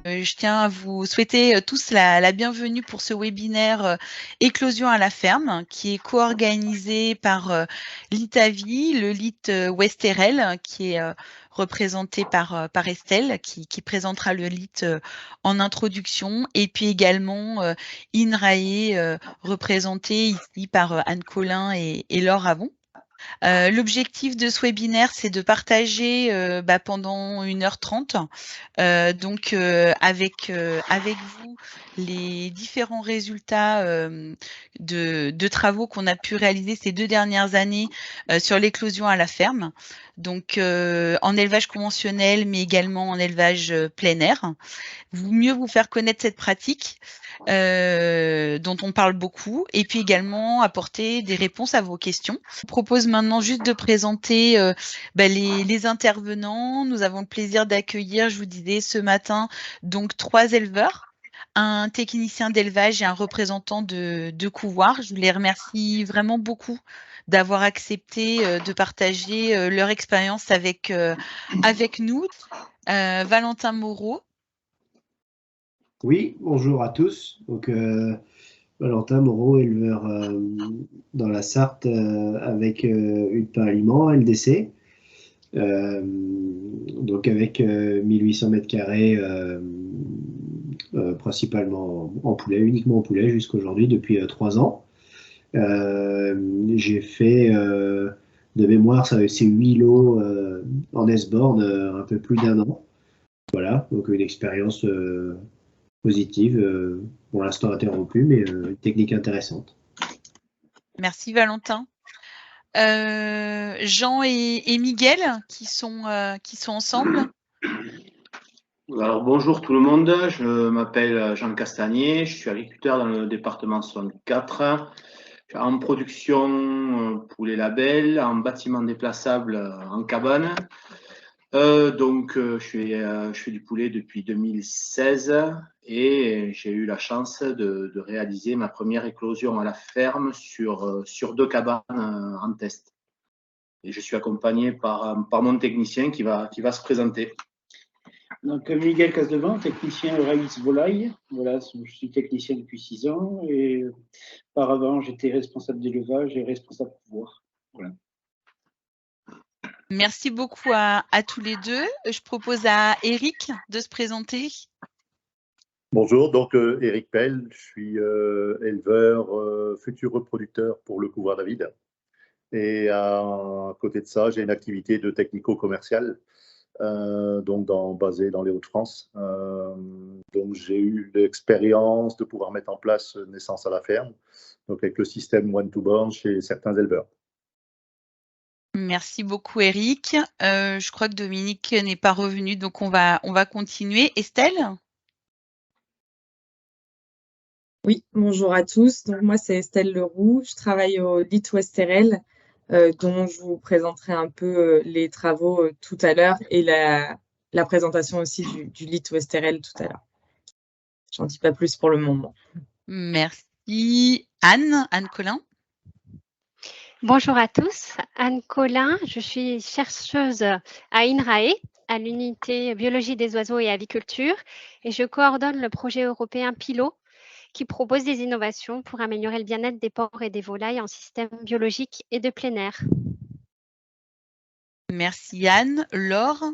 Je tiens à vous souhaiter tous la bienvenue pour ce webinaire Éclosion à la ferme, qui est co-organisé par l'ITAVI, le LIT Westerel, qui est représenté par Estelle, qui présentera le LIT en introduction, et puis également INRAE, représenté ici par Anne Collin et Laure Avon. L'objectif de ce webinaire, c'est de partager pendant 1h30 avec vous les différents résultats de travaux qu'on a pu réaliser ces 2 dernières années sur l'éclosion à la ferme, donc en élevage conventionnel, mais également en élevage plein air. Mieux vous faire connaître cette pratique dont on parle beaucoup, et puis également apporter des réponses à vos questions. Je vous propose maintenant juste de présenter les intervenants. Nous avons le plaisir d'accueillir, je vous disais ce matin, donc 3 éleveurs, un technicien d'élevage et un représentant de couvoir. Je les remercie vraiment beaucoup d'avoir accepté de partager leur expérience avec nous. Valentin Moreau. Oui, bonjour à tous. Donc, Valentin Moreau, éleveur dans la Sarthe avec Ulpa Aliment, LDC. Donc, avec 1800 mètres carrés, principalement en poulet, uniquement en poulet jusqu'aujourd'hui, depuis 3 ans. J'ai fait de mémoire, c'est 8 lots en S-Born, un peu plus d'1 an. Voilà, donc une expérience positive, pour l'instant interrompue, mais une technique intéressante. Merci Valentin. Jean et Miguel qui sont ensemble. Alors bonjour tout le monde, je m'appelle Jean Castagnier, je suis agriculteur dans le département 64, en production pour les labels, en bâtiment déplaçable, en cabane. Je fais du poulet depuis 2016 et j'ai eu la chance de réaliser ma première éclosion à la ferme sur 2 cabanes en test. Et je suis accompagné par mon technicien qui va se présenter. Donc, Miguel Casdevant, technicien Raïs Volaille. Voilà, je suis technicien depuis 6 ans et auparavant, j'étais responsable d'élevage et responsable pouvoir. Voilà. Merci beaucoup à tous les deux. Je propose à Eric de se présenter. Bonjour, donc Eric Pell, je suis éleveur, futur reproducteur pour le couvoir David. Et à côté de ça, j'ai une activité de technico-commercial, basée dans les Hauts-de-France. Donc j'ai eu l'expérience de pouvoir mettre en place naissance à la ferme, donc avec le système one-to-born chez certains éleveurs. Merci beaucoup Eric. Je crois que Dominique n'est pas revenu, donc on va continuer. Estelle? Oui, bonjour à tous. Donc moi, c'est Estelle Leroux. Je travaille au LIT Westerel, dont je vous présenterai un peu les travaux tout à l'heure et la présentation aussi du LIT Westerel tout à l'heure. J'en dis pas plus pour le moment. Merci. Anne Collin. Bonjour à tous, Anne Collin, je suis chercheuse à INRAE, à l'unité biologie des oiseaux et aviculture, et je coordonne le projet européen PILO qui propose des innovations pour améliorer le bien-être des porcs et des volailles en système biologique et de plein air. Merci Anne. Laure?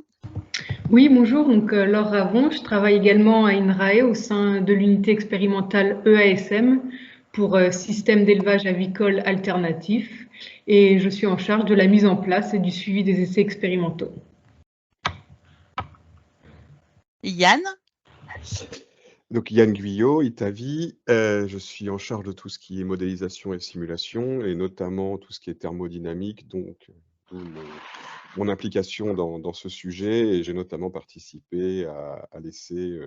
Oui, bonjour, donc Laure Ravon, je travaille également à INRAE au sein de l'unité expérimentale EASM pour système d'élevage avicole alternatif et je suis en charge de la mise en place et du suivi des essais expérimentaux. Yann? Donc Yann Guyot, Itavi, je suis en charge de tout ce qui est modélisation et simulation, et notamment tout ce qui est thermodynamique, donc mon implication dans ce sujet, et j'ai notamment participé à l'essai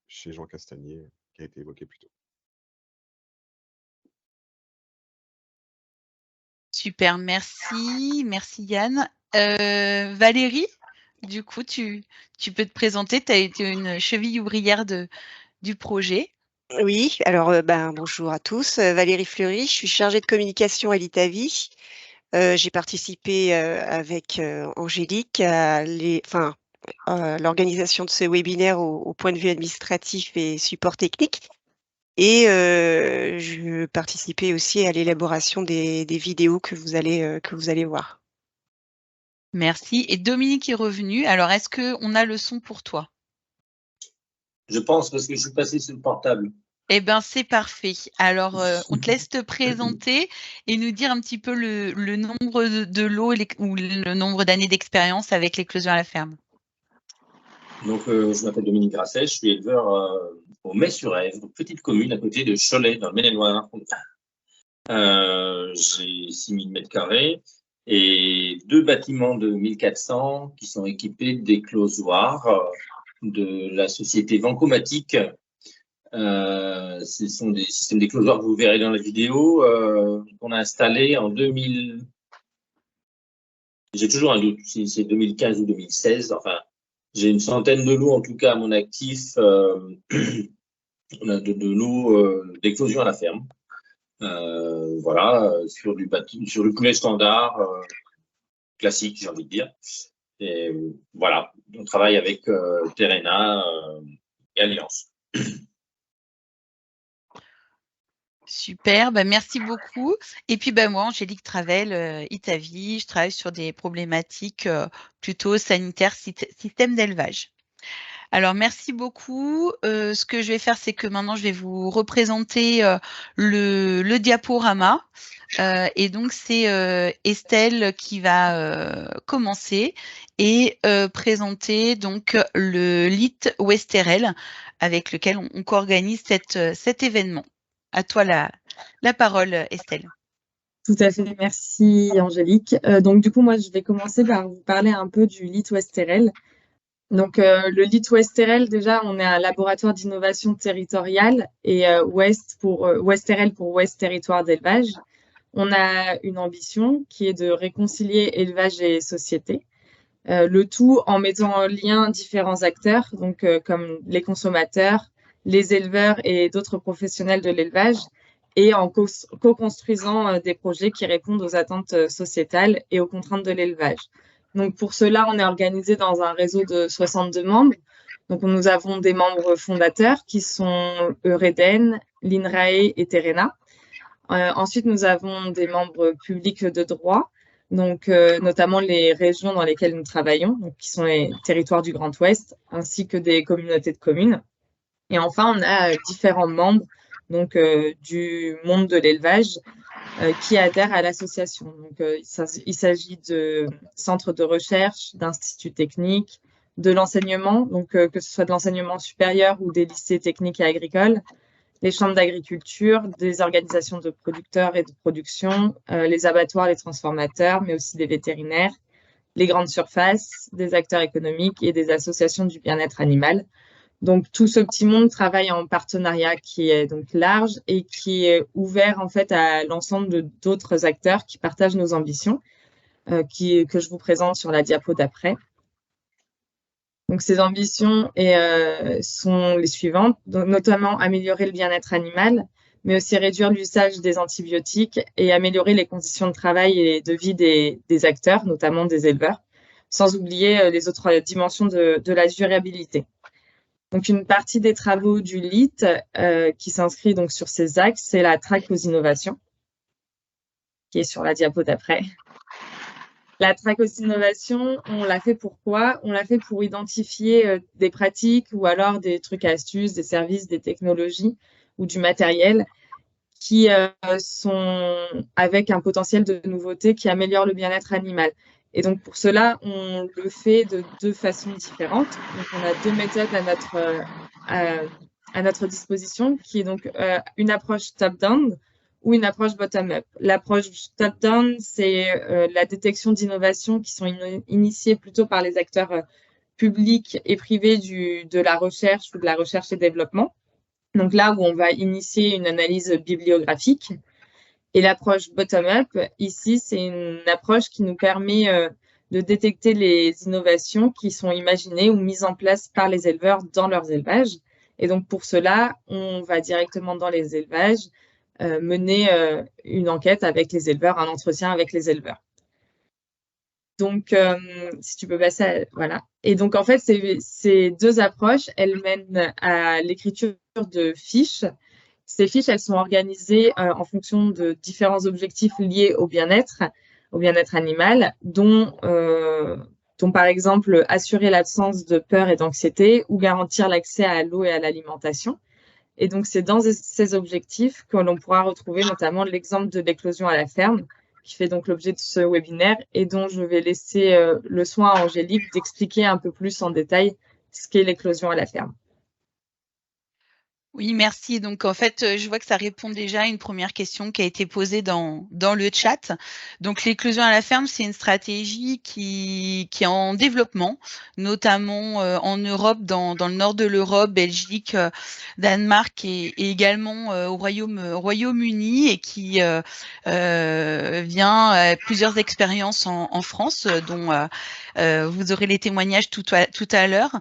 chez Jean Castagnier, qui a été évoqué plus tôt. Super, merci Yann. Valérie, du coup, tu peux te présenter, tu as été une cheville ouvrière du projet. Oui, alors bonjour à tous. Valérie Fleury, je suis chargée de communication à l'ITAVI. J'ai participé avec Angélique l'organisation de ce webinaire au point de vue administratif et support technique. Et je participais aussi à l'élaboration des vidéos que vous allez voir. Merci. Et Dominique est revenu. Alors, est-ce qu'on a le son pour toi? Je pense, parce que je suis passé sur le portable. Eh bien, c'est parfait. Alors, on te laisse te présenter et nous dire un petit peu le nombre de lots ou le nombre d'années d'expérience avec l'éclosion à la ferme. Donc, je m'appelle Dominique Grasset, je suis éleveur au Mets-sur-Ève, donc petite commune à côté de Cholet, dans le Maine-et-Loire. J'ai 6000 m² et 2 bâtiments de 1400 qui sont équipés d'éclosoirs de la société Vancomatic. Ce sont des systèmes d'éclosoirs que vous verrez dans la vidéo qu'on a installés en 2000. J'ai toujours un doute si c'est 2015 ou 2016. Enfin, j'ai une centaine de lots en tout cas à mon actif. On a de lots d'éclosion à la ferme. Voilà, sur le poulet standard classique, j'ai envie de dire. Et voilà, on travaille avec Terrena et Alliance. Super, bah merci beaucoup. Et puis moi, Angélique Travel, Itavi, je travaille sur des problématiques plutôt sanitaires, système d'élevage. Alors, merci beaucoup. Ce que je vais faire, c'est que maintenant, je vais vous représenter le diaporama. Et donc, c'est Estelle qui va commencer et présenter donc le LIT Westerel avec lequel on co-organise cet événement. À toi la parole, Estelle. Tout à fait, merci Angélique. Donc du coup, moi, je vais commencer par vous parler un peu du LIT Westerel. Donc le LIT Westerel, déjà, on est un laboratoire d'innovation territoriale et Westerel pour Ouest Territoire d'élevage. On a une ambition qui est de réconcilier élevage et société. Le tout en mettant en lien différents acteurs, donc comme les consommateurs, les éleveurs et d'autres professionnels de l'élevage, et en co-construisant des projets qui répondent aux attentes sociétales et aux contraintes de l'élevage. Donc pour cela, on est organisé dans un réseau de 62 membres. Donc nous avons des membres fondateurs qui sont Eureden, l'INRAE et Terrena. Ensuite, nous avons des membres publics de droit, donc notamment les régions dans lesquelles nous travaillons, donc, qui sont les territoires du Grand Ouest, ainsi que des communautés de communes. Et enfin, on a différents membres donc, du monde de l'élevage qui adhèrent à l'association. Donc, il s'agit de centres de recherche, d'instituts techniques, de l'enseignement, donc que ce soit de l'enseignement supérieur ou des lycées techniques et agricoles, les chambres d'agriculture, des organisations de producteurs et de production, les abattoirs, les transformateurs, mais aussi des vétérinaires, les grandes surfaces, des acteurs économiques et des associations du bien-être animal. Donc, tout ce petit monde travaille en partenariat qui est donc large et qui est ouvert en fait à l'ensemble d'autres acteurs qui partagent nos ambitions, que je vous présente sur la diapo d'après. Donc, ces ambitions sont les suivantes, donc, notamment améliorer le bien-être animal, mais aussi réduire l'usage des antibiotiques et améliorer les conditions de travail et de vie des acteurs, notamment des éleveurs, sans oublier les autres dimensions de la durabilité. Donc, une partie des travaux du LIT qui s'inscrit donc sur ces axes, c'est la traque aux innovations, qui est sur la diapo d'après. La traque aux innovations, on l'a fait pourquoi? On l'a fait pour identifier des pratiques ou alors des trucs astuces, des services, des technologies ou du matériel qui sont avec un potentiel de nouveauté qui améliore le bien-être animal. Et donc, pour cela, on le fait de 2 façons différentes. Donc, on a 2 méthodes à notre disposition, qui est donc une approche top-down ou une approche bottom-up. L'approche top-down, c'est la détection d'innovations qui sont initiées plutôt par les acteurs publics et privés de la recherche ou de la recherche et développement. Donc là où on va initier une analyse bibliographique. Et l'approche bottom-up, ici, c'est une approche qui nous permet de détecter les innovations qui sont imaginées ou mises en place par les éleveurs dans leurs élevages. Et donc, pour cela, on va directement dans les élevages mener une enquête avec les éleveurs, un entretien avec les éleveurs. Donc, si tu peux passer voilà. Et donc, en fait, ces deux approches, elles mènent à l'écriture de fiches. Ces fiches, elles sont organisées en fonction de différents objectifs liés au bien-être animal, dont par exemple assurer l'absence de peur et d'anxiété ou garantir l'accès à l'eau et à l'alimentation. Et donc, c'est dans ces objectifs que l'on pourra retrouver notamment l'exemple de l'éclosion à la ferme, qui fait donc l'objet de ce webinaire et dont je vais laisser le soin à Angélique d'expliquer un peu plus en détail ce qu'est l'éclosion à la ferme. Oui, merci. Donc, en fait, je vois que ça répond déjà à une première question qui a été posée dans le chat. Donc, l'éclosion à la ferme, c'est une stratégie qui est en développement, notamment en Europe, dans le nord de l'Europe, Belgique, Danemark et également au Royaume-Uni et qui vient plusieurs expériences en France, dont vous aurez les témoignages tout à l'heure.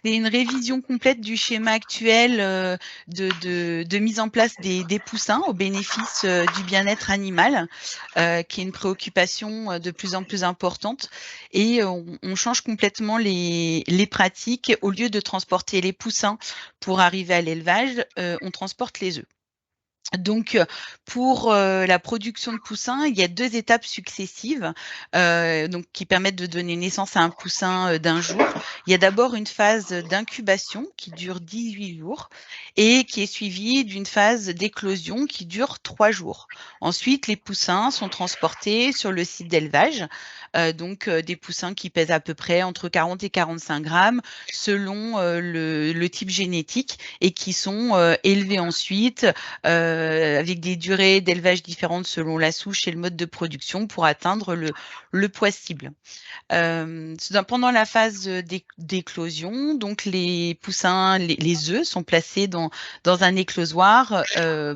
C'est une révision complète du schéma actuel de mise en place des poussins au bénéfice du bien-être animal, qui est une préoccupation de plus en plus importante. Et on change complètement les pratiques. Au lieu de transporter les poussins pour arriver à l'élevage, on transporte les œufs. Donc, pour la production de poussins, il y a 2 étapes successives donc qui permettent de donner naissance à un poussin d'un jour. Il y a d'abord une phase d'incubation qui dure 18 jours et qui est suivie d'une phase d'éclosion qui dure 3 jours. Ensuite, les poussins sont transportés sur le site d'élevage, donc des poussins qui pèsent à peu près entre 40 et 45 grammes selon le type génétique et qui sont élevés ensuite avec des durées d'élevage différentes selon la souche et le mode de production pour atteindre le poids cible. Pendant la phase d'éclosion, donc les poussins, les œufs sont placés dans un éclosoir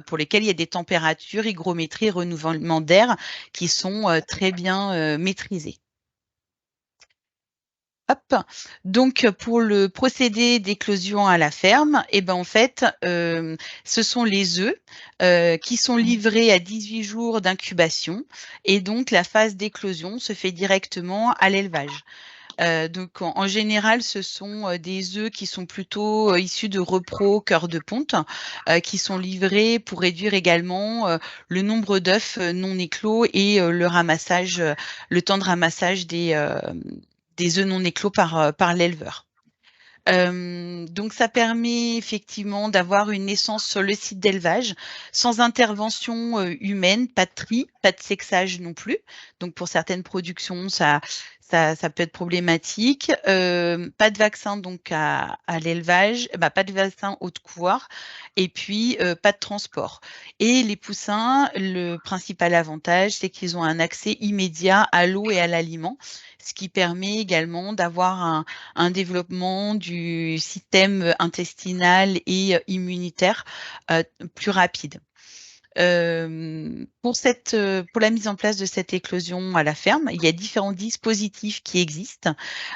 pour lesquels il y a des températures, hygrométrie, renouvellement d'air qui sont très bien maîtrisés. Hop. Donc, pour le procédé d'éclosion à la ferme, en fait, ce sont les œufs qui sont livrés à 18 jours d'incubation et donc la phase d'éclosion se fait directement à l'élevage. Donc, en général, ce sont des œufs qui sont plutôt issus de repros cœur de ponte qui sont livrés pour réduire également le nombre d'œufs non éclos et le temps de ramassage des œufs non éclos par l'éleveur. Donc, ça permet effectivement d'avoir une naissance sur le site d'élevage sans intervention humaine, pas de tri, pas de sexage non plus. Donc, pour certaines productions, ça peut être problématique. Pas de vaccin donc à l'élevage, pas de vaccin haut de couvoir et puis pas de transport. Et les poussins, le principal avantage, c'est qu'ils ont un accès immédiat à l'eau et à l'aliment, ce qui permet également d'avoir un développement du système intestinal et immunitaire plus rapide. Pour la mise en place de cette éclosion à la ferme, il y a différents dispositifs qui existent.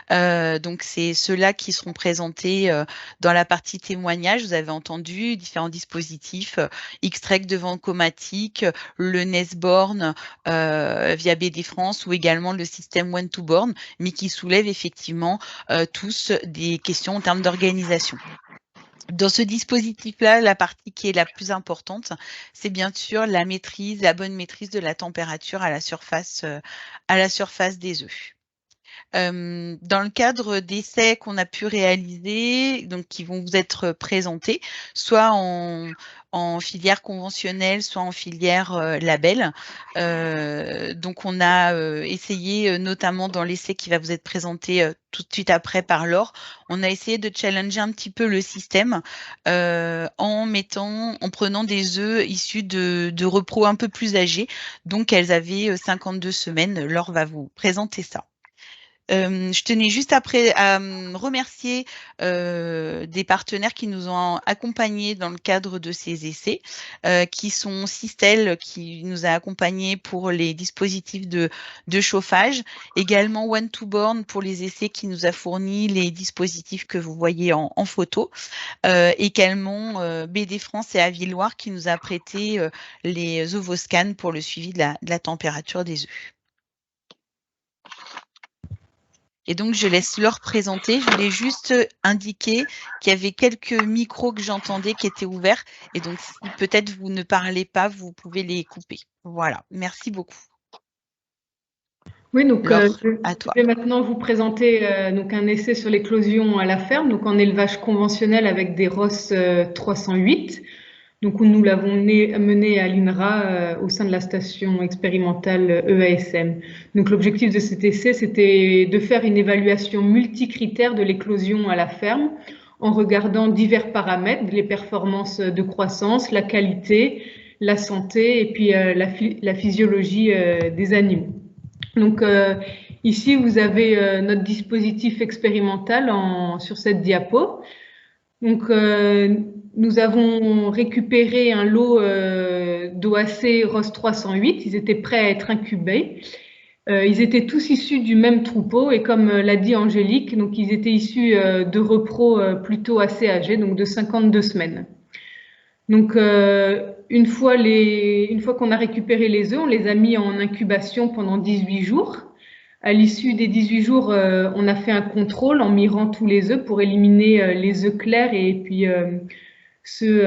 Donc, c'est ceux-là qui seront présentés dans la partie témoignage. Vous avez entendu différents dispositifs, X-Trek de Vancomatic, le Nesborn via BD France ou également le système One2Born, mais qui soulèvent effectivement tous des questions en termes d'organisation. Dans ce dispositif-là, la partie qui est la plus importante, c'est bien sûr la bonne maîtrise de la température à la surface des œufs. Dans le cadre d'essais qu'on a pu réaliser, donc qui vont vous être présentés, soit en filière conventionnelle, soit en filière label. Donc, on a essayé, notamment dans l'essai qui va vous être présenté tout de suite après par Laure, on a essayé de challenger un petit peu le système en prenant des œufs issus de repros un peu plus âgés. Donc, elles avaient 52 semaines. Laure va vous présenter ça. Je tenais juste après à remercier des partenaires qui nous ont accompagnés dans le cadre de ces essais, qui sont Sistel, qui nous a accompagnés pour les dispositifs de chauffage, également One2Born pour les essais qui nous a fourni les dispositifs que vous voyez en photo, également BD France et Avilloire qui nous a prêté les ovoscans pour le suivi de la température des œufs. Et donc, je laisse leur présenter. Je voulais juste indiquer qu'il y avait quelques micros que j'entendais qui étaient ouverts. Et donc, si peut-être vous ne parlez pas, vous pouvez les couper. Voilà, merci beaucoup. Oui, donc Laure, je à toi. vais maintenant vous présenter donc un essai sur l'éclosion à la ferme, donc en élevage conventionnel avec des Ross 308. Donc nous l'avons mené à l'INRA au sein de la station expérimentale EASM. Donc l'objectif de cet essai, c'était de faire une évaluation multicritère de l'éclosion à la ferme en regardant divers paramètres, les performances de croissance, la qualité, la santé et puis la physiologie des animaux. Donc ici, vous avez notre dispositif expérimental sur cette diapo. Donc nous avons récupéré un lot d'OAC Ross 308. Ils étaient prêts à être incubés. Ils étaient tous issus du même troupeau et comme l'a dit Angélique, donc ils étaient issus de repros plutôt assez âgés, donc de 52 semaines. Donc une fois qu'on a récupéré les œufs, on les a mis en incubation pendant 18 jours. À l'issue des 18 jours, on a fait un contrôle en mirant tous les œufs pour éliminer les œufs clairs et puis ceux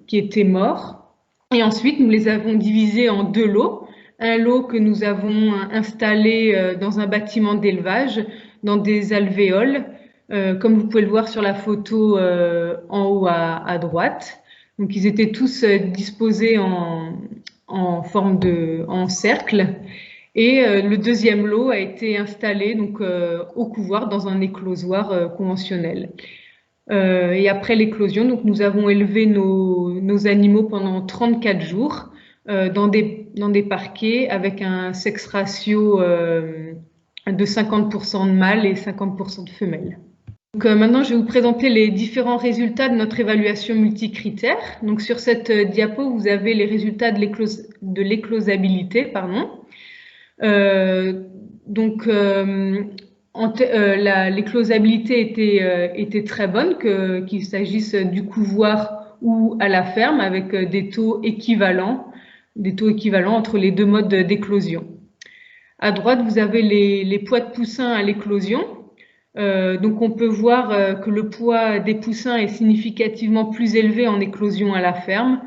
qui étaient morts. Et ensuite, nous les avons divisés en 2 lots. Un lot que nous avons installé dans un bâtiment d'élevage, dans des alvéoles, comme vous pouvez le voir sur la photo en haut à droite. Donc, ils étaient tous disposés en forme en cercle. Et le deuxième lot a été installé donc, au couvoir dans un éclosoir conventionnel. Et après l'éclosion, donc, nous avons élevé nos animaux pendant 34 jours dans des parquets avec un sexe ratio de 50% de mâles et 50% de femelles. Donc, maintenant, je vais vous présenter les différents résultats de notre évaluation multicritère. Donc, sur cette diapo, vous avez les résultats de l'éclosabilité, pardon. Donc, l'éclosabilité était très bonne, qu'il s'agisse du couvoir ou à la ferme, avec des taux équivalents entre les 2 modes d'éclosion. À droite, vous avez les poids de poussins à l'éclosion. Donc, on peut voir que le poids des poussins est significativement plus élevé en éclosion à la ferme,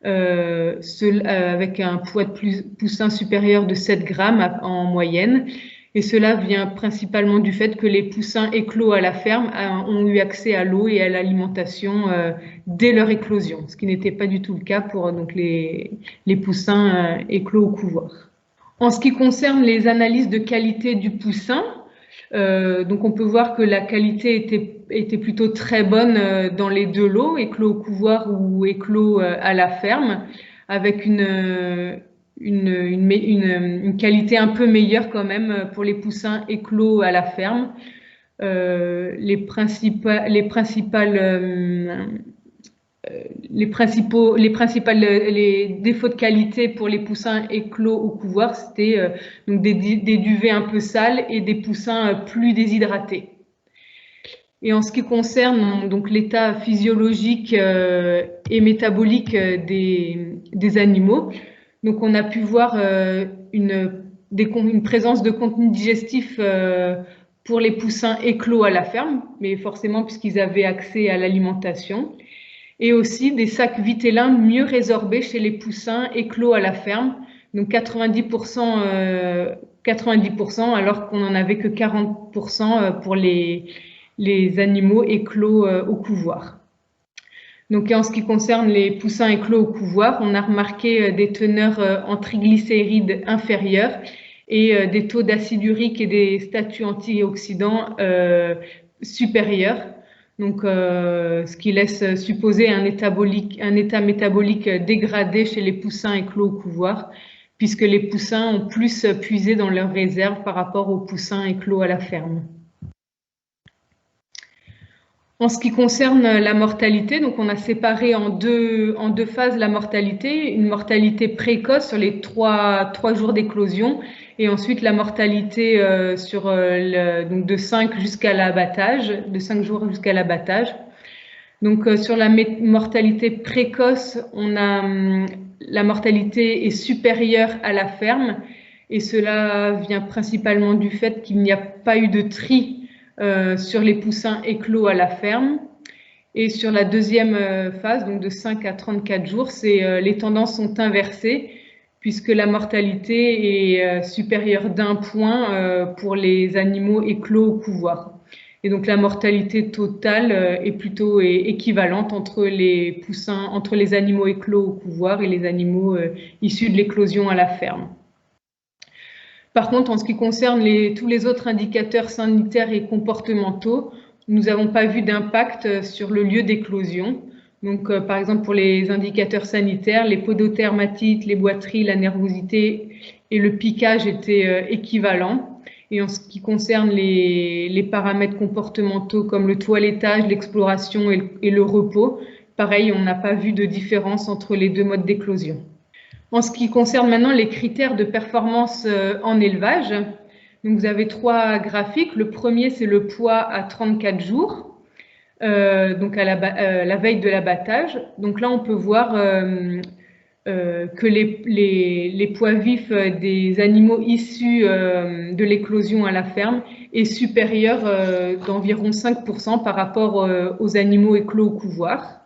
avec un poids de poussin supérieur de 7 grammes en moyenne. Et cela vient principalement du fait que les poussins éclos à la ferme ont eu accès à l'eau et à l'alimentation dès leur éclosion, ce qui n'était pas du tout le cas pour donc, les poussins éclos au couvoir. En ce qui concerne les analyses de qualité du poussin, donc on peut voir que la qualité était plutôt très bonne dans les 2 lots, éclos au couvoir ou éclos à la ferme, avec une qualité un peu meilleure quand même pour les poussins éclos à la ferme. Les défauts de qualité pour les poussins éclos au couvoir, c'était donc des duvets un peu sales et des poussins plus déshydratés. Et en ce qui concerne donc l'état physiologique et métabolique des animaux, donc on a pu voir une présence de contenu digestif pour les poussins éclos à la ferme, mais forcément puisqu'ils avaient accès à l'alimentation. Et aussi des sacs vitellins mieux résorbés chez les poussins éclos à la ferme, donc 90% alors qu'on n'en avait que 40% pour les animaux éclos au couvoir. Donc en ce qui concerne les poussins éclos au couvoir, on a remarqué des teneurs en triglycérides inférieures et des taux d'acide urique et des statuts antioxydants supérieurs. Donc, ce qui laisse supposer un état métabolique dégradé chez les poussins éclos au couvoir, puisque les poussins ont plus puisé dans leurs réserves par rapport aux poussins éclos à la ferme. En ce qui concerne la mortalité, donc on a séparé en deux phases la mortalité, une mortalité précoce sur les 3 jours d'éclosion et ensuite la mortalité donc de 5 jusqu'à l'abattage, de 5 jours jusqu'à l'abattage. Donc sur la mortalité précoce, on a la mortalité est supérieure à la ferme Et cela vient principalement du fait qu'il n'y a pas eu de tri sur les poussins éclos à la ferme. Et sur la deuxième phase, donc de 5 à 34 jours, les tendances sont inversées puisque la mortalité est supérieure d'1 point pour les animaux éclos au couvoir. Et donc la mortalité totale est plutôt équivalente entre les poussins, entre les animaux éclos au couvoir et les animaux issus de l'éclosion à la ferme. Par contre, en ce qui concerne tous les autres indicateurs sanitaires et comportementaux, nous n'avons pas vu d'impact sur le lieu d'éclosion. Donc, par exemple, pour les indicateurs sanitaires, les pododermatites, les boiteries, la nervosité et le piquage étaient équivalents. Et en ce qui concerne les paramètres comportementaux comme le toilettage, l'exploration et le repos, pareil, on n'a pas vu de différence entre les deux modes d'éclosion. En ce qui concerne maintenant les critères de performance en élevage, donc vous avez 3 graphiques. Le premier, c'est le poids à 34 jours, donc à la veille de l'abattage. Donc là, on peut voir que les poids vifs des animaux issus de l'éclosion à la ferme est supérieur d'environ 5% par rapport aux animaux éclos au couvoir.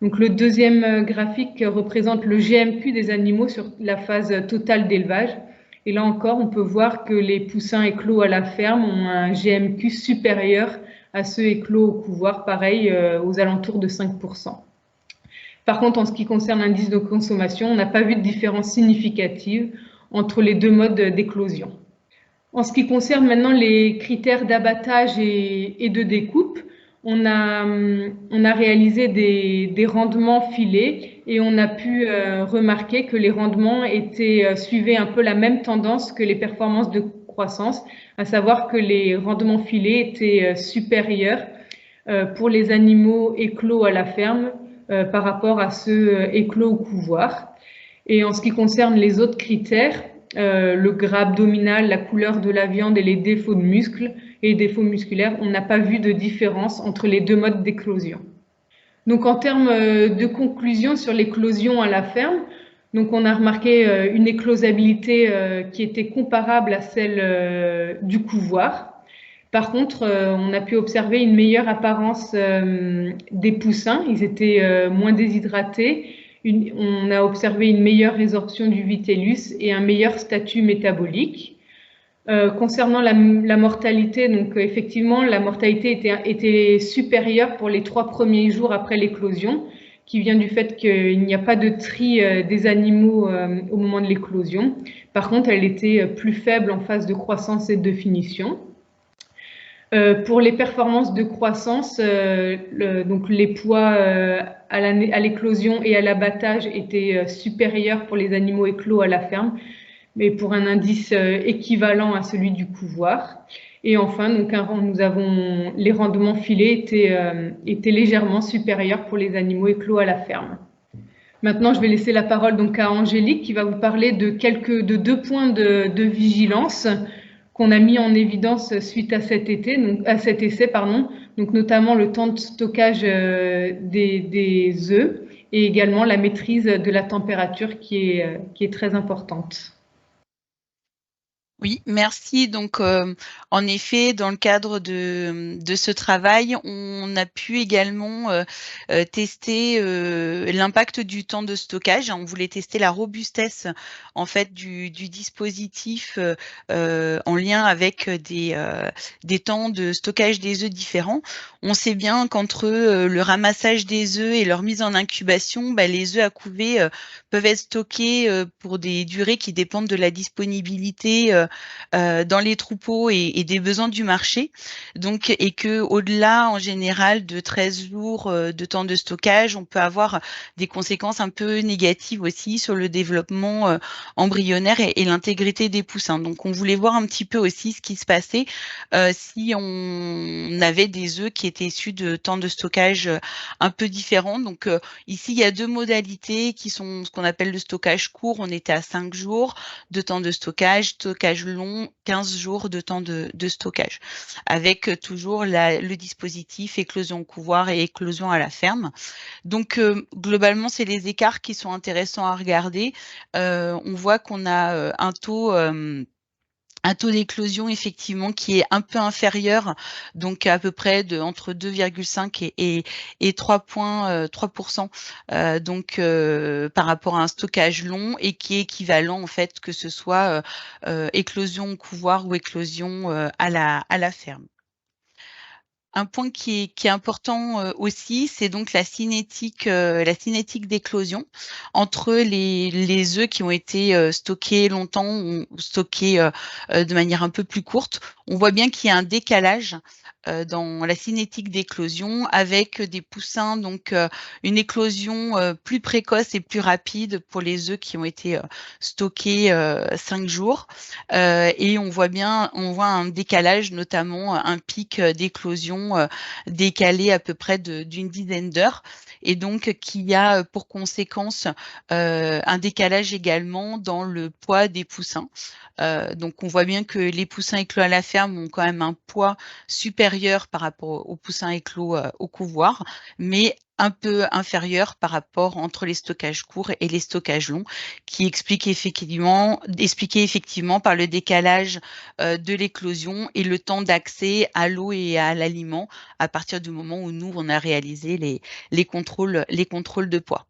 Donc le deuxième graphique représente le GMQ des animaux sur la phase totale d'élevage. Et là encore, on peut voir que les poussins éclos à la ferme ont un GMQ supérieur à ceux éclos au couvoir, pareil, aux alentours de 5%. Par contre, en ce qui concerne l'indice de consommation, on n'a pas vu de différence significative entre les deux modes d'éclosion. En ce qui concerne maintenant les critères d'abattage et de découpe, on a réalisé des rendements filés et on a pu remarquer que les rendements suivaient un peu la même tendance que les performances de croissance, à savoir que les rendements filés étaient supérieurs pour les animaux éclos à la ferme par rapport à ceux éclos au couvoir. Et en ce qui concerne les autres critères, le gras abdominal, la couleur de la viande et les défauts de muscles et défauts musculaires, on n'a pas vu de différence entre les deux modes d'éclosion. Donc en termes de conclusion sur l'éclosion à la ferme, donc on a remarqué une éclosabilité qui était comparable à celle du couvoir. Par contre, on a pu observer une meilleure apparence des poussins, ils étaient moins déshydratés. On a observé une meilleure résorption du vitellus et un meilleur statut métabolique. Concernant la mortalité, donc effectivement, la mortalité était supérieure pour les 3 premiers jours après l'éclosion, qui vient du fait qu'il n'y a pas de tri des animaux au moment de l'éclosion. Par contre, elle était plus faible en phase de croissance et de finition. Pour les performances de croissance, donc les poids à l'éclosion et à l'abattage étaient supérieurs pour les animaux éclos à la ferme, mais pour un indice équivalent à celui du couvoir. Et enfin, donc, les rendements filés étaient légèrement supérieurs pour les animaux éclos à la ferme. Maintenant, je vais laisser la parole donc à Angélique qui va vous parler de 2 points de vigilance qu'on a mis en évidence suite à cet essai, donc notamment le temps de stockage des œufs et également la maîtrise de la température qui est très importante. Oui, merci. Donc, en effet, dans le cadre de ce travail, on a pu également tester l'impact du temps de stockage. On voulait tester la robustesse en fait du dispositif en lien avec des temps de stockage des œufs différents. On sait bien qu'entre le ramassage des œufs et leur mise en incubation, les œufs à couver peuvent être stockés pour des durées qui dépendent de la disponibilité dans les troupeaux et des besoins du marché. Donc, et que au-delà, en général, de 13 jours de temps de stockage, on peut avoir des conséquences un peu négatives aussi sur le développement embryonnaire et l'intégrité des poussins. Donc, on voulait voir un petit peu aussi ce qui se passait si on avait des œufs qui étaient issus de temps de stockage un peu différents. Donc, ici, il y a 2 modalités qui sont ce qu'on appelle le stockage court. On était à 5 jours de temps de stockage stockage long, 15 jours de temps de stockage, avec toujours le dispositif éclosion au couvoir et éclosion à la ferme. Donc, globalement, c'est les écarts qui sont intéressants à regarder. On voit qu'on a un taux d'éclosion effectivement qui est un peu inférieur, donc à peu près entre 2,5 et 3%, donc par rapport à un stockage long, et qui est équivalent en fait que ce soit éclosion au couvoir ou éclosion à la ferme. Un point qui est important aussi, c'est donc la cinétique d'éclosion entre les œufs qui ont été stockés longtemps ou stockés de manière un peu plus courte. On voit bien qu'il y a un décalage dans la cinétique d'éclosion avec des poussins, donc une éclosion plus précoce et plus rapide pour les œufs qui ont été stockés 5 jours. Et on voit un décalage, notamment un pic d'éclosion décalé à peu près d'une dizaine d'heures, et donc qui a pour conséquence un décalage également dans le poids des poussins. Donc on voit bien que les poussins éclos à la ferme ont quand même un poids supérieur par rapport aux poussins éclos au couvoir, mais un peu inférieur par rapport entre les stockages courts et les stockages longs, qui expliqué effectivement par le décalage de l'éclosion et le temps d'accès à l'eau et à l'aliment à partir du moment où nous, on a réalisé les contrôles de poids.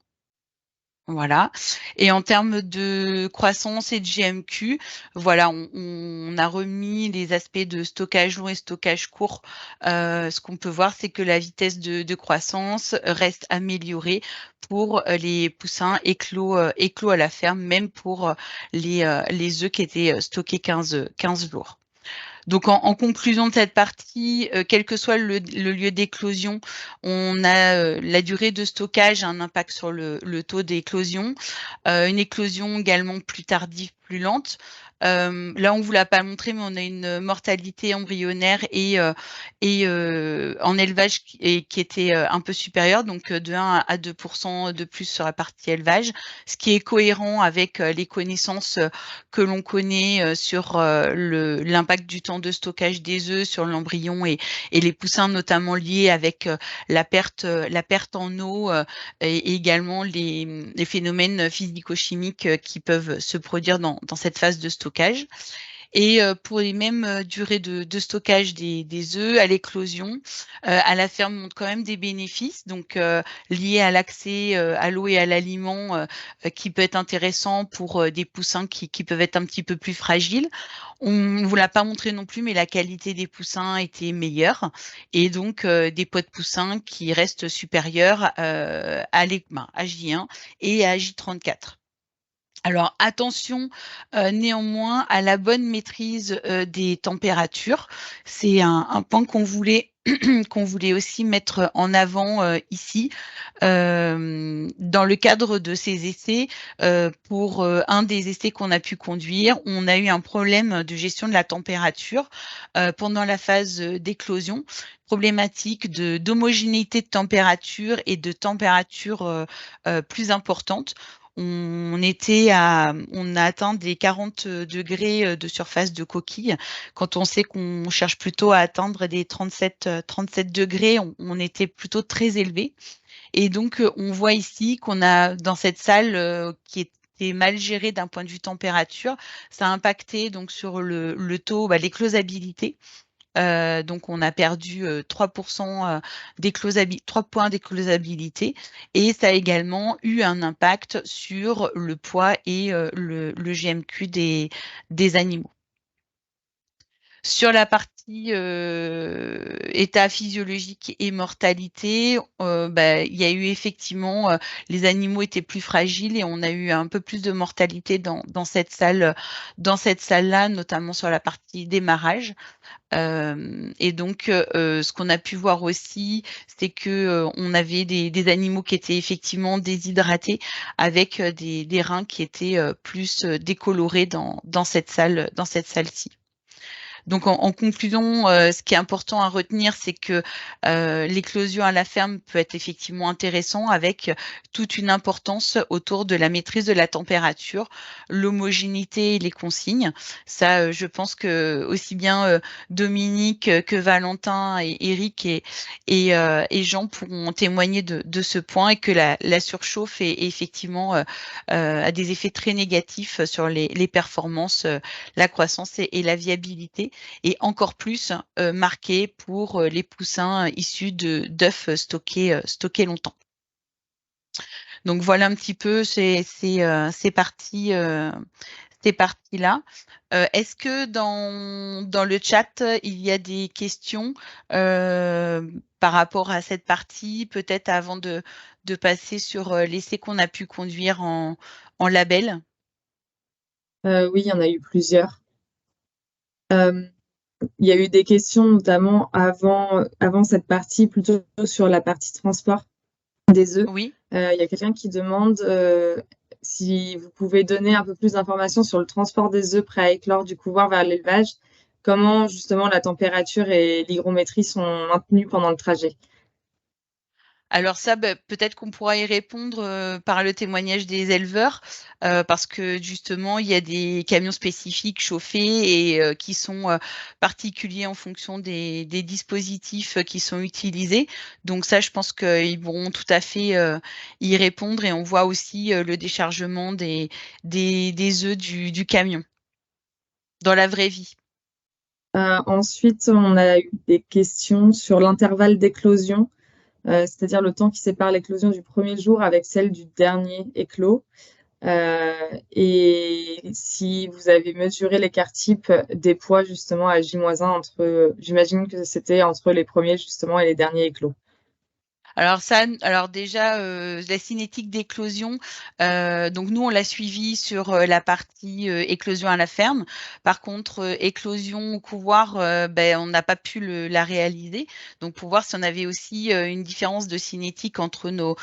Voilà. Et en termes de croissance et de GMQ, voilà, on a remis les aspects de stockage long et stockage court. Ce qu'on peut voir, c'est que la vitesse de croissance reste améliorée pour les poussins éclos à la ferme, même pour les œufs qui étaient stockés 15 jours. Donc, en conclusion de cette partie, quel que soit le lieu d'éclosion, on a la durée de stockage, un impact sur le taux d'éclosion, une éclosion également plus tardive, plus lente. Là, on vous l'a pas montré, mais on a une mortalité embryonnaire et en élevage qui était un peu supérieure, donc de 1 à 2% de plus sur la partie élevage, ce qui est cohérent avec les connaissances que l'on connaît sur l'impact du temps de stockage des œufs sur l'embryon et les poussins, notamment liés avec la perte en eau et également les phénomènes physico-chimiques qui peuvent se produire dans cette phase de stockage. Et pour les mêmes durées de stockage des œufs à l'éclosion, à la ferme montre quand même des bénéfices, donc liés à l'accès à l'eau et à l'aliment, qui peut être intéressant pour des poussins qui peuvent être un petit peu plus fragiles. On ne vous l'a pas montré non plus, mais la qualité des poussins était meilleure, et donc des poids de poussins qui restent supérieurs à J1 et à J34. Alors attention néanmoins à la bonne maîtrise des températures. C'est un point qu'on voulait aussi mettre en avant ici dans le cadre de ces essais. Pour un des essais qu'on a pu conduire, on a eu un problème de gestion de la température pendant la phase d'éclosion, problématique d'homogénéité de température et de température plus importante. On a atteint des 40 degrés de surface de coquille. Quand on sait qu'on cherche plutôt à atteindre des 37 degrés, on était plutôt très élevé. Et donc, on voit ici qu'on a dans cette salle qui était mal gérée d'un point de vue température, ça a impacté donc sur le taux, l'éclosabilité. Donc, on a perdu 3% 3 points d'éclosabilité, et ça a également eu un impact sur le poids et le GMQ des animaux. Sur la partie état physiologique et mortalité, il y a eu effectivement, les animaux étaient plus fragiles et on a eu un peu plus de mortalité dans cette salle-là, notamment sur la partie démarrage. Et donc, ce qu'on a pu voir aussi, c'est que on avait des animaux qui étaient effectivement déshydratés, avec des reins qui étaient plus décolorés dans cette salle-ci. Donc en conclusion, ce qui est important à retenir, c'est que l'éclosion à la ferme peut être effectivement intéressant avec toute une importance autour de la maîtrise de la température, l'homogénéité et les consignes. Ça, je pense que aussi bien Dominique que Valentin et Eric et Jean pourront témoigner de ce point, et que la surchauffe est effectivement a des effets très négatifs sur les performances, la croissance et la viabilité, et encore plus marqué pour les poussins issus d'œufs stockés longtemps. Donc voilà un petit peu ces parties-là. Est-ce que dans le chat, il y a des questions par rapport à cette partie, peut-être avant de passer sur l'essai qu'on a pu conduire en label? Oui, il y en a eu plusieurs. Il y a eu des questions notamment avant cette partie, plutôt sur la partie transport des œufs. Oui. Il y a quelqu'un qui demande si vous pouvez donner un peu plus d'informations sur le transport des œufs prêts à éclore du couvoir vers l'élevage, comment justement la température et l'hygrométrie sont maintenues pendant le trajet. Alors ça, peut-être qu'on pourra y répondre par le témoignage des éleveurs, parce que justement, il y a des camions spécifiques chauffés et qui sont particuliers en fonction des dispositifs qui sont utilisés. Donc ça, je pense qu'ils pourront tout à fait y répondre, et on voit aussi le déchargement des œufs du camion dans la vraie vie. Ensuite, on a eu des questions sur l'intervalle d'éclosion. C'est-à-dire le temps qui sépare l'éclosion du premier jour avec celle du dernier éclos. Et si vous avez mesuré l'écart type des poids justement à J-1 j'imagine que c'était entre les premiers justement et les derniers éclos. Alors déjà, la cinétique d'éclosion, donc nous on l'a suivi sur la partie éclosion à la ferme. Par contre, éclosion au couvoir, on n'a pas pu la réaliser. Donc pour voir si on avait aussi une différence de cinétique entre nos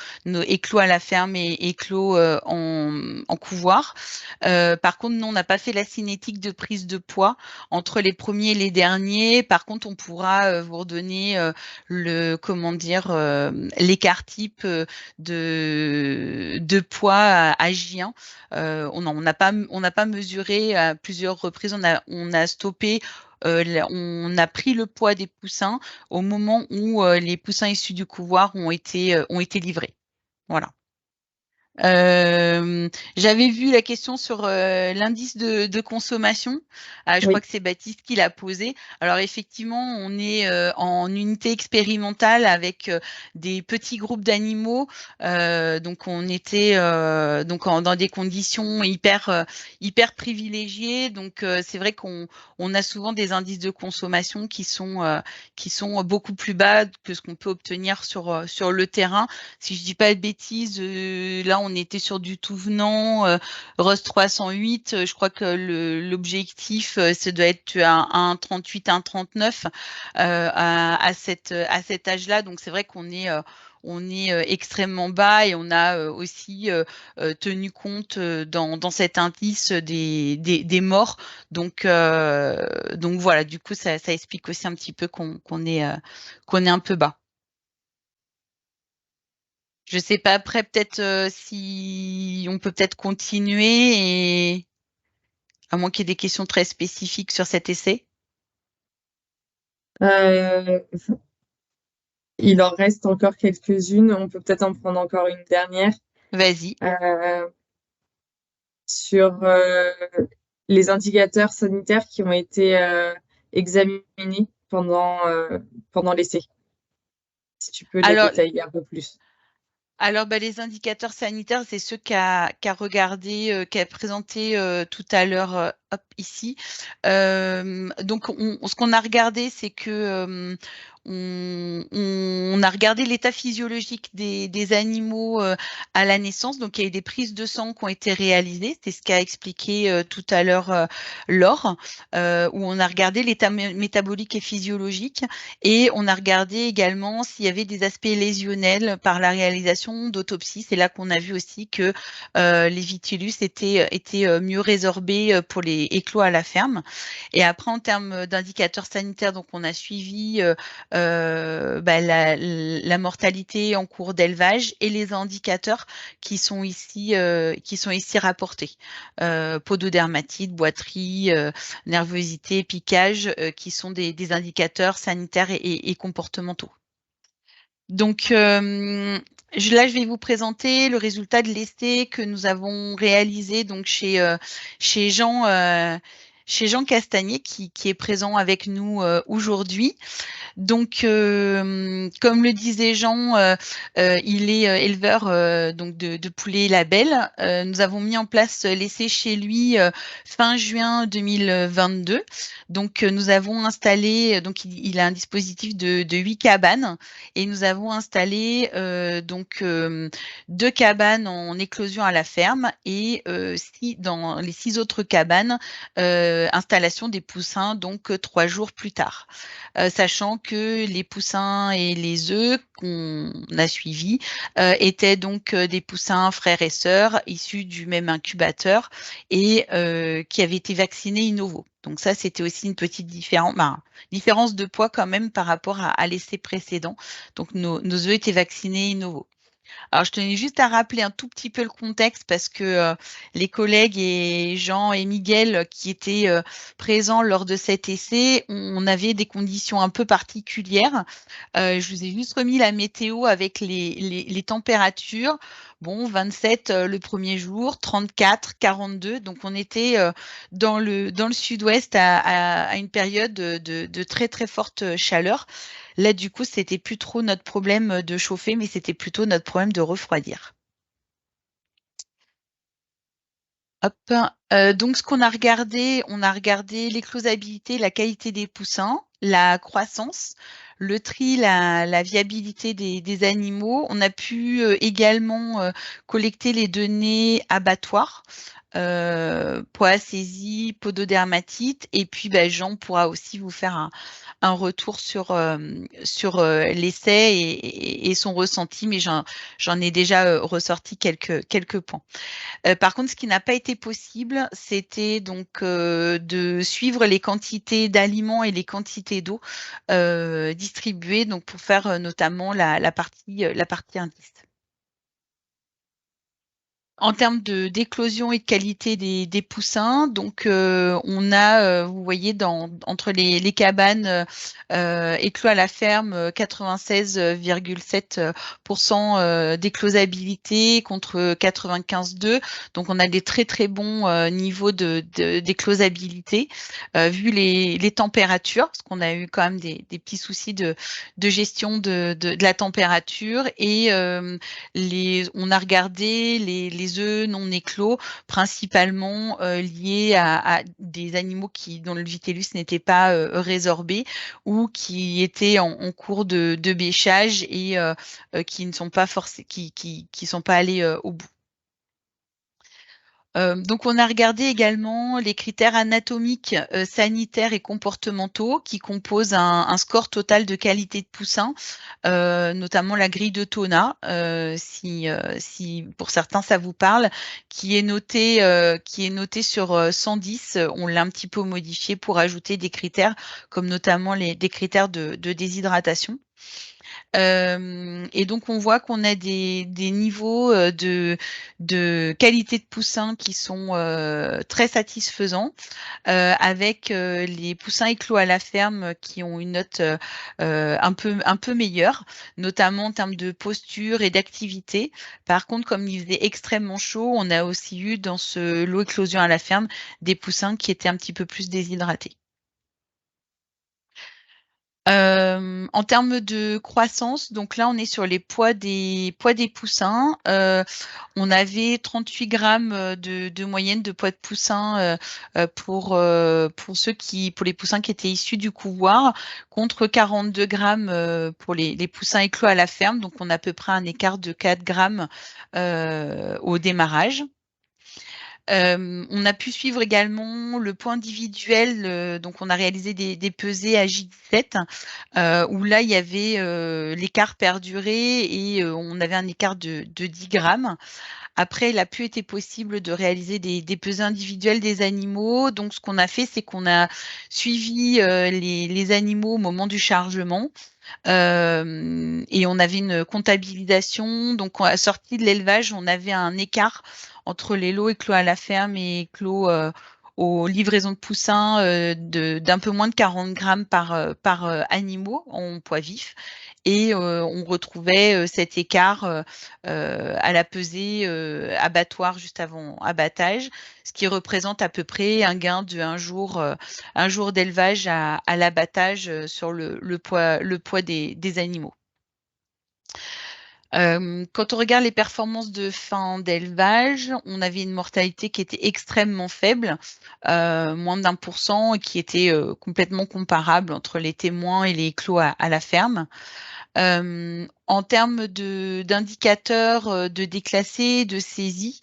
éclos à la ferme et éclos en couvoir. Par contre, nous on n'a pas fait la cinétique de prise de poids entre les premiers et les derniers. Par contre, on pourra vous redonner l'écart type de poids à J1. On n'a pas mesuré à plusieurs reprises. On a stoppé. On a pris le poids des poussins au moment où les poussins issus du couvoir ont été livrés. Voilà. J'avais vu la question sur l'indice de consommation. Je crois que c'est Baptiste qui l'a posé. Alors effectivement, on est en unité expérimentale avec des petits groupes d'animaux. Donc on était dans des conditions hyper privilégiées. Donc c'est vrai qu'on a souvent des indices de consommation qui sont beaucoup plus bas que ce qu'on peut obtenir sur le terrain. Si je dis pas de bêtises, là on était sur du tout venant, ROS 308. Je crois que l'objectif, ça doit être à 1,38, 1,39 à cet âge-là. Donc c'est vrai qu'on est extrêmement bas, et on a aussi tenu compte dans cet indice des morts. Donc voilà, du coup ça explique aussi un petit peu qu'on est un peu bas. Je sais pas, après peut-être si on peut peut-être continuer, et à moins qu'il y ait des questions très spécifiques sur cet essai. Il en reste encore quelques-unes. On peut peut-être en prendre encore une dernière. Vas-y. Sur les indicateurs sanitaires qui ont été examinés pendant l'essai. Si tu peux les détailler un peu plus. Alors, les indicateurs sanitaires, c'est ceux qu'a présenté tout à l'heure, ici. Donc, ce qu'on a regardé, c'est que on a regardé l'état physiologique des animaux à la naissance. Donc, il y a eu des prises de sang qui ont été réalisées. C'est ce qu'a expliqué tout à l'heure Laure, où on a regardé l'état métabolique et physiologique, et on a regardé également s'il y avait des aspects lésionnels par la réalisation d'autopsie. C'est là qu'on a vu aussi que les vitellus étaient mieux résorbés pour les éclos à la ferme. Et après, en termes d'indicateurs sanitaires, donc on a suivi la mortalité en cours d'élevage et les indicateurs qui sont ici rapportés. Pododermatite, boiterie, nervosité, piquage, qui sont des indicateurs sanitaires et comportementaux. Donc là, je vais vous présenter le résultat de l'essai que nous avons réalisé donc chez Jean Castagnier qui est présent avec nous aujourd'hui. Donc, comme le disait Jean, il est éleveur donc de poulets label. Nous avons mis en place l'essai chez lui fin juin 2022. Donc, nous avons installé, donc il a un dispositif de 8 cabanes et nous avons installé 2 cabanes en éclosion à la ferme et dans les 6 autres cabanes, installation des poussins donc 3 jours plus tard. Sachant que les poussins et les œufs qu'on a suivis étaient donc des poussins frères et sœurs issus du même incubateur et qui avaient été vaccinés Innovo. Donc ça, c'était aussi une petite différence de poids quand même par rapport à l'essai précédent. Donc nos œufs étaient vaccinés Innovo. Alors, je tenais juste à rappeler un tout petit peu le contexte parce que les collègues et Jean et Miguel qui étaient présents lors de cet essai, on avait des conditions un peu particulières. Je vous ai juste remis la météo avec les températures. Bon, 27 le premier jour, 34, 42. Donc, on était dans le sud-ouest à une période de très, très forte chaleur. Là, du coup, c'était plus trop notre problème de chauffer, mais c'était plutôt notre problème de refroidir. Hop. Donc, ce qu'on a regardé, on a regardé l'éclosabilité, la qualité des poussins, la croissance, le tri, la viabilité des animaux. On a pu également collecter les données abattoirs. Poids, saisie, pododermatite, et puis Jean pourra aussi vous faire un retour sur l'essai et son ressenti, mais j'en ai déjà ressorti quelques points. Par contre, ce qui n'a pas été possible, c'était donc de suivre les quantités d'aliments et les quantités d'eau distribuées, donc pour faire notamment la partie indice. En termes d'éclosion et de qualité des poussins, donc on a, vous voyez, entre les cabanes éclos à la ferme, 96,7% d'éclosabilité contre 95,2. Donc on a des très très bons niveaux d'éclosabilité vu les températures, parce qu'on a eu quand même des petits soucis de gestion de la température et on a regardé les œufs non éclos, principalement liés à des animaux dont le vitellus n'était pas résorbé ou qui étaient en cours de bêchage et qui ne sont pas qui sont pas allés au bout. Donc, on a regardé également les critères anatomiques, sanitaires et comportementaux qui composent un score total de qualité de poussin, notamment la grille de Tona, si pour certains ça vous parle, qui est noté sur 110. On l'a un petit peu modifié pour ajouter des critères comme notamment des critères de déshydratation. Et donc, on voit qu'on a des niveaux de qualité de poussin qui sont très satisfaisants, avec les poussins éclos à la ferme qui ont une note un peu meilleure, notamment en termes de posture et d'activité. Par contre, comme il faisait extrêmement chaud, on a aussi eu dans ce lot éclosion à la ferme des poussins qui étaient un petit peu plus déshydratés. En termes de croissance, donc là, on est sur les poids des poussins. On avait 38 grammes de moyenne de poids de poussin pour les poussins qui étaient issus du couvoir, contre 42 grammes pour les poussins éclos à la ferme. Donc, on a à peu près un écart de 4 grammes au démarrage. On a pu suivre également le point individuel, donc on a réalisé des pesées à J17, où là il y avait l'écart perduré et on avait un écart de 10 grammes. Après, il a pu été possible de réaliser des pesées individuelles des animaux. Donc, ce qu'on a fait, c'est qu'on a suivi les animaux au moment du chargement. Et on avait une comptabilisation. Donc, à la sortie de l'élevage, on avait un écart entre les lots éclos à la ferme et éclos aux livraisons de poussins d'un peu moins de 40 grammes par animaux en poids vif. Et on retrouvait cet écart à la pesée abattoir juste avant abattage, ce qui représente à peu près un gain de un jour d'élevage à l'abattage sur le poids des animaux. Quand on regarde les performances de fin d'élevage, on avait une mortalité qui était extrêmement faible, moins d'1%, et qui était complètement comparable entre les témoins et les clos à la ferme. En termes d'indicateurs de déclassés, de saisie,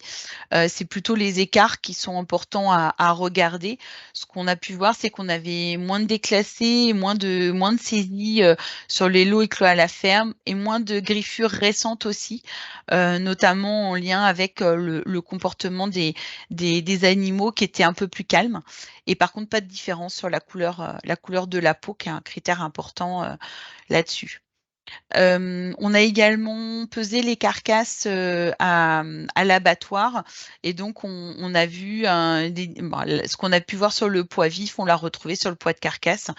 c'est plutôt les écarts qui sont importants à regarder. Ce qu'on a pu voir, c'est qu'on avait moins de déclassés, moins de saisies sur les lots éclos à la ferme et moins de griffures récentes aussi, notamment en lien avec le comportement des animaux qui étaient un peu plus calmes. Et par contre, pas de différence sur la couleur de la peau, qui est un critère important là-dessus. On a également pesé les carcasses à l'abattoir, et donc on a vu ce qu'on a pu voir sur le poids vif, on l'a retrouvé sur le poids de carcasse,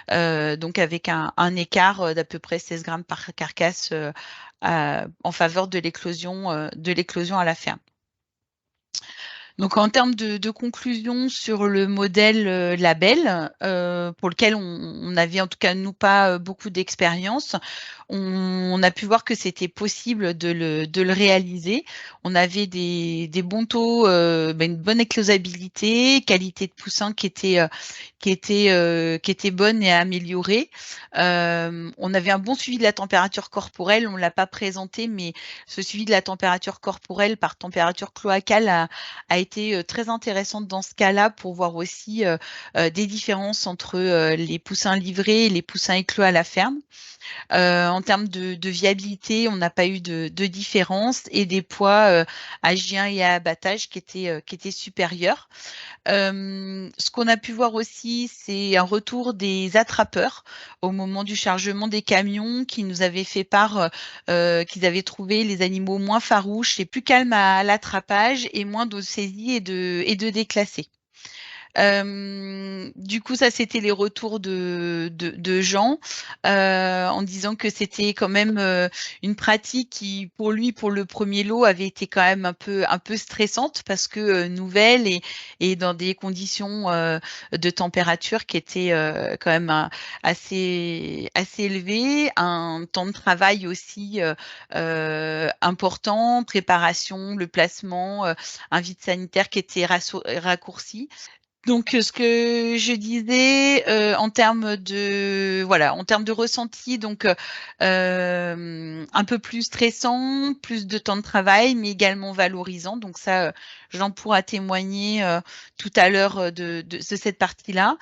donc avec un écart d'à peu près 16 grammes par carcasse en faveur de l'éclosion à la ferme. Donc, en termes de conclusion sur le modèle label, pour lequel on n'avait en tout cas, nous, pas beaucoup d'expérience, on a pu voir que c'était possible de le réaliser. On avait des bons taux, une bonne éclosabilité, qualité de poussin qui était bonne et améliorée. On avait un bon suivi de la température corporelle, on ne l'a pas présenté, mais ce suivi de la température corporelle par température cloacale a été très intéressante dans ce cas-là, pour voir aussi des différences entre les poussins livrés et les poussins éclos à la ferme. En termes de viabilité, on n'a pas eu de différence, et des poids à J1 et à abattage qui étaient supérieurs. Ce qu'on a pu voir aussi, c'est un retour des attrapeurs au moment du chargement des camions, qui nous avaient fait part qu'ils avaient trouvé les animaux moins farouches et plus calmes à l'attrapage, et moins de saisie et de déclassés. Du coup, ça, c'était les retours de Jean, en disant que c'était quand même une pratique qui, pour lui, pour le premier lot, avait été quand même un peu stressante, parce que nouvelle et dans des conditions de température qui étaient quand même assez élevées, un temps de travail aussi important, préparation, le placement, un vide sanitaire qui était raccourci. Donc, ce que je disais en termes de ressenti, donc un peu plus stressant, plus de temps de travail, mais également valorisant. Donc ça, Jean pourra témoigner tout à l'heure de cette partie-là.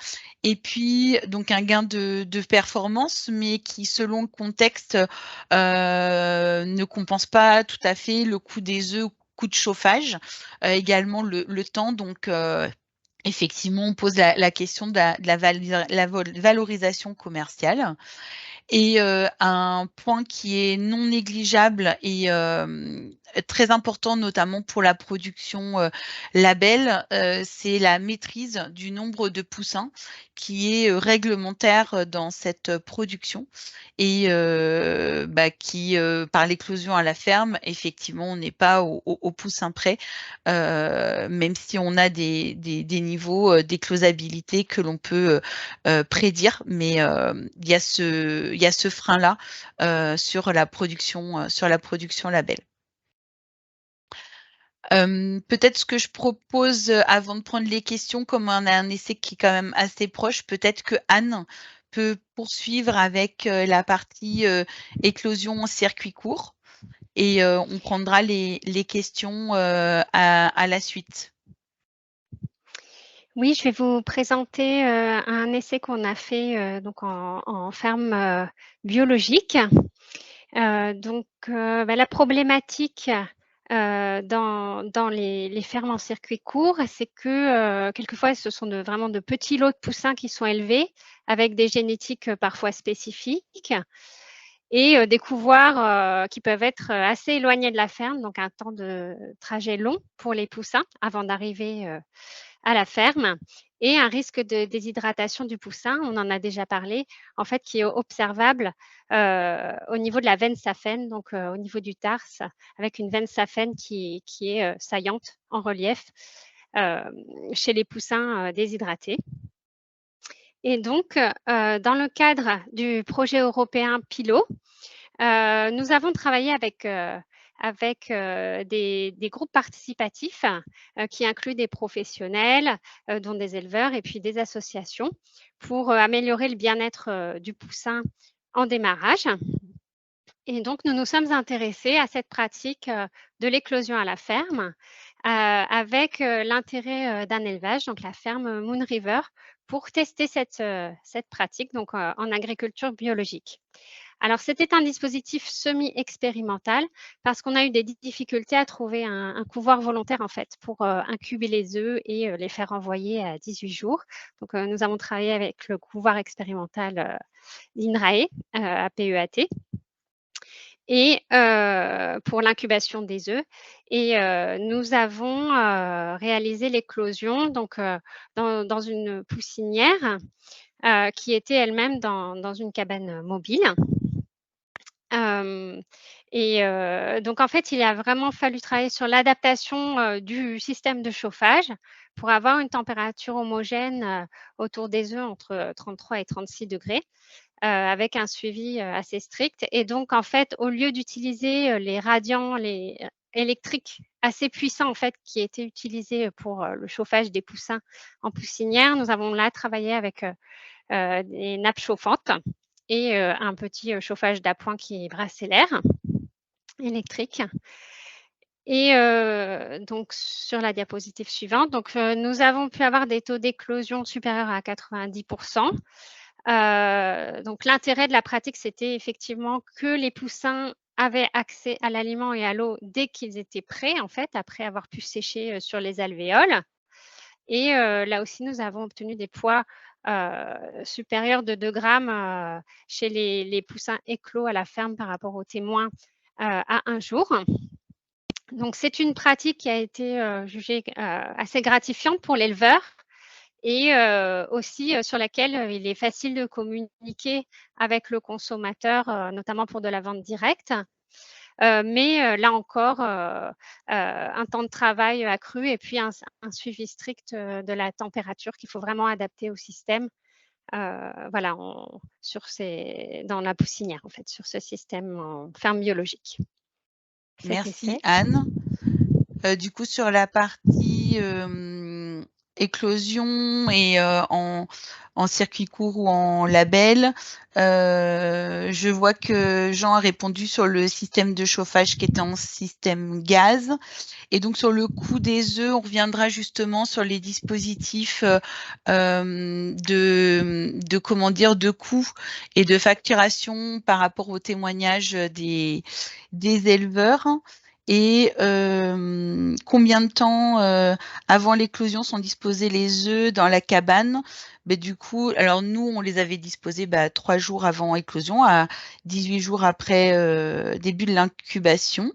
Et puis, donc, un gain de performance, mais qui, selon le contexte, ne compense pas tout à fait le coût des œufs, coût de chauffage, également le temps. Donc, effectivement, on pose la question de la valorisation commerciale. Et un point qui est non négligeable et très important, notamment pour la production label, c'est la maîtrise du nombre de poussins, qui est réglementaire dans cette production, et qui, par l'éclosion à la ferme, effectivement, on n'est pas au poussin près, même si on a des niveaux d'éclosabilité que l'on peut prédire, mais il y a ce frein-là sur la production label. Peut-être ce que je propose avant de prendre les questions, comme on a un essai qui est quand même assez proche, peut-être que Anne peut poursuivre avec la partie éclosion en circuit court, et on prendra les questions à la suite. Oui, je vais vous présenter un essai qu'on a fait donc en ferme biologique. La problématique dans les fermes en circuit court, c'est que quelquefois, ce sont vraiment de petits lots de poussins qui sont élevés avec des génétiques parfois spécifiques et des couvoirs qui peuvent être assez éloignés de la ferme, donc un temps de trajet long pour les poussins avant d'arriver à la ferme et un risque de déshydratation du poussin, on en a déjà parlé, en fait, qui est observable au niveau de la veine saphène, donc au niveau du tarse, avec une veine saphène qui est saillante en relief chez les poussins déshydratés. Et donc, dans le cadre du projet européen PILO, nous avons travaillé avec des groupes participatifs qui incluent des professionnels, dont des éleveurs et puis des associations, pour améliorer le bien-être du poussin en démarrage. Et donc, nous nous sommes intéressés à cette pratique de l'éclosion à la ferme avec l'intérêt d'un élevage, donc la ferme Moon River, pour tester cette pratique donc, en agriculture biologique. Alors, c'était un dispositif semi-expérimental parce qu'on a eu des difficultés à trouver un couvoir volontaire, en fait, pour incuber les œufs et les faire envoyer à 18 jours. Donc, nous avons travaillé avec le couvoir expérimental d'INRAE à PEAT et pour l'incubation des œufs. Et nous avons réalisé l'éclosion donc dans une poussinière qui était elle-même dans une cabane mobile. Donc en fait, il a vraiment fallu travailler sur l'adaptation du système de chauffage pour avoir une température homogène autour des œufs entre 33 et 36 degrés. Avec un suivi assez strict. Et donc, en fait, au lieu d'utiliser les radiants électriques assez puissants, en fait, qui étaient utilisés pour le chauffage des poussins en poussinière, nous avons là travaillé avec des nappes chauffantes et un petit chauffage d'appoint qui brassait l'air électrique. Et donc, sur la diapositive suivante, donc, nous avons pu avoir des taux d'éclosion supérieurs à 90%. Donc, l'intérêt de la pratique, c'était effectivement que les poussins avaient accès à l'aliment et à l'eau dès qu'ils étaient prêts, en fait, après avoir pu sécher sur les alvéoles. Et là aussi, nous avons obtenu des poids supérieurs de 2 grammes chez les poussins éclos à la ferme par rapport aux témoins à 1 jour. Donc, c'est une pratique qui a été jugée assez gratifiante pour l'éleveur et aussi sur laquelle il est facile de communiquer avec le consommateur, notamment pour de la vente directe. Mais là encore, un temps de travail accru et puis un suivi strict de la température qu'il faut vraiment adapter au système, voilà, dans la poussinière, en fait, sur ce système en ferme biologique. Merci Anne. Du coup, sur la partie éclosion et en circuit court ou en label, je vois que Jean a répondu sur le système de chauffage qui était en système gaz. Et donc, sur le coût des œufs, on reviendra justement sur les dispositifs de coût et de facturation par rapport aux témoignages des éleveurs. Et combien de temps avant l'éclosion sont disposés les œufs dans la cabane? Du coup, alors nous, on les avait disposés 3 jours avant éclosion, à 18 jours après début de l'incubation.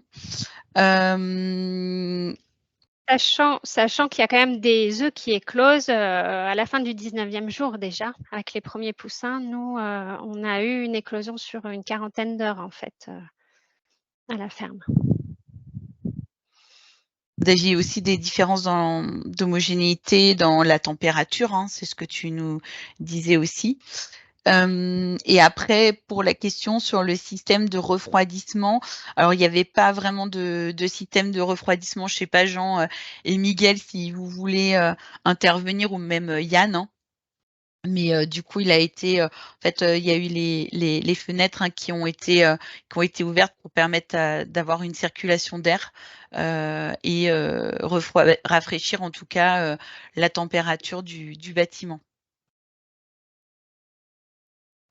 Sachant qu'il y a quand même des œufs qui éclosent à la fin du 19e jour déjà, avec les premiers poussins. Nous, on a eu une éclosion sur une 40aine d'heures, en fait, à la ferme. Il y a aussi des différences d'homogénéité dans la température, hein, c'est ce que tu nous disais aussi. Et après, pour la question sur le système de refroidissement, alors il n'y avait pas vraiment de système de refroidissement, je ne sais pas Jean et Miguel si vous voulez intervenir ou même Yann. Hein. Mais du coup, il a été, en fait, il y a eu les fenêtres qui ont été ouvertes pour permettre d'avoir une circulation d'air et rafraîchir en tout cas la température du bâtiment.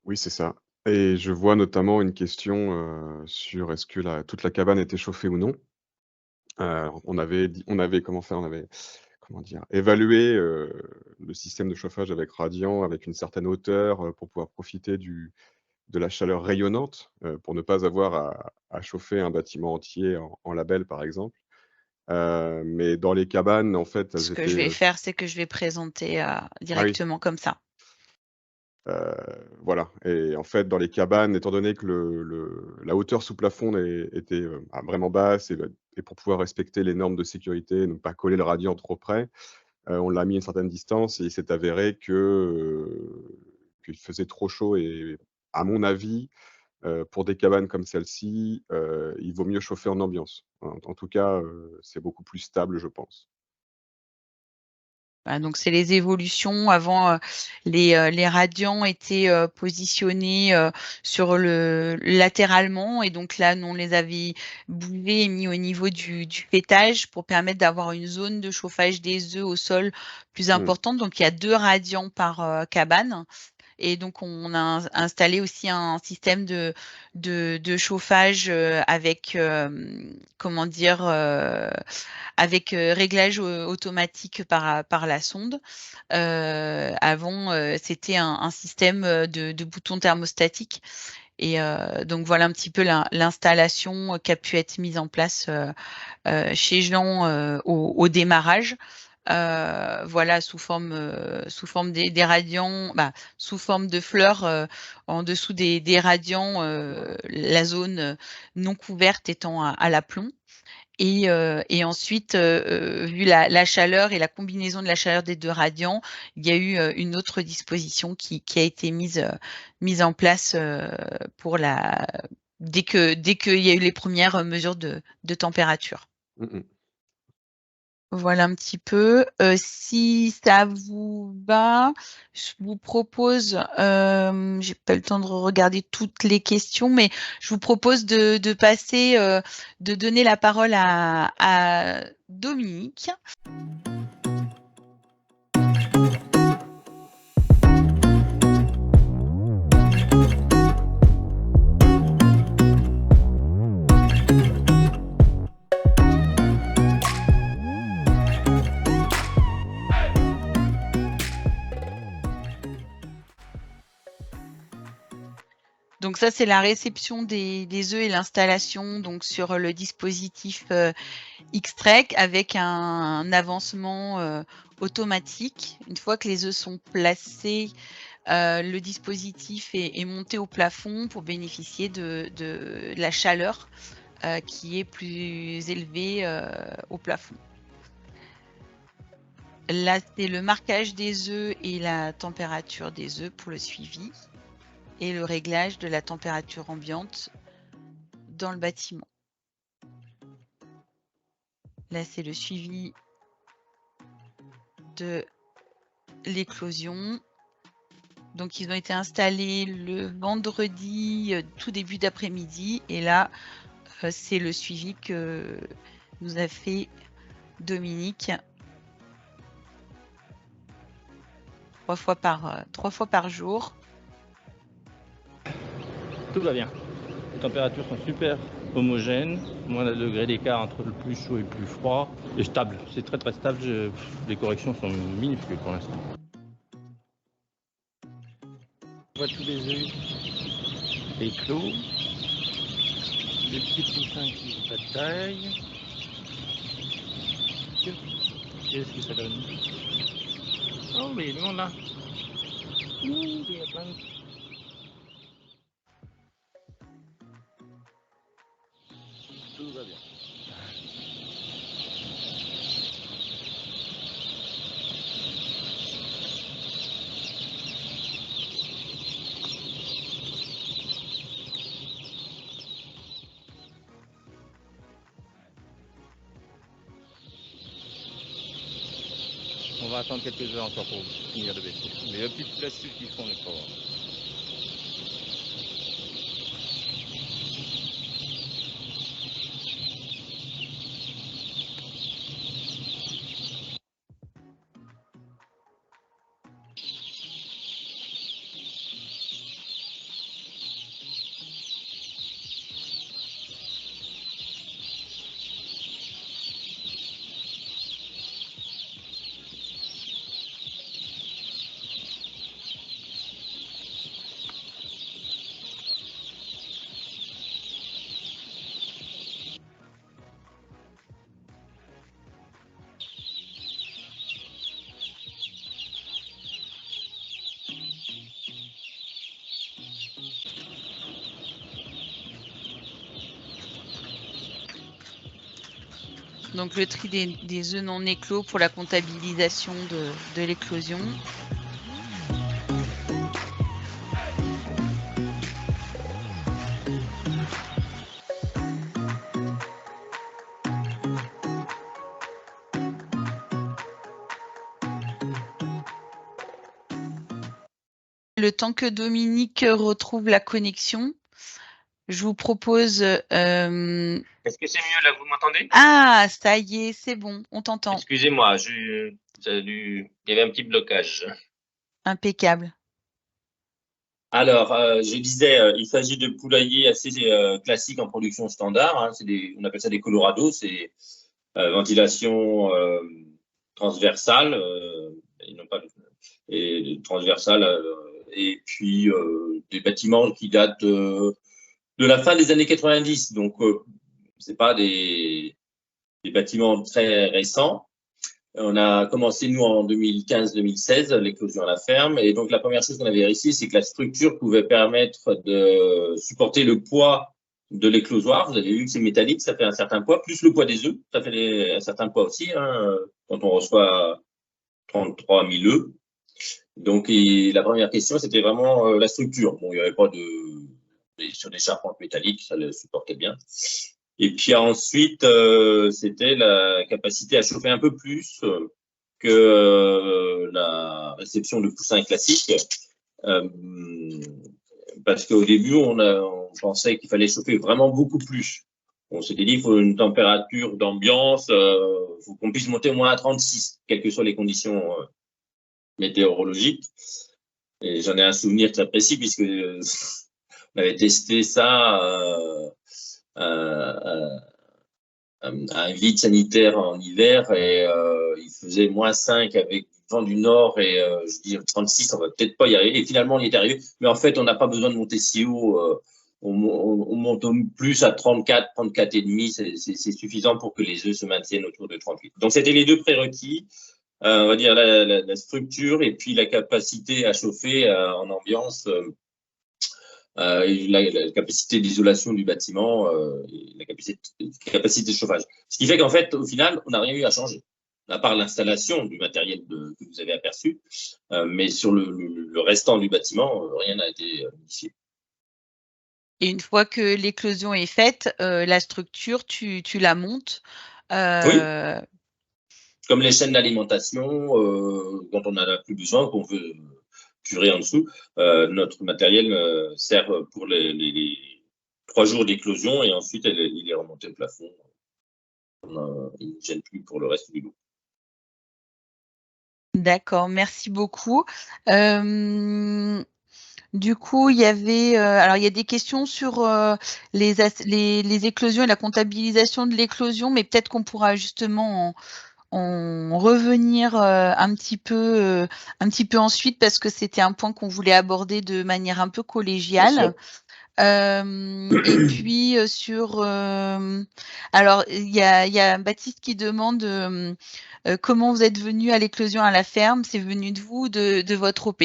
Oui, c'est ça. Et je vois notamment une question sur est-ce que toute la cabane était chauffée ou non. On avait comment dire? Évalué le système de chauffage avec radiant, avec une certaine hauteur pour pouvoir profiter de la chaleur rayonnante, pour ne pas avoir à chauffer un bâtiment entier en label, par exemple. Mais dans les cabanes, en fait, elles Ce que je étaient, vais faire, c'est que je vais présenter ah oui, directement comme ça. voilà. Et en fait, dans les cabanes, étant donné que la hauteur sous plafond était vraiment basse et pour pouvoir respecter les normes de sécurité, ne pas coller le radiant trop près, on l'a mis à une certaine distance et il s'est avéré qu'il faisait trop chaud et à mon avis, pour des cabanes comme celle-ci, il vaut mieux chauffer en ambiance. En tout cas, c'est beaucoup plus stable, je pense. Voilà, donc c'est les évolutions. Avant, les radiants étaient positionnés latéralement et donc là, nous, on les avait bougés et mis au niveau du faîtage pour permettre d'avoir une zone de chauffage des œufs au sol plus importante. Donc il y a 2 radiants par cabane. Et donc, on a installé aussi un système de chauffage avec, comment dire, avec réglage automatique par la sonde. Avant, c'était un système de bouton thermostatique. Et donc, voilà un petit peu l'installation qui a pu être mise en place chez Jean au démarrage. Voilà, sous forme des radiants, sous forme de fleurs en dessous des radiants, la zone non couverte étant à l'aplomb. Et ensuite, vu la chaleur et la combinaison de la chaleur des 2 radiants, il y a eu une autre disposition qui a été mise en place pour dès qu'il y a eu les premières mesures de température. Mmh. Voilà un petit peu. Si ça vous va, je vous propose, j'ai pas eu le temps de regarder toutes les questions, mais je vous propose de passer, de donner la parole à Dominique. Donc ça, c'est la réception des œufs et l'installation donc sur le dispositif X-Trek avec un avancement automatique. Une fois que les œufs sont placés, le dispositif est monté au plafond pour bénéficier de la chaleur qui est plus élevée au plafond. Là, c'est le marquage des œufs et la température des œufs pour le suivi et le réglage de la température ambiante dans le bâtiment. Là, c'est le suivi de l'éclosion. Donc, ils ont été installés le vendredi, tout début d'après-midi. Et là, c'est le suivi que nous a fait Dominique 3 fois par jour. Tout va bien. Les températures sont super homogènes, moins d'un degré d'écart entre le plus chaud et le plus froid, et stable. C'est très très stable. Les corrections sont minuscules pour l'instant. On voit tous les œufs éclos, des petits poussins qui ont pas de taille. Qu'est-ce que ça donne? Oh mais non là. Il y a plein de... Tout va bien. On va attendre quelques heures encore pour finir de baisser. Mais le petit plastique qu'ils font n'est pas... Donc le tri des œufs non éclos pour la comptabilisation de l'éclosion. Le temps que Dominique retrouve la connexion, je vous propose... Est-ce que c'est mieux là, vous m'entendez? Ah, ça y est, c'est bon, on t'entend. Excusez-moi, il y avait un petit blocage. Impeccable. Alors, je disais, il s'agit de poulaillers assez classiques en production standard. Hein, on appelle ça des Colorado, c'est ventilation transversale, et non pas transversale, et puis des bâtiments qui datent de la fin des années 90. Donc, c'est pas des bâtiments très récents. On a commencé, nous, en 2015-2016, l'éclosion à la ferme. Et donc, la première chose qu'on avait vérifiée, c'est que la structure pouvait permettre de supporter le poids de l'éclosoir. Vous avez vu que c'est métallique, ça fait un certain poids, plus le poids des œufs, ça fait un certain poids aussi, hein, quand on reçoit 33 000 œufs. Donc, la première question, c'était vraiment la structure. Bon, il n'y avait pas sur des charpentes métalliques, ça le supportait bien. Et puis ensuite, c'était la capacité à chauffer un peu plus que la réception de poussins classique. Parce qu'au début, on pensait qu'il fallait chauffer vraiment beaucoup plus. On s'était dit qu'il faut une température d'ambiance, faut qu'on puisse monter au moins à 36, quelles que soient les conditions météorologiques. Et j'en ai un souvenir très précis puisque on avait testé ça un vide sanitaire en hiver et il faisait -5 avec du vent du nord et je dis 36, on va peut-être pas y arriver. Et finalement, on y est arrivé. Mais en fait, on n'a pas besoin de monter si haut. On monte plus à 34, 34 et demi. C'est suffisant pour que les œufs se maintiennent autour de 38. Donc, c'était les deux prérequis. On va dire la structure et puis la capacité à chauffer en ambiance. La capacité d'isolation du bâtiment, la capacité de chauffage. Ce qui fait qu'en fait, au final, on n'a rien eu à changer, à part l'installation du matériel que vous avez aperçu, mais sur le restant du bâtiment, rien n'a été modifié. Et une fois que l'éclosion est faite, la structure, tu la montes. Oui. Comme les chaînes d'alimentation, quand on n'en a plus besoin, qu'on veut purer en dessous, notre matériel sert pour les 3 jours d'éclosion et ensuite il est remonté au plafond. Il ne gêne plus pour le reste du lot. D'accord, merci beaucoup. Du coup, il y avait, alors il y a des questions sur les éclosions et la comptabilisation de l'éclosion, mais peut-être qu'on pourra justement en revenir un petit peu ensuite parce que c'était un point qu'on voulait aborder de manière un peu collégiale. Et puis alors il y a Baptiste qui demande comment vous êtes venu à l'éclosion à la ferme. C'est venu de vous, de votre OP?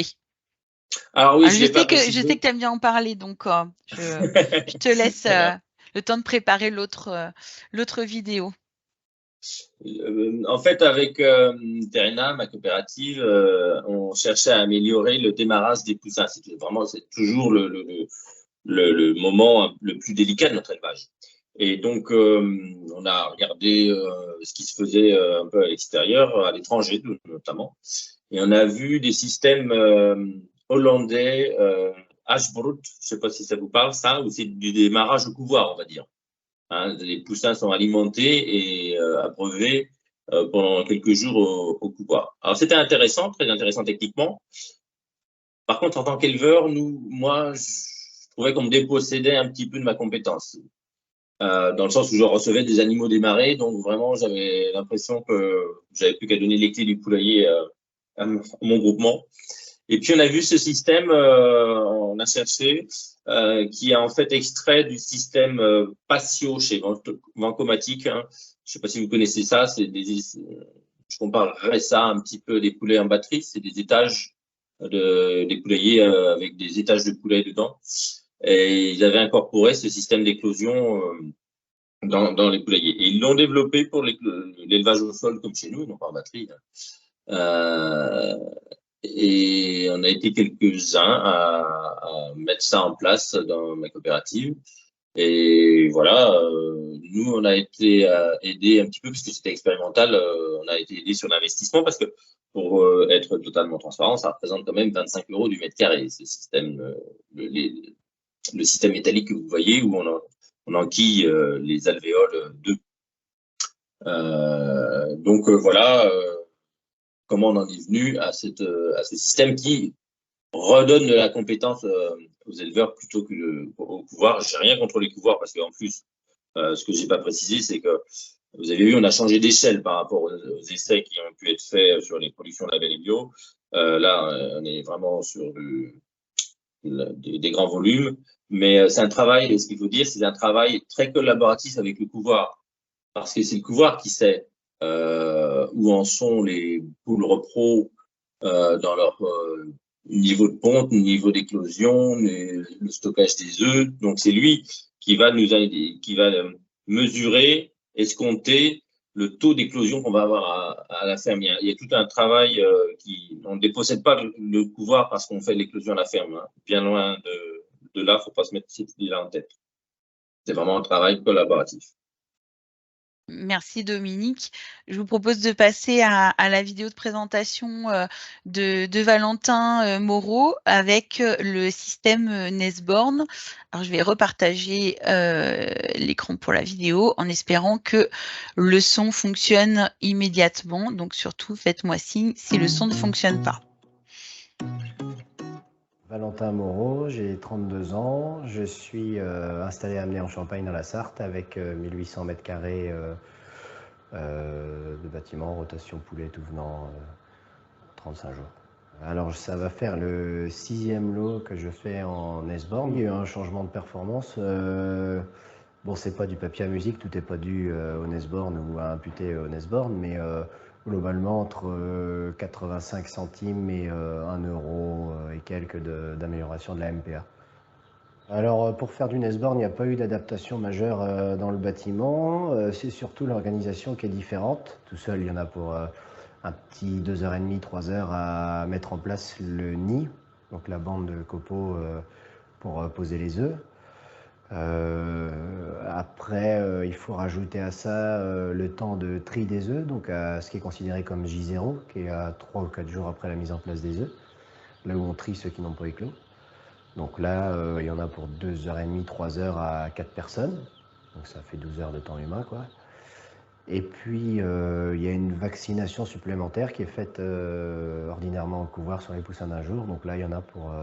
Alors oui, je sais que tu aimes bien en parler, donc je te laisse le temps de préparer l'autre vidéo. En fait, avec Terena, ma coopérative, on cherchait à améliorer le démarrage des poussins. C'est toujours le moment le plus délicat de notre élevage. Et donc, on on a regardé ce qui se faisait un peu à l'extérieur, à l'étranger notamment, et on a vu des systèmes hollandais, Ashbrut, je ne sais pas si ça vous parle, ça, où c'est du démarrage au couvoir, on va dire. Hein, les poussins sont alimentés et abreuvés pendant quelques jours au couvoir. Alors c'était intéressant, très intéressant techniquement. Par contre, en tant qu'éleveur, moi, je trouvais qu'on me dépossédait un petit peu de ma compétence. Dans le sens où je recevais des animaux des marais, donc vraiment j'avais l'impression que j'avais plus qu'à donner les clés du poulailler à mon groupement. Et puis on a vu ce système, on a cherché, qui est en fait extrait du système Patio chez Vancomatic. Hein. Je ne sais pas si vous connaissez ça, je comparerais ça un petit peu des poulets en batterie, c'est des étages des poulaillers avec des étages de poulets dedans. Et ils avaient incorporé ce système d'éclosion dans les poulaillers. Et ils l'ont développé pour l'élevage au sol comme chez nous, non pas en batterie. Et on a été quelques-uns à mettre ça en place dans ma coopérative. Et voilà, nous, on a été aidés un petit peu, puisque c'était expérimental, on a été aidés sur l'investissement, parce que pour être totalement transparent, ça représente quand même 25 € du mètre carré, ce système, le système métallique que vous voyez, où on enquille les alvéoles d'œufs. Donc voilà comment on en est venu à ce système qui redonne de la compétence aux éleveurs plutôt qu'au couvoir. J'ai rien contre les couvoirs, parce qu'en plus, ce que j'ai pas précisé, c'est que vous avez vu, on a changé d'échelle par rapport aux essais qui ont pu être faits sur les productions label et bio. Là, on est vraiment sur des grands volumes, mais c'est un travail, ce qu'il faut dire, c'est un travail très collaboratif avec le couvoir, parce que c'est le couvoir qui sait où en sont les poules repros dans leur niveau de ponte, niveau d'éclosion, le stockage des œufs. Donc c'est lui qui va mesurer, escompter le taux d'éclosion qu'on va avoir à la ferme. Il y a tout un travail on ne dépossède pas le couvoir parce qu'on fait l'éclosion à la ferme. Hein. Bien loin de là, il ne faut pas se mettre cette idée-là en tête. C'est vraiment un travail collaboratif. Merci Dominique. Je vous propose de passer à la vidéo de présentation de Valentin Moreau avec le système Nesborn. Alors je vais repartager l'écran pour la vidéo en espérant que le son fonctionne immédiatement. Donc surtout, faites-moi signe si le son ne fonctionne pas. Valentin Moreau, j'ai 32 ans, je suis installé à Amenay-en-Champagne dans la Sarthe avec 1800 mètres carrés de bâtiments, rotation poulet tout venant, 35 jours. Alors ça va faire le 6e lot que je fais en Nesborn. Il y a eu un changement de performance. Bon, c'est pas du papier à musique, tout n'est pas dû au Nesborn ou à imputer au Nesborn, mais globalement entre 85 centimes et 1 € et quelques d'amélioration de la MPA. Alors pour faire du Nesborn, il n'y a pas eu d'adaptation majeure dans le bâtiment, c'est surtout l'organisation qui est différente. Tout seul, il y en a pour un petit 2h30, 3h à mettre en place le nid, donc la bande de copeaux pour poser les œufs. Après, il faut rajouter à ça le temps de tri des œufs, donc à ce qui est considéré comme J0, qui est à 3 ou 4 jours après la mise en place des œufs, là où on trie ceux qui n'ont pas éclos. Donc là, il y en a pour 2h30, 3h à 4 personnes, donc ça fait 12 heures de temps humain, quoi. Et puis, il y a une vaccination supplémentaire qui est faite ordinairement au couvoir sur les poussins d'un jour, donc là, il y en a pour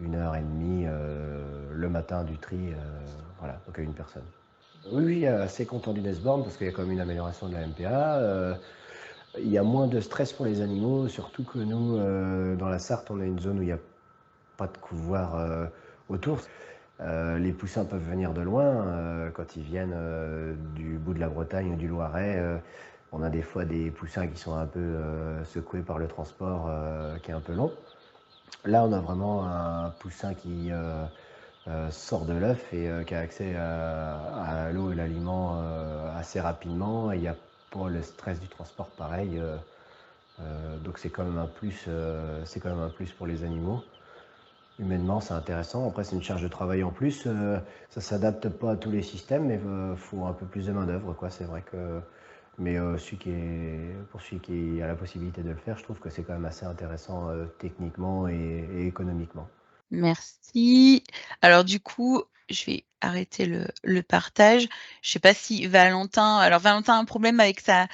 1h30 le matin du tri, voilà, donc à une personne. Oui, assez content du Nesborn parce qu'il y a quand même une amélioration de la MPA. Il y a moins de stress pour les animaux, surtout que nous, dans la Sarthe, on a une zone où il n'y a pas de couvoir autour. Les poussins peuvent venir de loin, quand ils viennent du bout de la Bretagne ou du Loiret. On a des fois des poussins qui sont un peu secoués par le transport qui est un peu long. Là, on a vraiment un poussin qui sort de l'œuf et qui a accès à l'eau et l'aliment assez rapidement. Il n'y a pas le stress du transport pareil. Donc c'est quand même un plus pour les animaux. humainement, c'est intéressant. Après, c'est une charge de travail en plus. Ça ne s'adapte pas à tous les systèmes, mais il faut un peu plus de main-d'œuvre, quoi. C'est vrai que. Mais pour celui qui a la possibilité de le faire, je trouve que c'est quand même assez intéressant techniquement et économiquement. Merci. Alors du coup, je vais arrêter le partage. Je ne sais pas si Valentin... Alors Valentin a un problème avec sa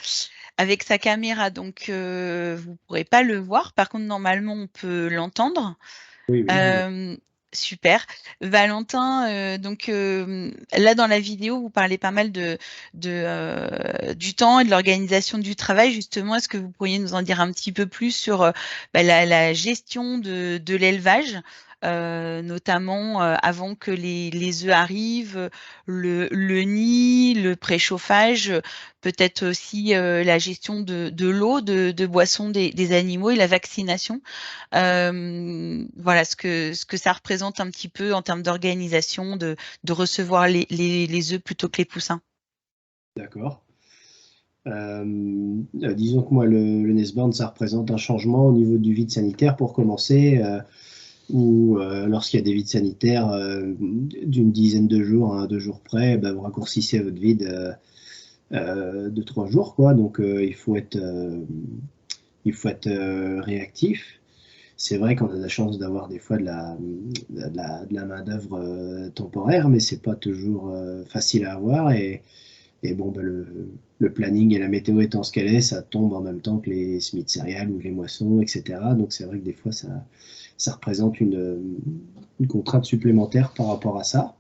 caméra, donc vous ne pourrez pas le voir. Par contre, normalement, on peut l'entendre. Oui, oui. Super. Valentin, donc là dans la vidéo, vous parlez pas mal du temps et de l'organisation du travail. Justement, est-ce que vous pourriez nous en dire un petit peu plus sur la gestion de l'élevage, notamment avant que les œufs arrivent, le nid, le préchauffage, peut-être aussi la gestion de l'eau, de boissons des animaux et la vaccination. Voilà ce que ça représente un petit peu en termes d'organisation, de recevoir les œufs plutôt que les poussins. D'accord. Disons que moi, le Nesborn, ça représente un changement au niveau du vide sanitaire pour commencer, où lorsqu'il y a des vides sanitaires d'une dizaine de jours à 2 jours près, vous raccourcissez votre vide de 3 jours, quoi. Donc il faut être réactif. C'est vrai qu'on a la chance d'avoir des fois de la main-d'œuvre temporaire, mais c'est pas toujours facile à avoir. Et bon, le planning et la météo étant ce qu'elle est, ça tombe en même temps que les semis de céréales ou les moissons, etc. Donc c'est vrai que des fois, ça représente une contrainte supplémentaire par rapport à ça.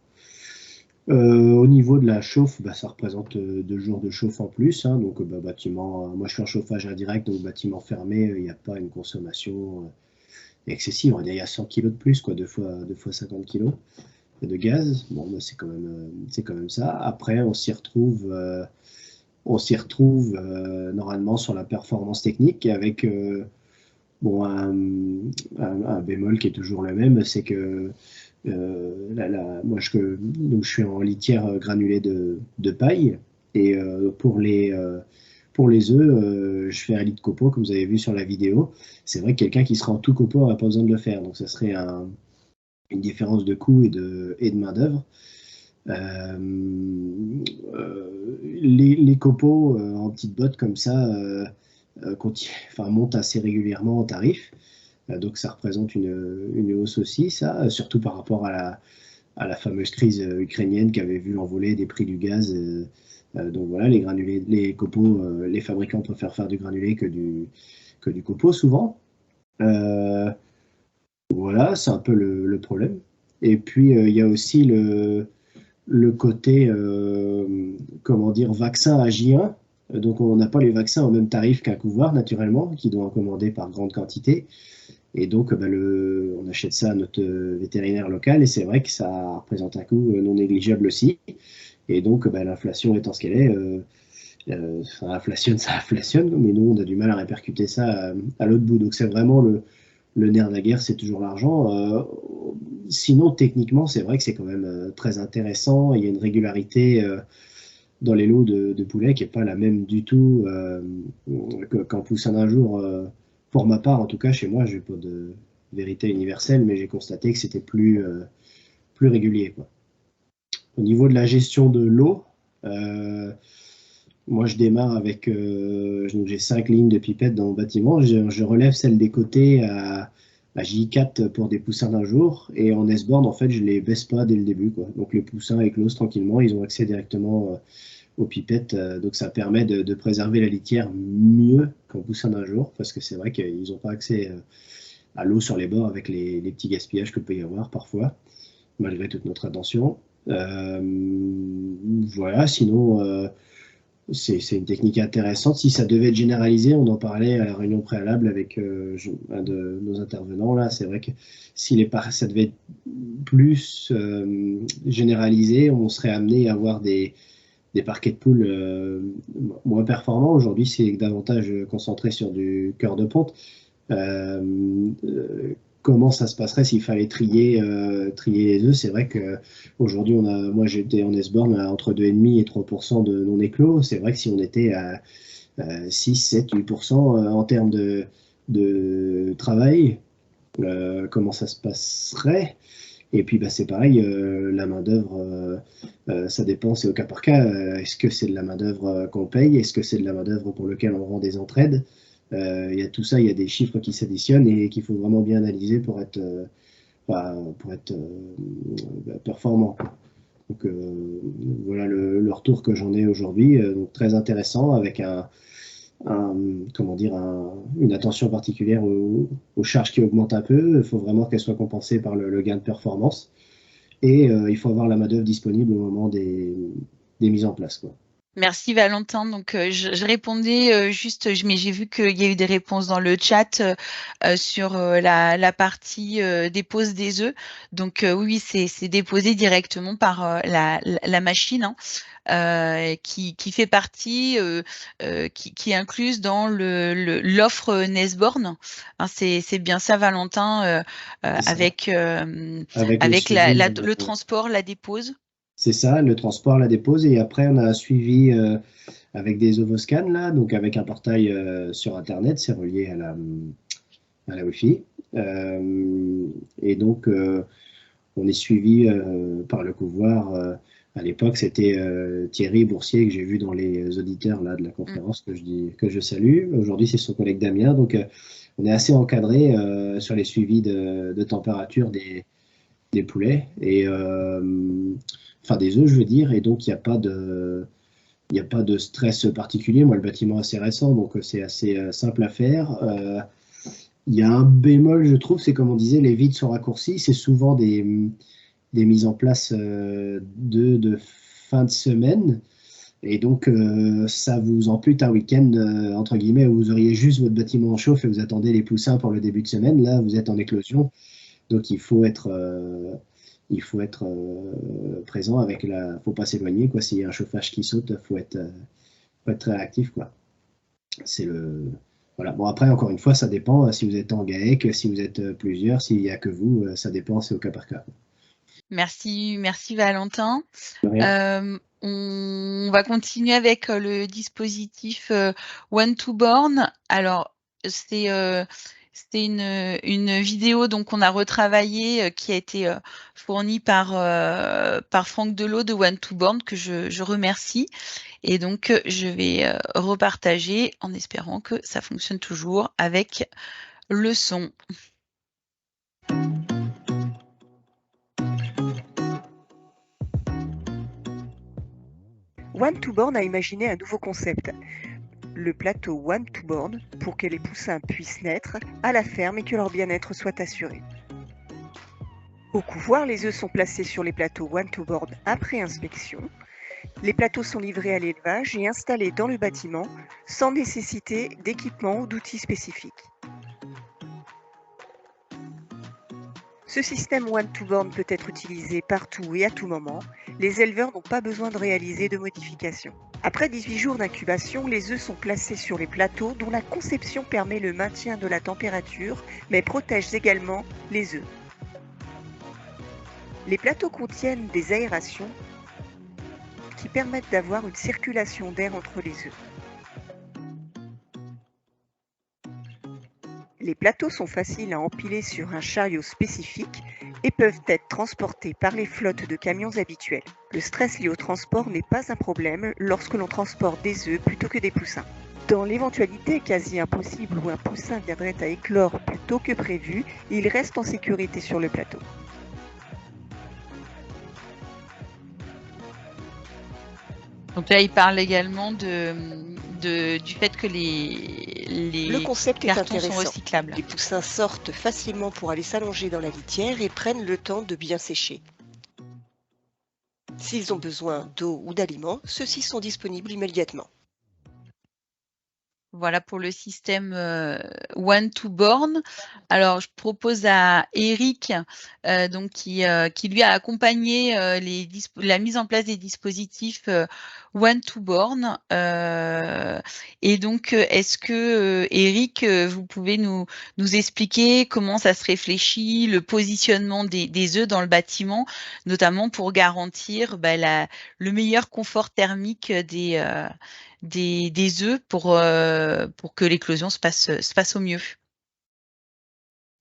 Au niveau de la chauffe, ça représente 2 jours de chauffe en plus. Hein, donc bâtiment, moi je suis en chauffage indirect, donc bâtiment fermé, il n'y a pas une consommation excessive. On va dire il y a 100 kg de plus, quoi, 2 fois 50 kg de gaz. Bon, c'est quand même ça. Après, on s'y retrouve normalement sur la performance technique avec un bémol qui est toujours le même, c'est que moi je suis en litière granulée de paille, et pour les œufs, je fais un lit de copeaux, comme vous avez vu sur la vidéo. C'est vrai que quelqu'un qui sera en tout copeaux n'aurait pas besoin de le faire, donc ça serait une différence de coût et de main-d'œuvre. Les copeaux en petites bottes comme ça montent assez régulièrement en tarif. Donc ça représente une hausse aussi, ça, surtout par rapport à la fameuse crise ukrainienne qui avait vu l'envolée des prix du gaz. Donc voilà, les granulés, les copeaux, les fabricants préfèrent faire du granulé que du copeau souvent. Voilà, c'est un peu le problème. Et puis il y a aussi le côté, comment dire, vaccin à J1. Donc on n'a pas les vaccins au même tarif qu'un couvoir, naturellement, qui doit en commander par grande quantité. Et donc, on achète ça à notre vétérinaire local, et c'est vrai que ça représente un coût non négligeable aussi. Et donc, l'inflation étant ce qu'elle est, ça inflationne, mais nous, on a du mal à répercuter ça à l'autre bout. Donc, c'est vraiment le nerf de la guerre, c'est toujours l'argent. Sinon, techniquement, c'est vrai que c'est quand même très intéressant. Il y a une régularité dans les lots de poulets qui n'est pas la même du tout qu'en poussin d'un jour. Pour ma part, en tout cas, chez moi, je n'ai pas de vérité universelle, mais j'ai constaté que c'était plus régulier, quoi. Au niveau de la gestion de l'eau, moi, je démarre avec... j'ai 5 lignes de pipettes dans mon bâtiment. Je relève celle des côtés à J4 pour des poussins d'un jour. Et en S-born, en fait, je ne les baisse pas dès le début, quoi. Donc, les poussins éclosent tranquillement. Ils ont accès directement aux pipettes. Donc, ça permet de préserver la litière mieux qu'en poussin d'un jour. Parce que c'est vrai qu'ils n'ont pas accès à l'eau sur les bords avec les petits gaspillages que peut y avoir parfois, malgré toute notre attention. Voilà, sinon... c'est une technique intéressante. Si ça devait être généralisé, on en parlait à la réunion préalable avec un de nos intervenants là. C'est vrai que si ça devait être plus généralisé, on serait amené à avoir des parquets de poules moins performants. Aujourd'hui, c'est davantage concentré sur du cœur de ponte. Comment ça se passerait s'il fallait trier les œufs? C'est vrai qu'aujourd'hui, moi j'étais en S-born entre 2,5 et 3% de non éclos. C'est vrai que si on était à 6, 7, 8% en termes de travail, comment ça se passerait. Et puis c'est pareil, la main-d'œuvre, ça dépend, c'est au cas par cas. Est-ce que c'est de la main-d'œuvre qu'on paye? Est-ce que c'est de la main-d'œuvre pour laquelle on rend des entraides? Il y a tout ça, il y a des chiffres qui s'additionnent et qu'il faut vraiment bien analyser pour être performant. Donc voilà le retour que j'en ai aujourd'hui, donc très intéressant avec une attention particulière aux charges qui augmentent un peu. Il faut vraiment qu'elles soient compensées par le gain de performance. Et il faut avoir la main-d'œuvre disponible au moment des mises en place, quoi. Merci Valentin. Donc je répondais juste, mais j'ai vu qu'il y a eu des réponses dans le chat sur la partie dépose des œufs. Donc oui, c'est déposé directement par la machine, hein, qui fait partie, qui est incluse dans l'offre Nesborn. Hein, c'est bien ça, Valentin, avec le transport, la dépose. C'est ça, le transport, la dépose, et après on a suivi avec des Ovoscan, là, donc avec un portail sur Internet, c'est relié à la Wi-Fi. Et donc on est suivi par le couvoir. À l'époque, c'était Thierry Boursier, que j'ai vu dans les auditeurs là, de la conférence, que je salue. Aujourd'hui, c'est son collègue Damien. Donc on est assez encadré sur les suivis de température des poulets. Et enfin des œufs, je veux dire, et donc il n'y a pas de stress particulier. Moi, le bâtiment est assez récent, donc c'est assez simple à faire. Il y a un bémol, je trouve, c'est comme on disait, les vides sont raccourcis. C'est souvent des mises en place de fin de semaine. Et donc, ça vous ampute un week-end, entre guillemets, où vous auriez juste votre bâtiment en chauffe et vous attendez les poussins pour le début de semaine. Là, vous êtes en éclosion. Donc, il faut être présent avec faut pas s'éloigner, quoi. S'il y a un chauffage qui saute, faut être très réactif, quoi. Voilà. Bon, après, encore une fois, ça dépend si vous êtes en GAEC, si vous êtes plusieurs, s'il n'y a que vous, ça dépend, c'est au cas par cas. Merci Valentin. On va continuer avec le dispositif One2Born. Alors, c'était une vidéo donc on a retravaillé qui a été fournie par Franck Delot de One2Born, que je remercie. Et donc je vais repartager en espérant que ça fonctionne toujours avec le son. One2Born a imaginé un nouveau concept, le plateau One2Born, pour que les poussins puissent naître à la ferme et que leur bien-être soit assuré. Au couvoir, les œufs sont placés sur les plateaux One2Born après inspection. Les plateaux sont livrés à l'élevage et installés dans le bâtiment sans nécessité d'équipement ou d'outils spécifiques. Ce système One2Born peut être utilisé partout et à tout moment. Les éleveurs n'ont pas besoin de réaliser de modifications. Après 18 jours d'incubation, les œufs sont placés sur les plateaux dont la conception permet le maintien de la température, mais protège également les œufs. Les plateaux contiennent des aérations qui permettent d'avoir une circulation d'air entre les œufs. Les plateaux sont faciles à empiler sur un chariot spécifique et peuvent être transportés par les flottes de camions habituelles. Le stress lié au transport n'est pas un problème lorsque l'on transporte des œufs plutôt que des poussins. Dans l'éventualité quasi impossible où un poussin viendrait à éclore plus tôt que prévu, il reste en sécurité sur le plateau. Donc là, il parle également du fait que le concept est intéressant. Sont recyclables. Les poussins sortent facilement pour aller s'allonger dans la litière et prennent le temps de bien sécher. S'ils ont besoin d'eau ou d'aliments, ceux-ci sont disponibles immédiatement. Voilà pour le système One2Born. Alors, je propose à Eric, donc qui lui a accompagné la mise en place des dispositifs One2Born. Et donc, est-ce que Eric, vous pouvez nous expliquer comment ça se réfléchit, le positionnement des œufs dans le bâtiment, notamment pour garantir le meilleur confort thermique des œufs pour que l'éclosion se passe au mieux.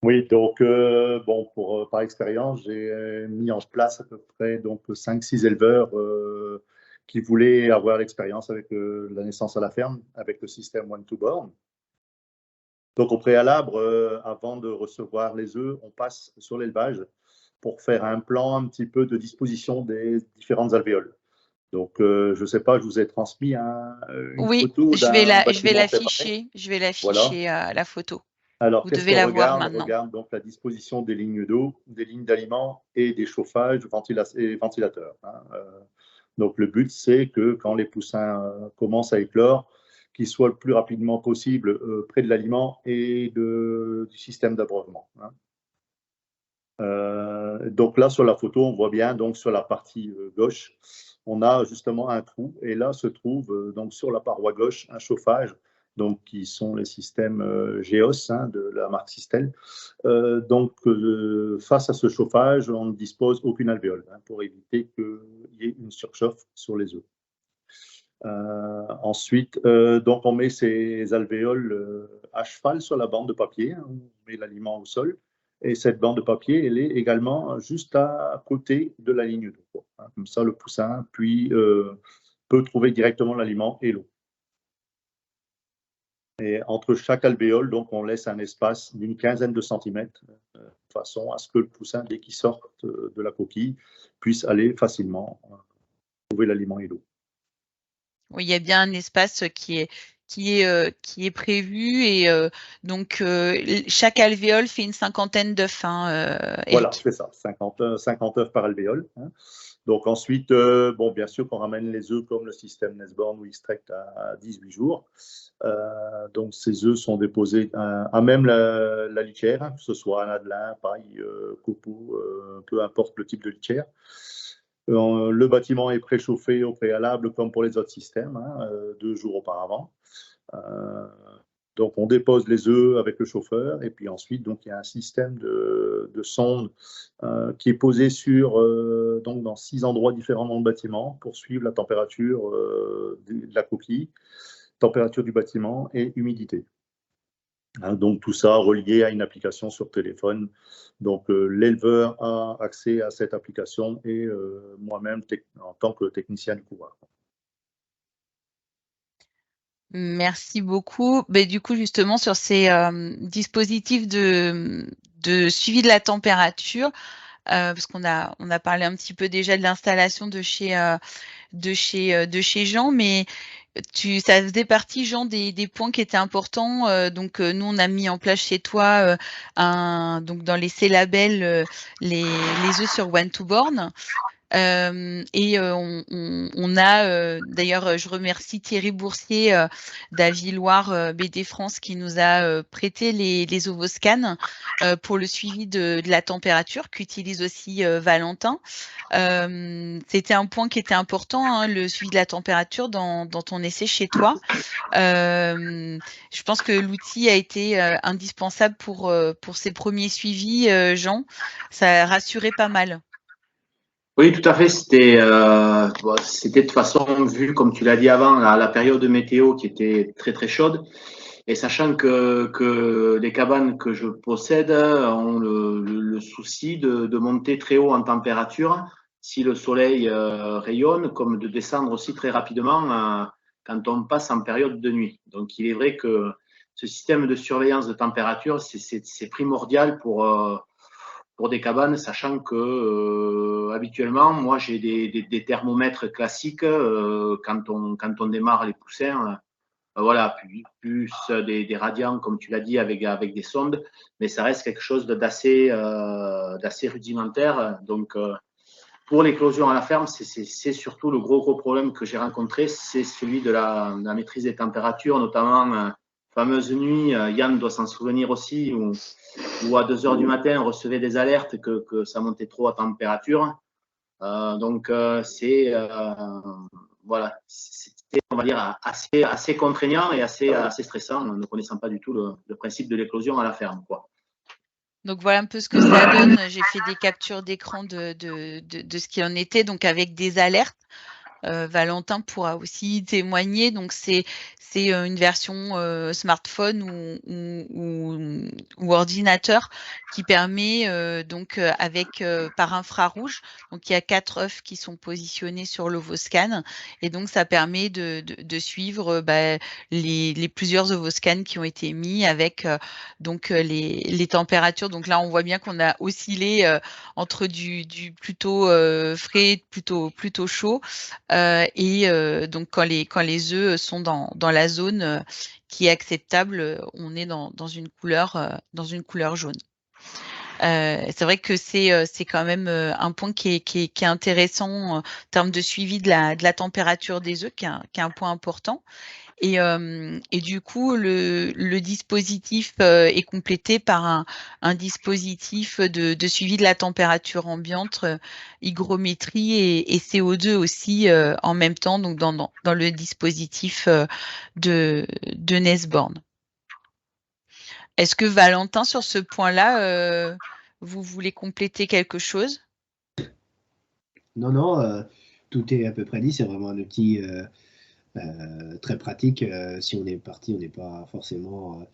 Oui, donc bon, par expérience, j'ai mis en place à peu près donc 5-6 éleveurs qui voulaient avoir l'expérience avec la naissance à la ferme, avec le système one-to-born. Donc au préalable, avant de recevoir les œufs, on passe sur l'élevage pour faire un plan un petit peu de disposition des différentes alvéoles. Donc je ne sais pas, je vous ai transmis une Oui, photo je vais d'un la, je vais bâtiment préparé. l'afficher. Je vais Voilà. l'afficher la photo. Alors, Vous qu'est-ce devez qu'on la voir regarde? On maintenant. regarde donc la disposition des lignes d'eau, des lignes d'aliments et des chauffages et ventilateurs. Donc, le but, c'est que quand les poussins commencent à éclore, qu'ils soient le plus rapidement possible près de l'aliment et du système d'abreuvement. Donc là, sur la photo, on voit bien, donc sur la partie gauche, on a justement un trou. Et là se trouve donc sur la paroi gauche un chauffage, donc qui sont les systèmes Geos de la marque Systel. Donc face à ce chauffage, on ne dispose aucune alvéole pour éviter qu'il y ait une surchauffe sur les œufs. Ensuite, donc on met ces alvéoles à cheval sur la bande de papier, on met l'aliment au sol. Et cette bande de papier, elle est également juste à côté de la ligne d'eau. Comme ça, le poussin peut trouver directement l'aliment et l'eau. Et entre chaque alvéole, donc, on laisse un espace d'une quinzaine de centimètres, de façon à ce que le poussin, dès qu'il sort de la coquille, puisse aller facilement trouver l'aliment et l'eau. Oui, il y a bien un espace qui est prévu et donc chaque alvéole fait une cinquantaine d'œufs. Voilà, c'est ça, 50 œufs par alvéole. Donc ensuite, bon, bien sûr qu'on ramène les œufs comme le système Nesborn ou Extract à 18 jours. Donc ces œufs sont déposés à même la litière, que ce soit un adelin, paille, copeaux, peu importe le type de litière. Le bâtiment est préchauffé au préalable comme pour les autres systèmes, 2 jours auparavant. Donc on dépose les œufs avec le chauffeur et puis ensuite donc il y a un système de sonde qui est posé donc dans 6 endroits différents dans le bâtiment pour suivre la température de la coquille, température du bâtiment et humidité. Donc tout ça relié à une application sur téléphone. Donc l'éleveur a accès à cette application et moi-même en tant que technicien du couloir. Merci beaucoup. Du coup, justement, sur ces dispositifs de suivi de la température, parce qu'on a parlé un petit peu déjà de l'installation de chez Jean, mais ça faisait partie, Jean, des points qui étaient importants. Donc, nous, on a mis en place chez toi, donc dans les C-labels, les œufs sur One2Born. On a, d'ailleurs, je remercie Thierry Boursier d'Avilloire BD France qui nous a prêté les ovoscans pour le suivi de la température qu'utilise aussi Valentin. C'était un point qui était important, le suivi de la température dans ton essai chez toi. Je pense que l'outil a été indispensable pour ces premiers suivis, Jean. Ça a rassuré pas mal. Oui, tout à fait. C'était de toute façon vu, comme tu l'as dit avant, la période de météo qui était très très chaude. Et sachant que les cabanes que je possède ont le souci de monter très haut en température si le soleil rayonne, comme de descendre aussi très rapidement quand on passe en période de nuit. Donc il est vrai que ce système de surveillance de température, c'est primordial pour des cabanes, sachant que habituellement, moi j'ai des thermomètres classiques quand on démarre les poussins, voilà, plus des radians, comme tu l'as dit, avec des sondes, mais ça reste quelque chose d'assez rudimentaire. Donc pour l'éclosion à la ferme, c'est surtout le gros problème que j'ai rencontré, c'est celui de la maîtrise des températures, notamment fameuse nuit, Yann doit s'en souvenir aussi, où à 2 h du matin, on recevait des alertes que ça montait trop à température. Donc, voilà, c'était, on va dire, assez contraignant et assez stressant, ne connaissant pas du tout le principe de l'éclosion à la ferme, quoi. Donc, voilà un peu ce que ça donne. J'ai fait des captures d'écran de ce qu'il en était, donc avec des alertes. Valentin pourra aussi témoigner. Donc, c'est une version smartphone ou ordinateur qui permet par infrarouge. Donc, il y a 4 œufs qui sont positionnés sur l'ovoscan et donc ça permet de suivre les plusieurs ovoscans qui ont été mis avec les températures. Donc là, on voit bien qu'on a oscillé entre du plutôt frais, plutôt chaud. Donc quand les œufs sont dans la zone qui est acceptable, on est dans une couleur jaune. C'est vrai que c'est quand même un point qui est intéressant en termes de suivi de la température des œufs, qui est un point important. Et du coup, le dispositif est complété par un dispositif de suivi de la température ambiante, hygrométrie et CO2 aussi en même temps, donc dans le dispositif de Nesborn. Est-ce que Valentin, sur ce point-là, vous voulez compléter quelque chose? Non, tout est à peu près dit. C'est vraiment un outil très pratique. Si on est parti, on n'est pas forcément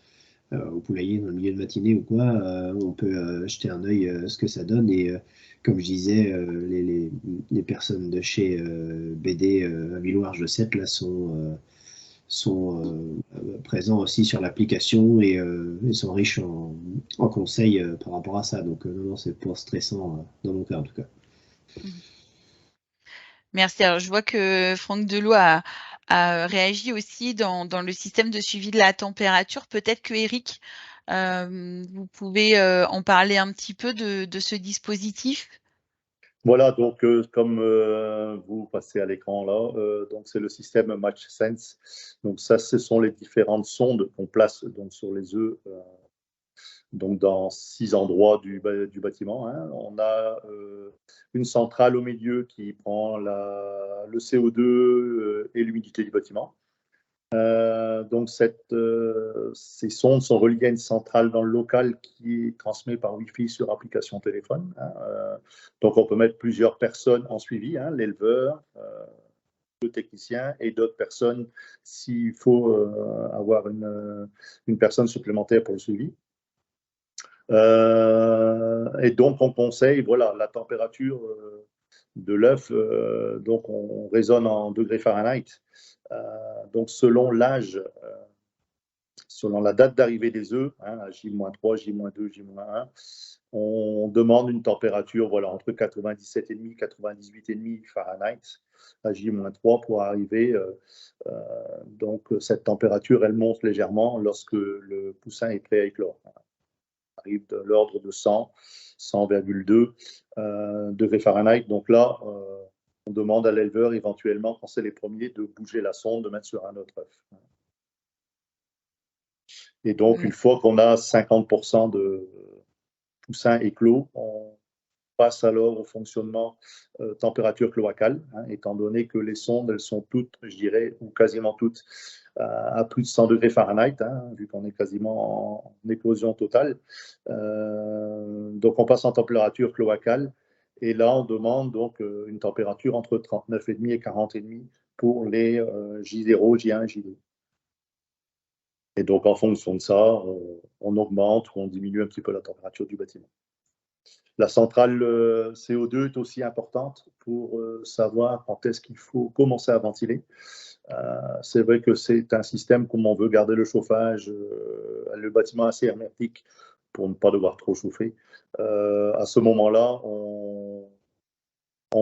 au poulailler dans le milieu de matinée ou quoi, on peut jeter un œil ce que ça donne. Et comme je disais, les personnes de chez BD à Villouarge 7 là sont présents aussi sur l'application et sont riches en conseils par rapport à ça. Donc non, c'est pas stressant dans mon cas en tout cas. Merci. Alors, je vois que Franck Delot a réagi aussi dans le système de suivi de la température. Peut-être que Eric, vous pouvez en parler un petit peu de ce dispositif. Voilà, donc comme vous passez à l'écran là, donc c'est le système MatchSense. Donc ça, ce sont les différentes sondes qu'on place donc sur les œufs. Donc dans 6 endroits du bâtiment. Hein. On a une centrale au milieu qui prend le CO2 et l'humidité du bâtiment. Donc ces sondes sont reliées à une centrale dans le local qui transmet par Wi-Fi sur application téléphone. Hein. Donc on peut mettre plusieurs personnes en suivi, hein, l'éleveur, le technicien et d'autres personnes s'il faut avoir une personne supplémentaire pour le suivi. Et donc, on conseille, voilà, la température de l'œuf, donc on raisonne en degrés Fahrenheit. Donc, selon l'âge, selon la date d'arrivée des œufs, hein, à J-3, J-2, J-1, on demande une température voilà, entre 97,5 et 98,5 Fahrenheit à J-3 pour arriver. Donc, cette température, elle monte légèrement lorsque le poussin est prêt à éclore. Arrive de l'ordre de 100,2 degrés Fahrenheit. Donc là, on demande à l'éleveur éventuellement, quand c'est les premiers, de bouger la sonde, de mettre sur un autre œuf. Et donc, une fois qu'on a 50% de poussins éclos, on passe alors au fonctionnement température cloacale, hein, étant donné que les sondes, elles sont toutes, je dirais, ou quasiment toutes, à plus de 100 degrés Fahrenheit, hein, vu qu'on est quasiment en éclosion totale. Donc, on passe en température cloacale. Et là, on demande donc une température entre 39,5 et 40,5 pour les J0, J1, J2. Et donc, en fonction de ça, on augmente ou on diminue un petit peu la température du bâtiment. La centrale CO2 est aussi importante pour savoir quand est-ce qu'il faut commencer à ventiler. C'est vrai que c'est un système, comme on veut garder le chauffage, le bâtiment assez hermétique pour ne pas devoir trop chauffer. À ce moment-là, on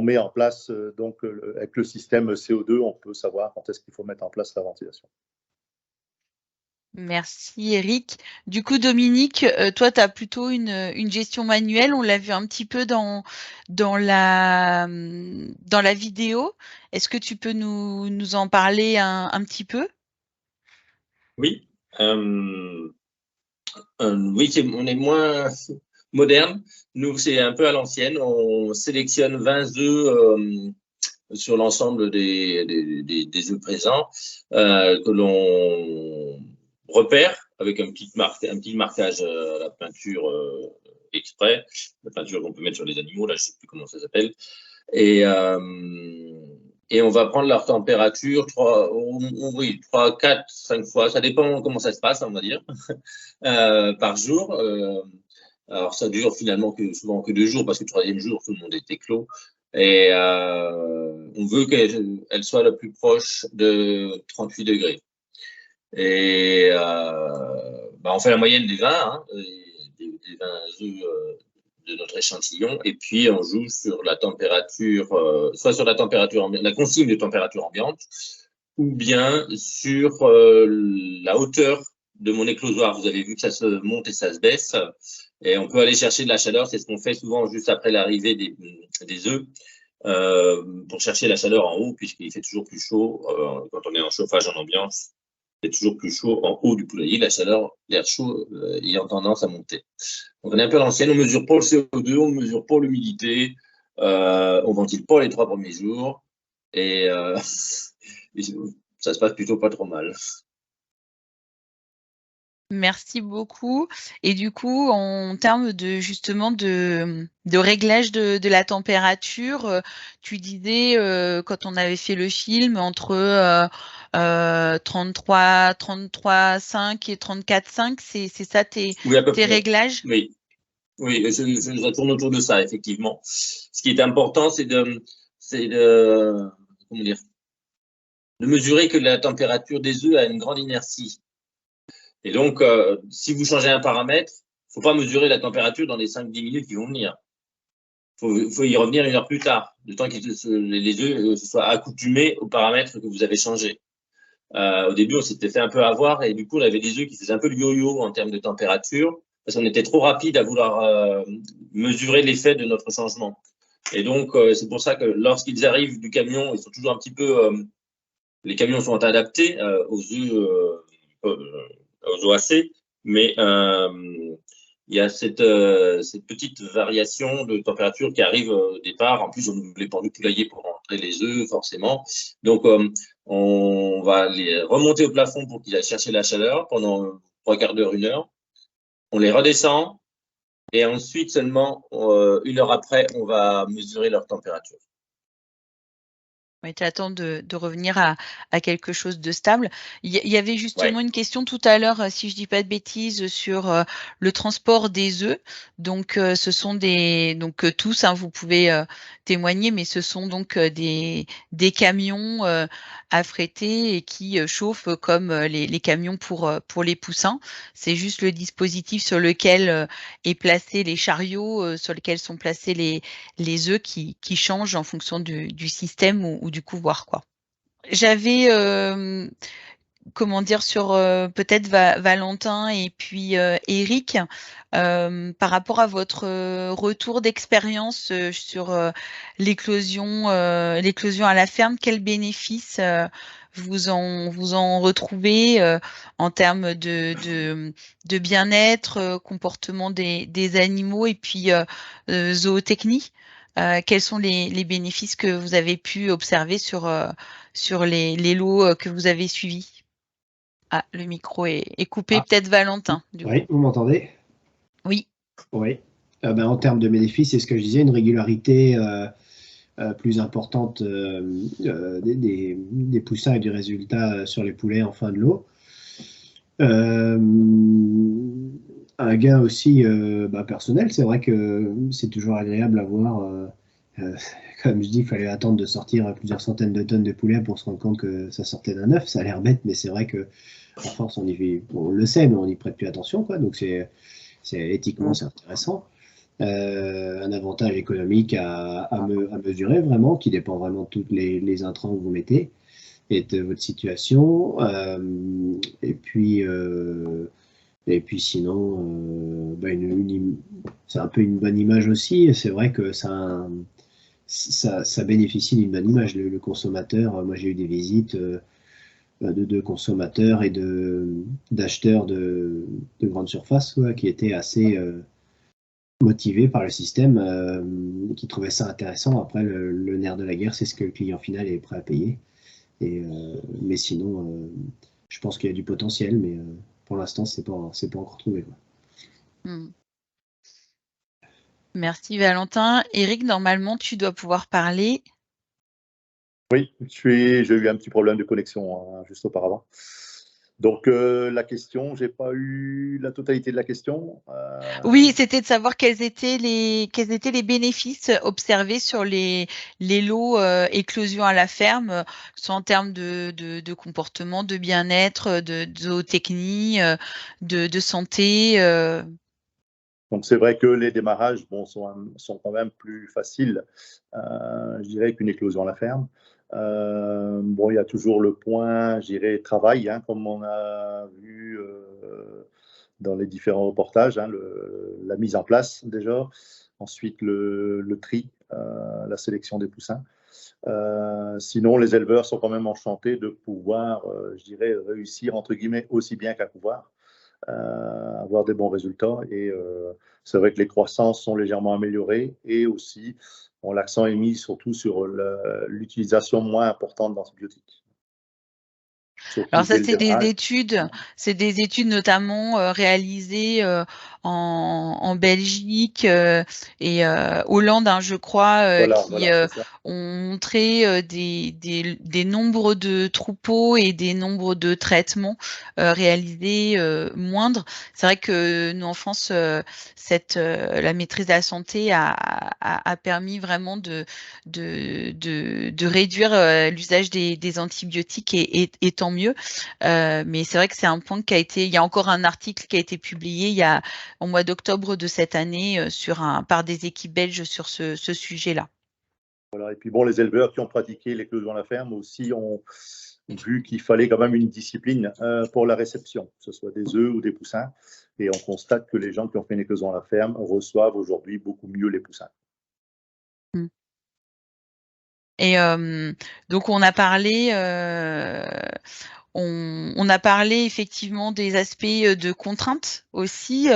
met en place, donc avec le système CO2, on peut savoir quand est-ce qu'il faut mettre en place la ventilation. Merci Eric. Du coup, Dominique, toi, tu as plutôt une gestion manuelle. On l'a vu un petit peu dans la vidéo. Est-ce que tu peux nous en parler un petit peu? Oui. Oui, on est moins moderne. Nous, c'est un peu à l'ancienne. On sélectionne 20 œufs sur l'ensemble des œufs présents que l'on repère avec un petit marquage à la peinture exprès, la peinture qu'on peut mettre sur les animaux, là je ne sais plus comment ça s'appelle. Et et on va prendre leur température 3, 4, 5 fois, ça dépend comment ça se passe, on va dire, par jour. Alors, ça dure finalement souvent que 2 jours, parce que le 3e jour, tout le monde est éclos. Et on veut qu'elle soit la plus proche de 38 degrés. Et on fait la moyenne des vins, des vins œufs de notre échantillon, et puis on joue sur la température, soit sur la température ambiante, la consigne de température ambiante, ou bien sur la hauteur de mon éclosoir. Vous avez vu que ça se monte et ça se baisse, et on peut aller chercher de la chaleur. C'est ce qu'on fait souvent juste après l'arrivée des œufs, pour chercher la chaleur en haut, puisqu'il fait toujours plus chaud quand on est en chauffage en ambiance. C'est toujours plus chaud en haut du poulailler, la chaleur, l'air chaud ayant tendance à monter. Donc on est un peu à l'ancienne, on mesure pour le CO2, on mesure pour l'humidité, on ventile pas les 3 premiers jours, et ça se passe plutôt pas trop mal. Merci beaucoup. Et du coup, en termes de justement de réglage de la température, tu disais quand on avait fait le film entre 33,5 et 34,5, c'est ça tes réglages? Oui, je retourne autour de ça, effectivement. Ce qui est important, c'est de mesurer que la température des œufs a une grande inertie. Et donc, si vous changez un paramètre, il ne faut pas mesurer la température dans les 5-10 minutes qui vont venir. Il faut y revenir 1 heure plus tard, le temps que les œufs se soient accoutumés aux paramètres que vous avez changés. Au début, on s'était fait un peu avoir, et du coup, on avait des œufs qui faisaient un peu le yo-yo en termes de température, parce qu'on était trop rapide à vouloir mesurer l'effet de notre changement. Et donc, c'est pour ça que lorsqu'ils arrivent du camion, ils sont toujours un petit peu… les camions sont adaptés aux œufs aux OAC, mais il y a cette petite variation de température qui arrive au départ. En plus, on ouvre les portes du poulailler pour rentrer les œufs, forcément. Donc, on va les remonter au plafond pour qu'ils aillent chercher la chaleur pendant 3 quarts d'heure, 1 heure. On les redescend, et ensuite, seulement 1 heure après, on va mesurer leur température. Oui, tu attends de revenir à quelque chose de stable. Il y avait justement une question tout à l'heure, si je dis pas de bêtises, sur le transport des œufs. Donc, ce sont tous, vous pouvez témoigner, mais ce sont donc des camions affrétés et qui chauffent comme les camions pour les poussins. C'est juste le dispositif sur lequel est placé les chariots, sur lesquels sont placés les œufs qui changent en fonction du système ou du couvoir, quoi. J'avais, sur peut-être Valentin et puis Eric, par rapport à votre retour d'expérience sur l'éclosion à la ferme, quels bénéfices vous en retrouvez en termes de bien-être, comportement des animaux et puis zootechnie? Quels sont les bénéfices que vous avez pu observer sur les lots que vous avez suivis? Ah, le micro est coupé. Peut-être Valentin. Oui, vous m'entendez? Oui. Oui. En termes de bénéfices, c'est ce que je disais, une régularité plus importante des poussins et du résultat sur les poulets en fin de lot. Un gain aussi personnel, c'est vrai que c'est toujours agréable à voir. Comme je dis, il fallait attendre de sortir plusieurs centaines de tonnes de poulets pour se rendre compte que ça sortait d'un œuf. Ça a l'air bête, mais c'est vrai que à force, on le sait, mais on n'y prête plus attention, quoi. Donc éthiquement, c'est intéressant. Un avantage économique à mesurer vraiment, qui dépend vraiment de tous les intrants que vous mettez et de votre situation. Et puis sinon, c'est un peu une bonne image aussi. Et c'est vrai que ça bénéficie d'une bonne image. Le consommateur, moi j'ai eu des visites de consommateurs et d'acheteurs de grandes surfaces qui étaient assez motivés par le système, qui trouvaient ça intéressant. Après, le nerf de la guerre, c'est ce que le client final est prêt à payer. Mais sinon, je pense qu'il y a du potentiel, mais pour l'instant, c'est pas encore trouvé, quoi. Merci Valentin. Eric, normalement, tu dois pouvoir parler. Oui, j'ai eu un petit problème de connexion hein, juste auparavant. Donc, la question, j'ai pas eu la totalité de la question. Oui, c'était de savoir quels étaient les bénéfices observés sur les lots éclosion à la ferme, soit en termes de comportement, de bien-être, de zootechnie, de santé. Donc, c'est vrai que les démarrages bon, sont quand même plus faciles, je dirais, qu'une éclosion à la ferme. Bon, il y a toujours le point, je dirais, travail, hein, comme on a vu dans les différents reportages, hein, la mise en place déjà, ensuite le tri, la sélection des poussins. Sinon, les éleveurs sont quand même enchantés de pouvoir, je dirais, réussir, entre guillemets, aussi bien qu'à pouvoir, avoir des bons résultats. Et c'est vrai que les croissances sont légèrement améliorées et aussi, bon, l'accent est mis surtout sur l'utilisation moins importante d'antibiotiques. Alors ça, c'est des études notamment réalisées en Belgique et Hollande, hein, je crois, qui ont montré des nombres de troupeaux et des nombres de traitements réalisés moindres. C'est vrai que nous, en France, la maîtrise de la santé a permis vraiment de réduire l'usage des antibiotiques et tant mieux. Mais c'est vrai que c'est un point qui a été. Il y a encore un article qui a été publié au mois d'octobre de cette année par des équipes belges sur ce sujet-là. Voilà. Et puis bon, les éleveurs qui ont pratiqué l'éclosion à la ferme aussi ont vu qu'il fallait quand même une discipline pour la réception, que ce soit des œufs ou des poussins. Et on constate que les gens qui ont fait une éclosion à la ferme reçoivent aujourd'hui beaucoup mieux les poussins. Et donc on a parlé effectivement des aspects de contraintes aussi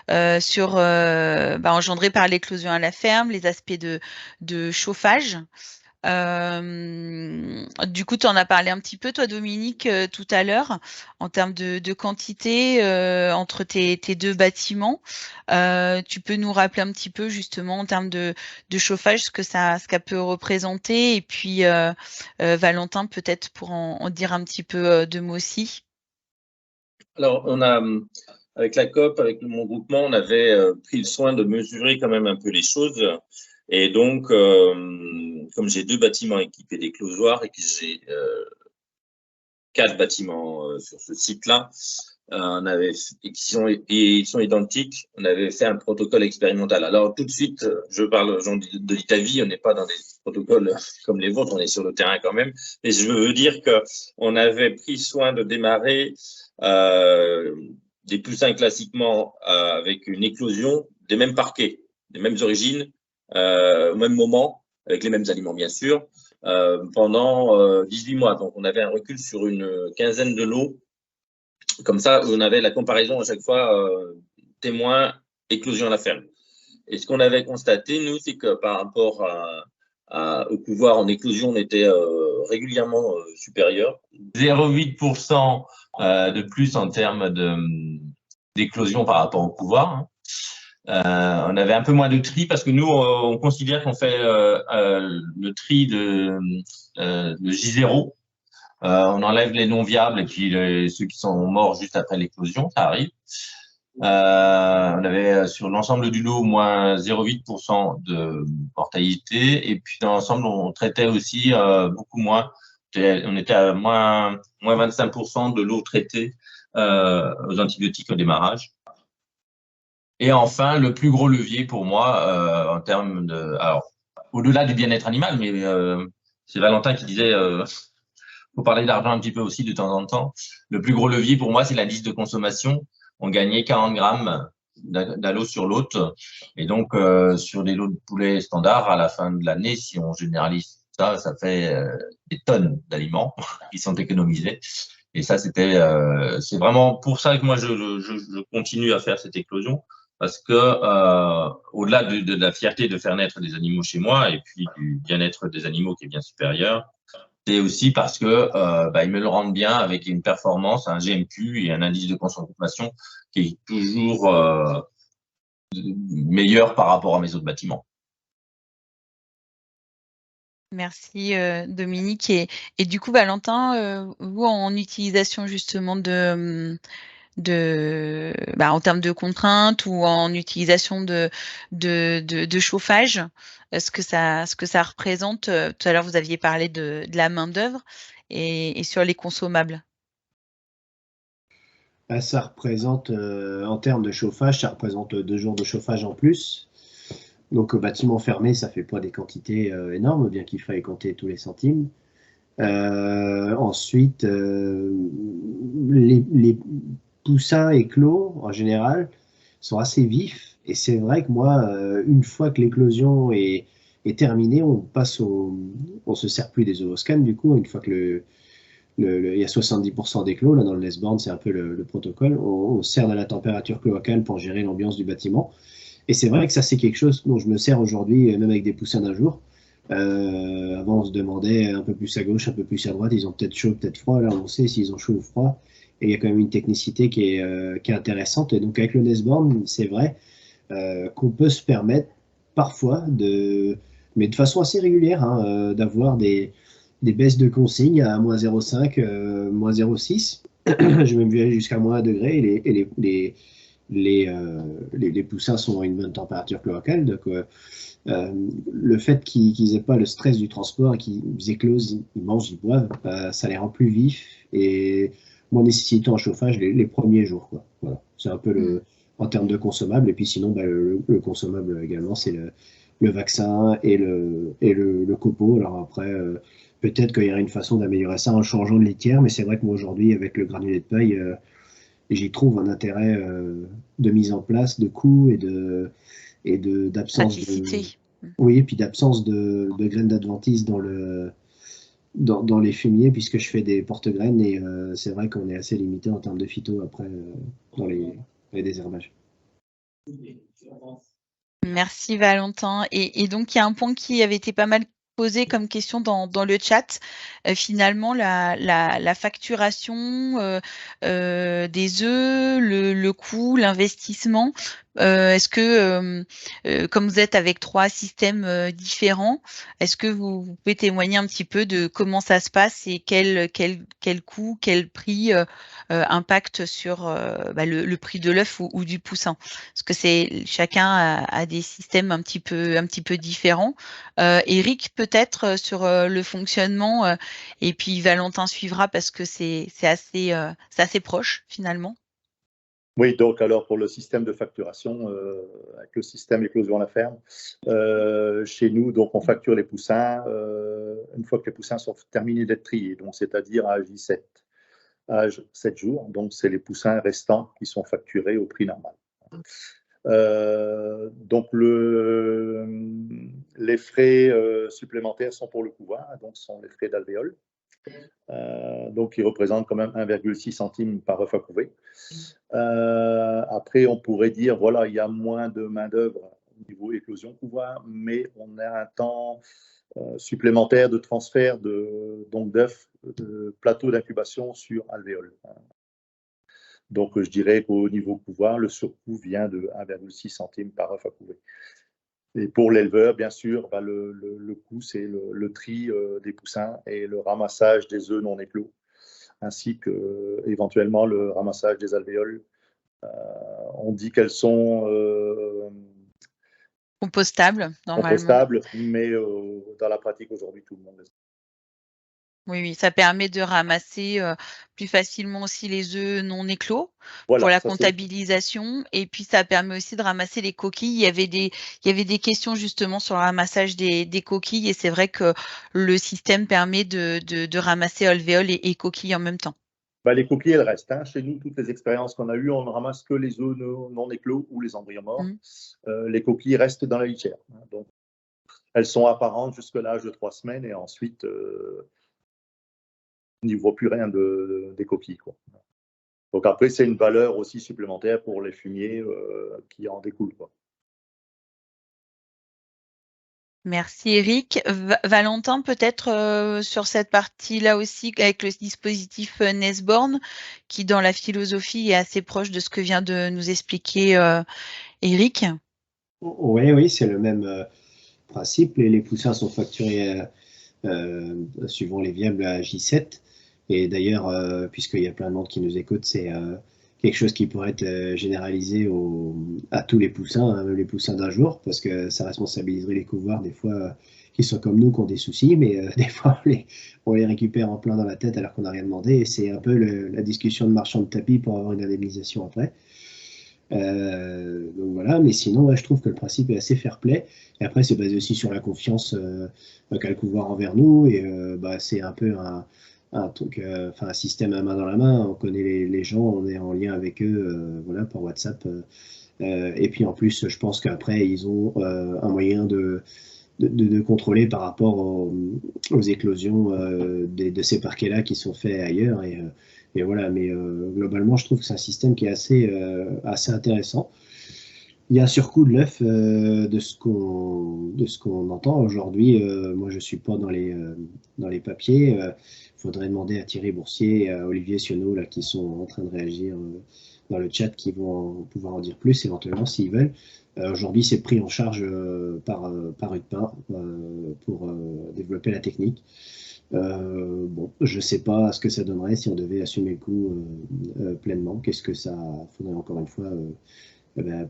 engendrés par l'éclosion à la ferme, les aspects de chauffage. Du coup, tu en as parlé un petit peu, toi, Dominique, tout à l'heure, en termes de quantité entre tes deux bâtiments. Tu peux nous rappeler un petit peu, justement, en termes de chauffage, ce qu'a peut représenter. Et puis, Valentin, peut-être pour en dire un petit peu deux mots aussi. Alors, avec la COP, avec mon groupement, on avait pris le soin de mesurer quand même un peu les choses. Et donc, comme j'ai 2 bâtiments équipés d'éclosoirs et que j'ai 4 bâtiments sur ce site-là, ils sont identiques, on avait fait un protocole expérimental. Alors, tout de suite, je parle de l'Italie, on n'est pas dans des protocoles comme les vôtres, on est sur le terrain quand même. Mais je veux dire qu'on avait pris soin de démarrer des poussins classiquement avec une éclosion des mêmes parquets, des mêmes origines, au même moment, avec les mêmes aliments bien sûr, pendant 18 mois. Donc on avait un recul sur une quinzaine de lots. Comme ça, on avait la comparaison à chaque fois témoin, éclosion à la ferme. Et ce qu'on avait constaté, nous, c'est que par rapport au couvoir en éclosion, on était régulièrement supérieur. 0,8% de plus en termes d'éclosion par rapport au couvoir. Hein. On avait un peu moins de tri parce que nous, on considère qu'on fait le tri de J0. On enlève les non viables et puis ceux qui sont morts juste après l'éclosion, ça arrive. On avait sur l'ensemble du lot moins 0,8% de mortalité et puis dans l'ensemble, on traitait aussi beaucoup moins. On était à moins 25% de l'eau traitée aux antibiotiques au démarrage. Et enfin, le plus gros levier pour moi, en termes de... Alors, au-delà du bien-être animal, mais c'est Valentin qui disait, faut parler d'argent un petit peu aussi de temps en temps. Le plus gros levier pour moi, c'est l'indice de consommation. On gagnait 40 grammes d'un lot sur l'autre. Et donc, sur des lots de poulet standards, à la fin de l'année, si on généralise ça, ça fait des tonnes d'aliments qui sont économisés. Et ça, c'est vraiment pour ça que moi, je continue à faire cette éclosion. Parce que au-delà de la fierté de faire naître des animaux chez moi et puis du bien-être des animaux qui est bien supérieur, c'est aussi parce que ils me le rendent bien avec une performance, un GMQ et un indice de consommation qui est toujours meilleur par rapport à mes autres bâtiments. Merci Dominique. Et du coup, Valentin, vous en utilisation justement en termes de contraintes ou en utilisation de chauffage, ce que ça représente. Tout à l'heure, vous aviez parlé de la main-d'œuvre et sur les consommables. Ça représente, en termes de chauffage, ça représente 2 jours de chauffage en plus. Donc, au bâtiment fermé, ça fait pas des quantités énormes, bien qu'il faille compter tous les centimes. Ensuite, les poussins éclos, en général, sont assez vifs. Et c'est vrai que moi, une fois que l'éclosion est terminée, on se sert plus des ovoscan, du coup, une fois que il y a 70% d'éclos, là, dans le Nesborn, c'est un peu le protocole. On sert à la température cloacale pour gérer l'ambiance du bâtiment. Et c'est vrai que ça, c'est quelque chose dont je me sers aujourd'hui, même avec des poussins d'un jour. Avant, on se demandait un peu plus à gauche, un peu plus à droite. Ils ont peut-être chaud, peut-être froid. Là, on sait s'ils ont chaud ou froid. Et il y a quand même une technicité qui est intéressante. Et donc, avec le Nesborn, c'est vrai qu'on peut se permettre parfois, mais de façon assez régulière, hein, d'avoir des baisses de consignes à moins 0,5, moins 0,6. J'ai même vu aller jusqu'à moins 1 degré. Et les poussins sont à une bonne température cloacale. Donc, le fait qu'ils n'aient pas le stress du transport, qu'ils éclosent, ils mangent, ils boivent, ça les rend plus vifs et moins nécessitant un chauffage les premiers jours, quoi. Voilà. C'est un peu en termes de consommables. Et puis sinon, le consommable également, c'est le vaccin et le copeau. Alors après, peut-être qu'il y aurait une façon d'améliorer ça en changeant de litière, mais c'est vrai que moi aujourd'hui, avec le granulé de paille, j'y trouve un intérêt de mise en place, de coût et d'absence de, oui, et puis d'absence de graines d'adventice dans les fumiers, puisque je fais des porte-graines et c'est vrai qu'on est assez limité en termes de phyto après dans les désherbages. Merci Valentin. Et donc, il y a un point qui avait été pas mal posé comme question dans le chat. Finalement, la facturation des œufs, le coût, l'investissement. Est-ce que, comme vous êtes avec 3 systèmes différents, est-ce que vous pouvez témoigner un petit peu de comment ça se passe et quel coût, quel prix impact sur le prix de l'œuf ou du poussin? Parce que chacun a des systèmes un petit peu différents. Eric, peut-être sur le fonctionnement, et puis Valentin suivra parce que c'est assez proche finalement. Oui, donc alors pour le système de facturation, avec le système éclosion à la ferme, chez nous, donc on facture les poussins une fois que les poussins sont terminés d'être triés, donc c'est-à-dire à âge 7 jours. Donc c'est les poussins restants qui sont facturés au prix normal. Donc les frais supplémentaires sont pour le couvoir, donc ce sont les frais d'alvéole. Donc qui représentent quand même 1,6 centime par œuf à couver. Après, on pourrait dire, voilà, il y a moins de main-d'œuvre au niveau éclosion couvoir, mais on a un temps supplémentaire de transfert d'œufs, de plateau d'incubation sur alvéole. Donc, je dirais qu'au niveau couvoir, le surcoût vient de 1,6 centime par œuf à couver. Et pour l'éleveur, bien sûr, le coût, c'est le tri des poussins et le ramassage des œufs non éclos, ainsi que éventuellement le ramassage des alvéoles. On dit qu'elles sont compostables, normalement. Compostables, mais dans la pratique aujourd'hui, tout le monde les a. Oui, ça permet de ramasser plus facilement aussi les œufs non éclos Voilà, pour la comptabilisation. Et puis, ça permet aussi de ramasser les coquilles. Il y avait des questions justement sur le ramassage des coquilles. Et c'est vrai que le système permet de ramasser alvéoles et coquilles en même temps. Les coquilles, elles restent. Hein. Chez nous, toutes les expériences qu'on a eues, on ne ramasse que les œufs non éclos ou les embryons morts. Les coquilles restent dans la litière. Hein. Donc, elles sont apparentes jusqu'à l'âge de 3 semaines et ensuite, on n'y voit plus rien des coquilles, quoi. Donc après, c'est une valeur aussi supplémentaire pour les fumiers qui en découlent, quoi. Merci Eric. Valentin, peut-être sur cette partie-là aussi, avec le dispositif Nesborn, qui dans la philosophie est assez proche de ce que vient de nous expliquer Eric. Oui, c'est le même principe. Les poussins sont facturés suivant les viables à J7. Et d'ailleurs, puisqu'il y a plein de monde qui nous écoute, c'est quelque chose qui pourrait être généralisé à tous les poussins, hein, même les poussins d'un jour, parce que ça responsabiliserait les couvoirs des fois qui sont comme nous, qui ont des soucis, mais des fois on les récupère en plein dans la tête alors qu'on n'a rien demandé. Et c'est un peu la discussion de marchand de tapis pour avoir une indemnisation après. Donc voilà, mais sinon, ouais, je trouve que le principe est assez fair-play. Et après, c'est basé aussi sur la confiance qu'a le couvoir envers nous. Et c'est un peu un truc, un système à main dans la main. On connaît les gens, on est en lien avec eux, voilà, par WhatsApp. Et puis en plus, je pense qu'après, ils ont un moyen de contrôler par rapport aux éclosions de ces parquets-là qui sont faits ailleurs. Et voilà, mais globalement, je trouve que c'est un système qui est assez intéressant. Il y a un surcoût de l'œuf de ce qu'on entend aujourd'hui. Moi, je ne suis pas dans les papiers. Il faudrait demander à Thierry Boursier et à Olivier Sionneau là, qui sont en train de réagir dans le chat, qui vont pouvoir en dire plus éventuellement s'ils veulent. Aujourd'hui, c'est pris en charge par UTPIN pour développer la technique. Bon, je ne sais pas ce que ça donnerait si on devait assumer le coût pleinement. Qu'est-ce que ça faudrait encore une fois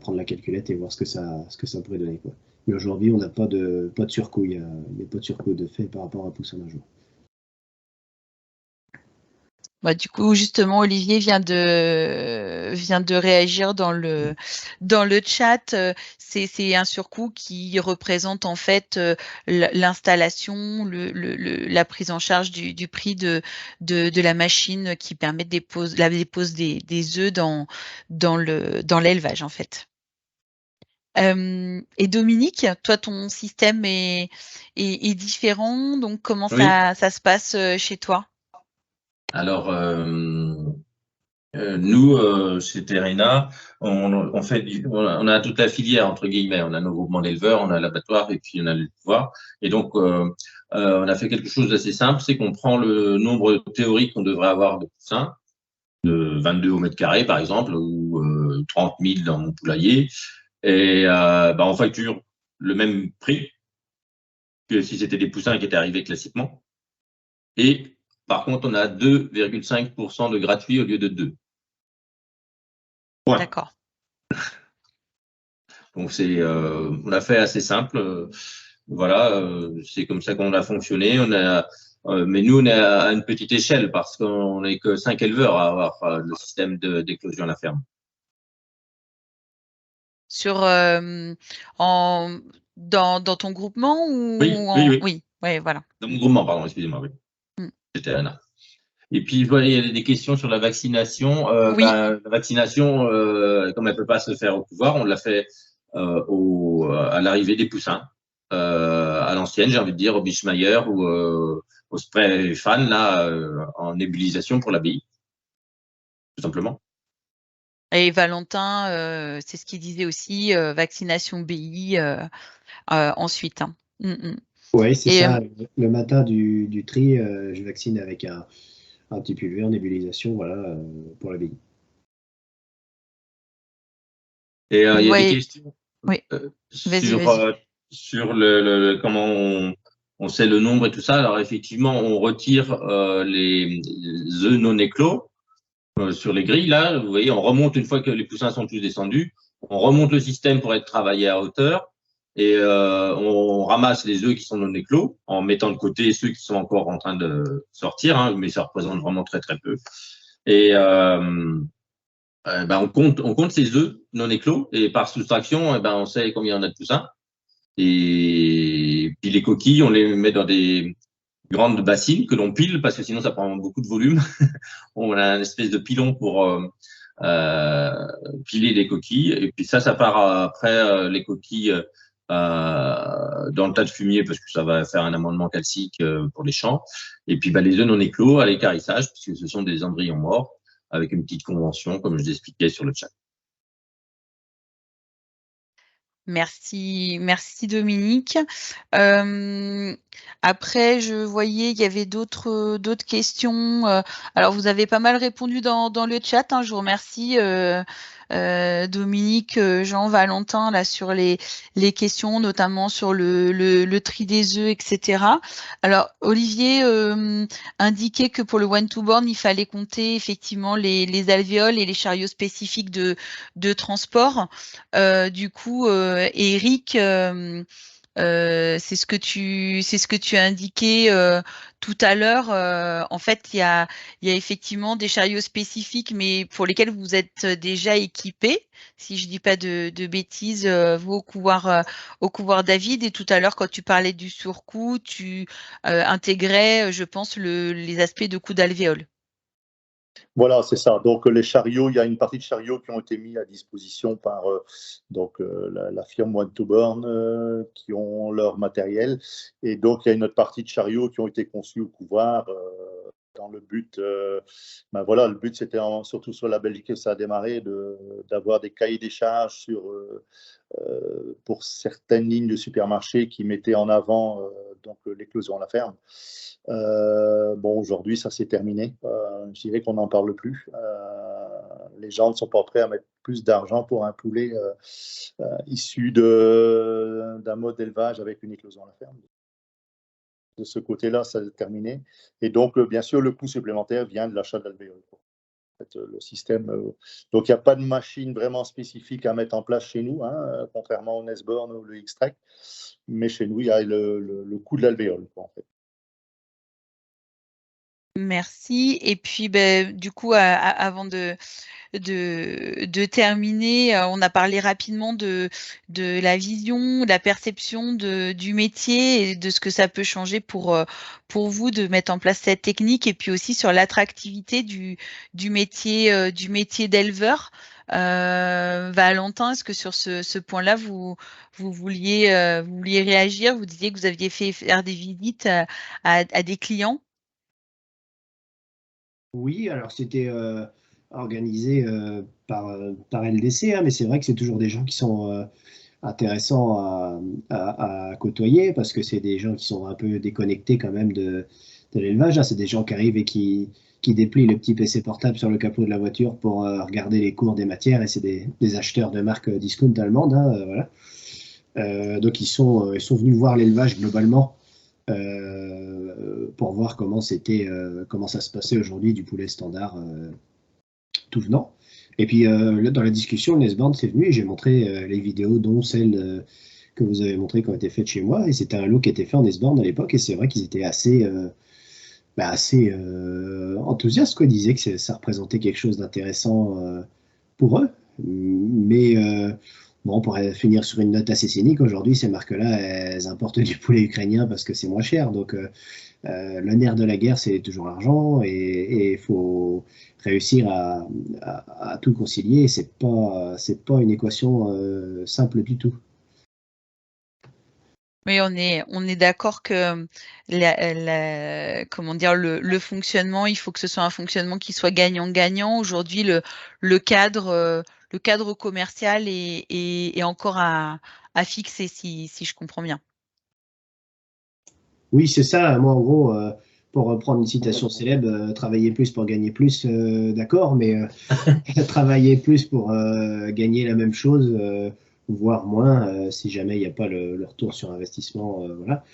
prendre la calculette et voir ce que ça pourrait donner, quoi. Mais aujourd'hui, on n'a pas de surcoût. Il n'y a pas de surcoût de fait par rapport à un poussin d'un jour. Du coup, justement, Olivier vient de réagir dans le chat. C'est un surcoût qui représente en fait l'installation, la prise en charge du prix de la machine qui permet la dépose des œufs dans l'élevage en fait. Et Dominique, toi, ton système est différent, donc comment ça se passe chez toi? Alors, nous, chez Terrena, on a toute la filière, entre guillemets. On a nos groupements d'éleveurs, on a l'abattoir et puis on a le pouvoir. Et donc, on a fait quelque chose d'assez simple, c'est qu'on prend le nombre théorique qu'on devrait avoir de poussins, de 22 au mètre carré, par exemple, ou 30 000 dans mon poulailler. Et on facture le même prix que si c'était des poussins qui étaient arrivés classiquement. Et par contre, on a 2,5% de gratuit au lieu de 2. Ouais. D'accord. Donc, on a fait assez simple. Voilà, c'est comme ça qu'on a fonctionné. Mais nous, on est à une petite échelle parce qu'on n'est que 5 éleveurs à avoir le système d'éclosion à la ferme. Dans ton groupement ou Oui. Oui, voilà. Dans mon groupement, pardon, excusez-moi, oui. C'était Anna. Et puis, voilà, il y a des questions sur la vaccination. La vaccination, comme elle ne peut pas se faire au pouvoir, on l'a fait à l'arrivée des poussins, à l'ancienne, j'ai envie de dire, au Bischmeyer ou au spray fan, là, en nébulisation pour l'abbaye, tout simplement. Et Valentin, c'est ce qu'il disait aussi, vaccination BI ensuite. Hein. Oui, c'est ça. Le matin du tri, je vaccine avec un petit pulvé en nébulisation, voilà, pour l'abbaye. Et il y a des questions sur comment on sait le nombre et tout ça. Alors effectivement, on retire les œufs non éclos sur les grilles. Là, vous voyez, on remonte une fois que les poussins sont tous descendus. On remonte le système pour être travaillé à hauteur. Et on ramasse les œufs qui sont non éclos en mettant de côté ceux qui sont encore en train de sortir, hein, mais ça représente vraiment très très peu. Et on compte ces œufs non éclos et par soustraction, on sait combien on a de poussins. Et puis les coquilles, on les met dans des grandes bassines que l'on pile parce que sinon ça prend beaucoup de volume. On a une espèce de pilon pour piler les coquilles. Et puis ça part après les coquilles dans le tas de fumier parce que ça va faire un amendement calcique pour les champs. Et puis les œufs non éclos à l'équarrissage puisque ce sont des embryons morts avec une petite convention comme je l'expliquais sur le chat. Merci Dominique. Après, je voyais, il y avait d'autres questions. Alors, vous avez pas mal répondu dans le chat, hein, je vous remercie, Dominique, Jean, Valentin, là, sur les questions, notamment sur le tri des œufs, etc. Alors, Olivier indiquait que pour le one-to-born, il fallait compter effectivement les alvéoles et les chariots spécifiques de transport. Du coup, Eric, c'est ce que tu as indiqué tout à l'heure. En fait, il y a effectivement des chariots spécifiques, mais pour lesquels vous êtes déjà équipés, si je dis pas de bêtises, vous au couloir David. Et tout à l'heure, quand tu parlais du surcoût, tu intégrais, je pense, les aspects de coût d'alvéole. Voilà, c'est ça. Donc les chariots, il y a une partie de chariots qui ont été mis à disposition par la firme One2Burn qui ont leur matériel. Et donc il y a une autre partie de chariots qui ont été conçus au couloir dans le but, voilà, le but c'était surtout sur la Belgique que ça a démarré, d'avoir des cahiers des charges pour certaines lignes de supermarchés qui mettaient en avant donc l'éclosion à la ferme. Bon, aujourd'hui, ça s'est terminé. Je dirais qu'on n'en parle plus. Les gens ne sont pas prêts à mettre plus d'argent pour un poulet issu d'un mode d'élevage avec une éclosion à la ferme. De ce côté-là, ça s'est terminé. Et donc, bien sûr, le coût supplémentaire vient de l'achat d'alvéoles. En fait, le système. Donc, il n'y a pas de machine vraiment spécifique à mettre en place chez nous, hein, contrairement au Nesborn ou le X-Track. Mais chez nous, il y a le coût de l'alvéole, en fait. Merci. Et puis, du coup, avant de terminer, on a parlé rapidement de la vision, de la perception du métier et de ce que ça peut changer pour vous de mettre en place cette technique, et puis aussi sur l'attractivité du métier d'éleveur. Valentin, est-ce que sur ce point-là, vous vouliez réagir? Vous disiez que vous aviez fait faire des visites à des clients. Oui, alors c'était organisé par LDC, hein, mais c'est vrai que c'est toujours des gens qui sont intéressants à côtoyer, parce que c'est des gens qui sont un peu déconnectés quand même de l'élevage, hein. C'est des gens qui arrivent et qui déplient le petit PC portable sur le capot de la voiture pour regarder les cours des matières, et c'est des acheteurs de marques discount allemandes, hein, voilà. Donc ils sont venus voir l'élevage globalement pour voir comment ça se passait aujourd'hui du poulet standard tout venant. Et puis dans la discussion, le Nesborn s'est venu et j'ai montré les vidéos, dont celle que vous avez montrées qui ont été faites chez moi. Et c'était un lot qui était fait en Nesborn à l'époque, et c'est vrai qu'ils étaient assez enthousiastes, quoi. Ils disaient que ça représentait quelque chose d'intéressant pour eux. Mais bon, on pourrait finir sur une note assez cynique. Aujourd'hui, ces marques-là, elles importent du poulet ukrainien parce que c'est moins cher. Donc, le nerf de la guerre, c'est toujours l'argent, et il faut réussir à tout concilier. C'est pas une équation simple du tout. Oui, on est d'accord que comment dire, le fonctionnement, il faut que ce soit un fonctionnement qui soit gagnant-gagnant. Aujourd'hui, le cadre commercial est encore à fixer, si je comprends bien. Oui, c'est ça. Moi, en gros, pour reprendre une citation célèbre, travailler plus pour gagner plus, d'accord, mais travailler plus pour gagner la même chose, voire moins, si jamais il n'y a pas le retour sur investissement, voilà.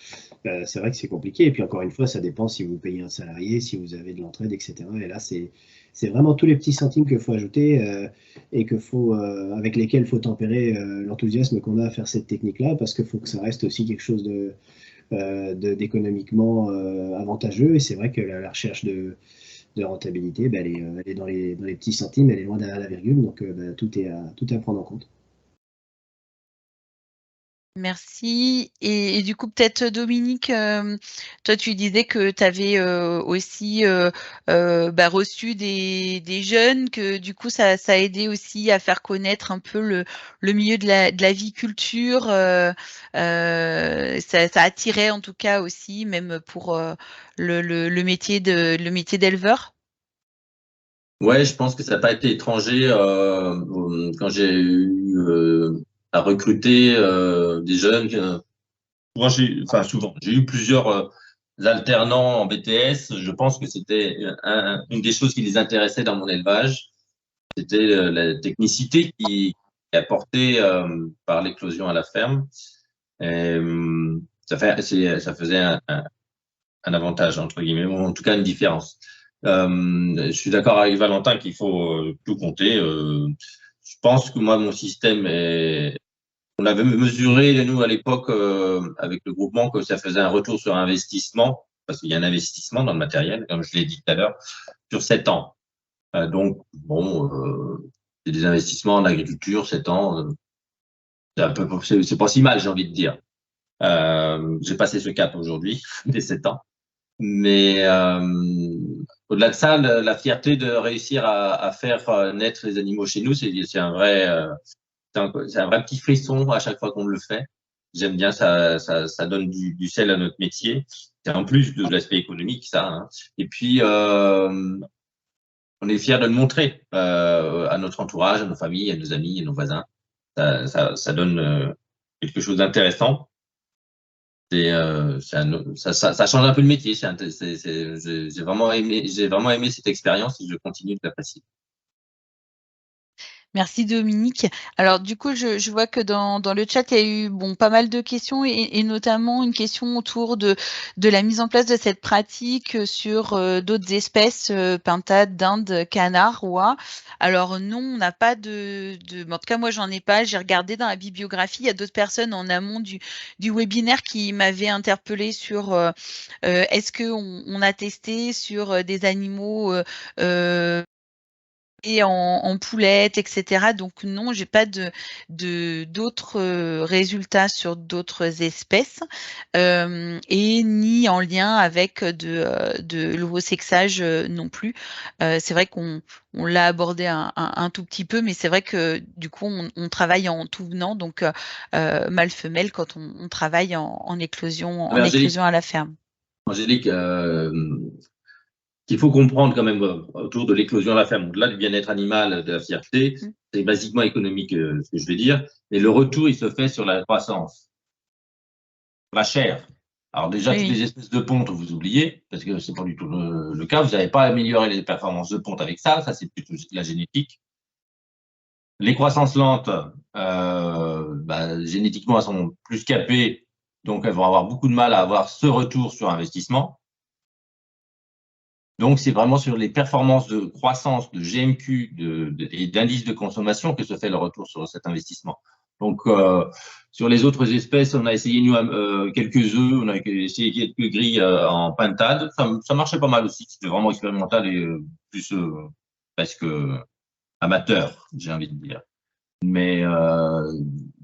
C'est vrai que c'est compliqué. Et puis encore une fois, ça dépend si vous payez un salarié, si vous avez de l'entraide, etc. Et là, c'est vraiment tous les petits centimes qu'il faut ajouter et avec lesquels il faut tempérer l'enthousiasme qu'on a à faire cette technique-là, parce qu'il faut que ça reste aussi quelque chose d'économiquement avantageux. Et c'est vrai que la recherche de rentabilité, elle est dans les petits centimes, elle est loin derrière la virgule. Donc tout est à prendre en compte. Merci. Et du coup, peut-être Dominique, toi, tu disais que tu avais aussi reçu des jeunes, que du coup, ça a aidé aussi à faire connaître un peu le milieu de la viculture. Ça attirait en tout cas aussi, même pour le métier d'éleveur. Ouais, je pense que ça n'a pas été étranger quand j'ai eu à recruter des jeunes souvent, j'ai eu plusieurs alternants en BTS. Je pense que c'était une des choses qui les intéressait dans mon élevage. C'était la technicité qui est apportée par l'éclosion à la ferme. Et, ça faisait un avantage, entre guillemets, ou en tout cas une différence. Je suis d'accord avec Valentin qu'il faut tout compter. Je pense que moi, mon système est... On avait mesuré, nous, à l'époque, avec le groupement, que ça faisait un retour sur investissement, parce qu'il y a un investissement dans le matériel, comme je l'ai dit tout à l'heure, sur 7 ans. Donc, bon, c'est des investissements en agriculture, 7 ans, c'est pas si mal, j'ai envie de dire. J'ai passé ce cap aujourd'hui, des 7 ans. Mais au-delà de ça, la fierté de réussir à faire naître les animaux chez nous, c'est un vrai petit frisson à chaque fois qu'on le fait. J'aime bien, ça donne du sel à notre métier. C'est en plus de l'aspect économique, ça. Hein. Et puis, on est fiers de le montrer à notre entourage, à nos familles, à nos amis, à nos voisins. Ça donne quelque chose d'intéressant. Ça change un peu le métier. J'ai vraiment aimé cette expérience et je continue de l'apprécier. Merci Dominique. Alors du coup, je vois que dans le chat, il y a eu pas mal de questions et notamment une question autour de la mise en place de cette pratique sur d'autres espèces, pintades, dindes, canards, oies. Alors non, on n'a pas en tout cas moi j'en ai pas. J'ai regardé dans la bibliographie, il y a d'autres personnes en amont du webinaire qui m'avaient interpellé sur est-ce qu'on a testé sur des animaux en poulette, etc. Donc non, j'ai pas d'autres résultats sur d'autres espèces et ni en lien avec de l'ovosexage non plus. C'est vrai qu'on l'a abordé un tout petit peu, mais c'est vrai que du coup on travaille en tout venant, donc mâle-femelle quand on travaille en éclosion à la ferme. Angélique, qu'il faut comprendre quand même autour de l'éclosion à la ferme, au-delà du bien-être animal, de la fierté, c'est basiquement économique ce que je vais dire, et le retour il se fait sur la croissance, la chair. Alors déjà, toutes les espèces de ponte, vous oubliez, parce que c'est pas du tout le cas, vous n'avez pas amélioré les performances de ponte avec ça c'est plutôt la génétique. Les croissances lentes, génétiquement, elles sont plus capées, donc elles vont avoir beaucoup de mal à avoir ce retour sur investissement. Donc, c'est vraiment sur les performances de croissance, de GMQ et d'indice de consommation que se fait le retour sur cet investissement. Donc, sur les autres espèces, on a essayé quelques œufs, on a essayé quelques grilles en pintade. Ça marchait pas mal aussi. C'était vraiment expérimental et plus presque amateur, j'ai envie de dire. Mais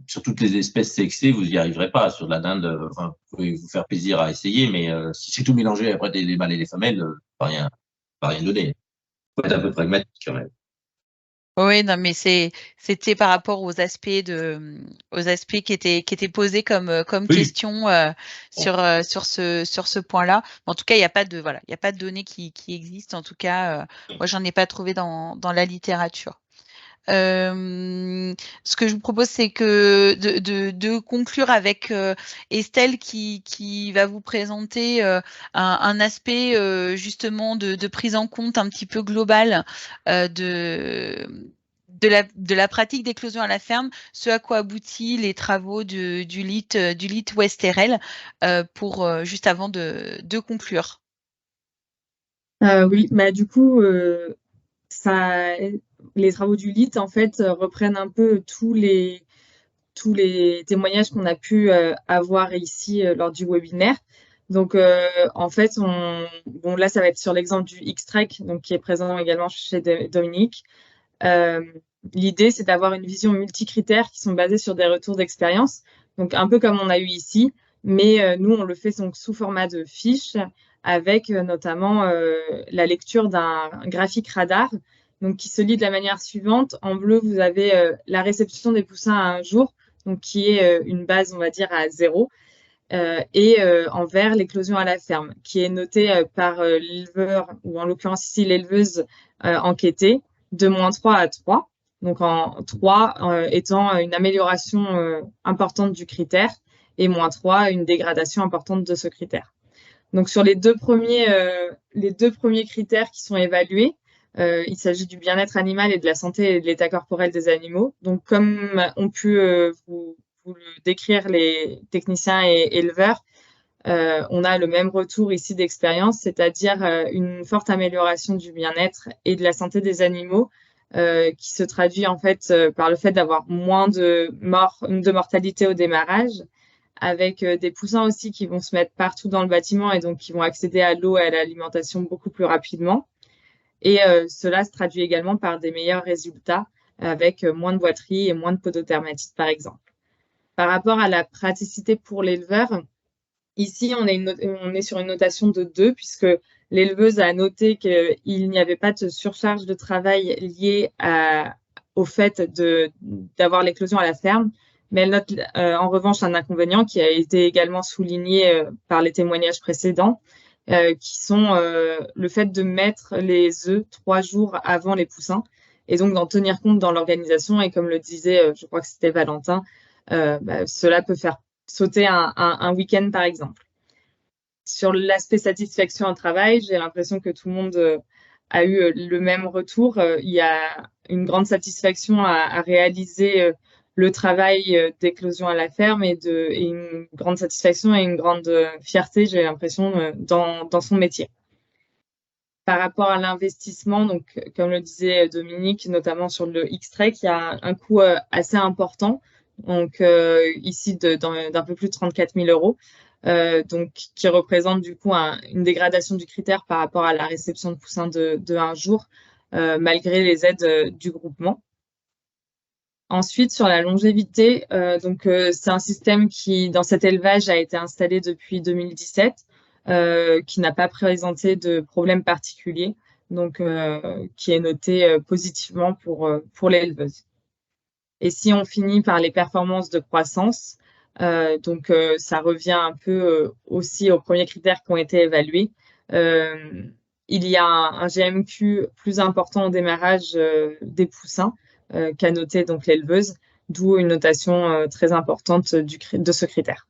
sur toutes les espèces sexées, vous n'y arriverez pas. Sur la dinde, vous pouvez vous faire plaisir à essayer, mais si c'est tout mélangé après des mâles et des femelles, pas rien donner. Il faut être un peu pragmatique quand même. Oui, non, mais c'était par rapport aux aspects qui étaient posés comme question sur ce point-là. En tout cas, il n'y a pas de données qui existent. En tout cas, moi, j'en ai pas trouvé dans la littérature. Ce que je vous propose, c'est que de conclure avec Estelle qui va vous présenter un aspect justement de prise en compte un petit peu global de la pratique d'éclosion à la ferme, ce à quoi aboutit les travaux du LIT Westerel pour juste avant de conclure. Oui, du coup, les travaux du LIT, en fait, reprennent un peu tous les témoignages qu'on a pu avoir ici lors du webinaire. Donc, en fait, là, ça va être sur l'exemple du X-Trek, donc qui est présent également chez Dominique. L'idée, c'est d'avoir une vision multicritère qui sont basées sur des retours d'expérience, donc un peu comme on a eu ici, mais nous, on le fait donc sous format de fiche avec notamment la lecture d'un graphique radar, donc qui se lit de la manière suivante. En bleu, vous avez la réception des poussins à un jour, donc qui est une base, on va dire, à 0. Et en vert, l'éclosion à la ferme, qui est notée par l'éleveur, ou en l'occurrence ici l'éleveuse enquêtée, de -3 à 3. Donc en 3 étant une amélioration importante du critère, et -3, une dégradation importante de ce critère. Donc, sur les deux premiers critères qui sont évalués, il s'agit du bien-être animal et de la santé et de l'état corporel des animaux. Donc, comme ont pu vous le décrire les techniciens et éleveurs, on a le même retour ici d'expérience, c'est-à-dire une forte amélioration du bien-être et de la santé des animaux, qui se traduit en fait par le fait d'avoir moins de mortalité au démarrage, avec des poussins aussi qui vont se mettre partout dans le bâtiment et donc qui vont accéder à l'eau et à l'alimentation beaucoup plus rapidement. Et cela se traduit également par des meilleurs résultats avec moins de boiterie et moins de pododermatite, par exemple. Par rapport à la praticité pour l'éleveur, ici, on est sur une notation de 2, puisque l'éleveuse a noté qu'il n'y avait pas de surcharge de travail liée au fait d'avoir l'éclosion à la ferme, mais elle note en revanche un inconvénient qui a été également souligné par les témoignages précédents, qui sont le fait de mettre les œufs 3 jours avant les poussins, et donc d'en tenir compte dans l'organisation. Et comme le disait, je crois que c'était Valentin, cela peut faire sauter un week-end, par exemple. Sur l'aspect satisfaction au travail, j'ai l'impression que tout le monde a eu le même retour. Il y a une grande satisfaction à réaliser le travail d'éclosion à la ferme et une grande satisfaction et une grande fierté, j'ai l'impression, dans son métier. Par rapport à l'investissement, donc comme le disait Dominique, notamment sur le X-Trek, il y a un coût assez important, donc ici d'un peu plus de 34 000 €, donc qui représente du coup une dégradation du critère par rapport à la réception de poussins de 1 jour, malgré les aides du groupement. Ensuite, sur la longévité, c'est un système qui, dans cet élevage, a été installé depuis 2017, qui n'a pas présenté de problème particulier, donc qui est noté positivement pour l'éleveuse. Et si on finit par les performances de croissance, ça revient un peu aussi aux premiers critères qui ont été évalués. Il y a un GMQ plus important au démarrage des poussins qu'a noté donc l'éleveuse, d'où une notation très importante de ce critère.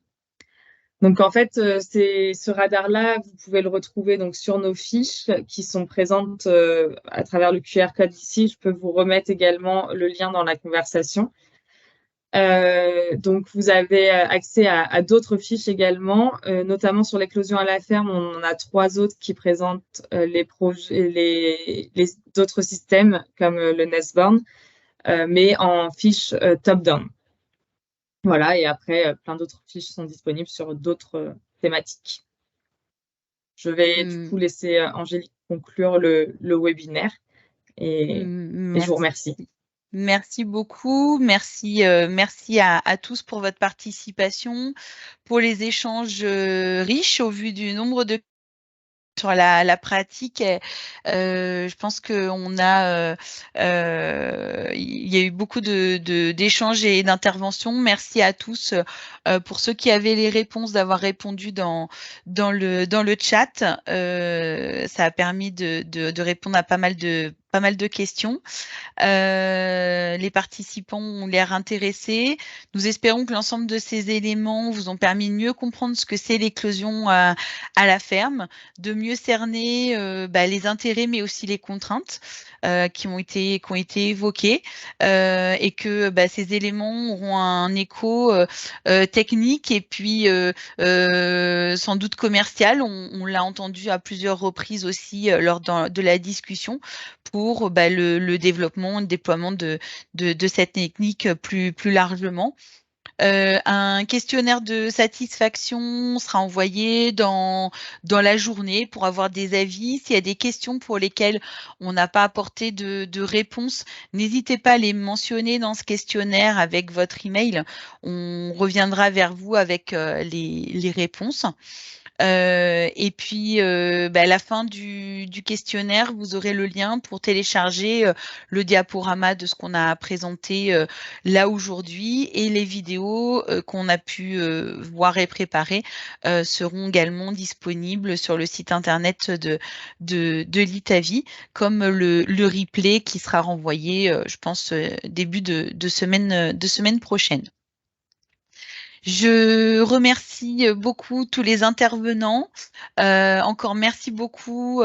Donc en fait, ce radar-là, vous pouvez le retrouver donc sur nos fiches qui sont présentes à travers le QR code ici. Je peux vous remettre également le lien dans la conversation. Donc vous avez accès à d'autres fiches également, notamment sur l'éclosion à la ferme. On en a 3 autres qui présentent les autres systèmes comme le Nestborn, mais en fiche top-down. Voilà, et après, plein d'autres fiches sont disponibles sur d'autres thématiques. Je vais du coup laisser Angélique conclure le webinaire et je vous remercie. Merci beaucoup. Merci à tous pour votre participation, pour les échanges riches au vu du nombre de sur la pratique. Je pense qu'on a il y a eu beaucoup d'échanges et d'interventions. Merci à tous pour ceux qui avaient les réponses d'avoir répondu dans le chat. Ça a permis de répondre à pas mal de questions. Les participants ont l'air intéressés. Nous espérons que l'ensemble de ces éléments vous ont permis de mieux comprendre ce que c'est l'éclosion à la ferme, de mieux cerner les intérêts mais aussi les contraintes qui ont été évoquées, et que ces éléments auront un écho technique et puis sans doute commercial. On l'a entendu à plusieurs reprises aussi lors de la discussion pour le développement, le déploiement de cette technique plus largement. Un questionnaire de satisfaction sera envoyé dans la journée pour avoir des avis. S'il y a des questions pour lesquelles on n'a pas apporté de réponse, n'hésitez pas à les mentionner dans ce questionnaire avec votre email. On reviendra vers vous avec les réponses. Et puis, à la fin du questionnaire, vous aurez le lien pour télécharger le diaporama de ce qu'on a présenté là aujourd'hui, et les vidéos qu'on a pu voir et préparer seront également disponibles sur le site internet de l'ITAVI, comme le replay qui sera renvoyé, je pense, début de semaine prochaine. Je remercie beaucoup tous les intervenants. Encore merci beaucoup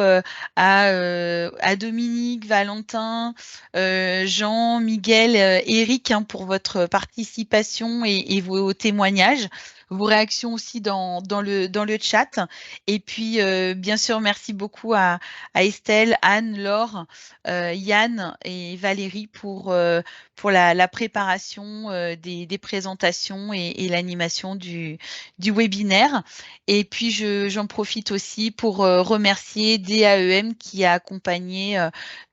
à Dominique, Valentin, Jean, Miguel, Eric pour votre participation et vos témoignages, vos réactions aussi dans le chat. Et puis, bien sûr, merci beaucoup à Estelle, Anne, Laure, Yann et Valérie pour la préparation des présentations et l'animation du webinaire. Et puis, j'en profite aussi pour remercier DAEM qui a accompagné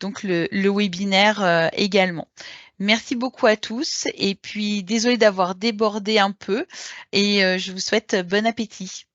donc le webinaire également. Merci beaucoup à tous et puis désolée d'avoir débordé un peu et je vous souhaite bon appétit.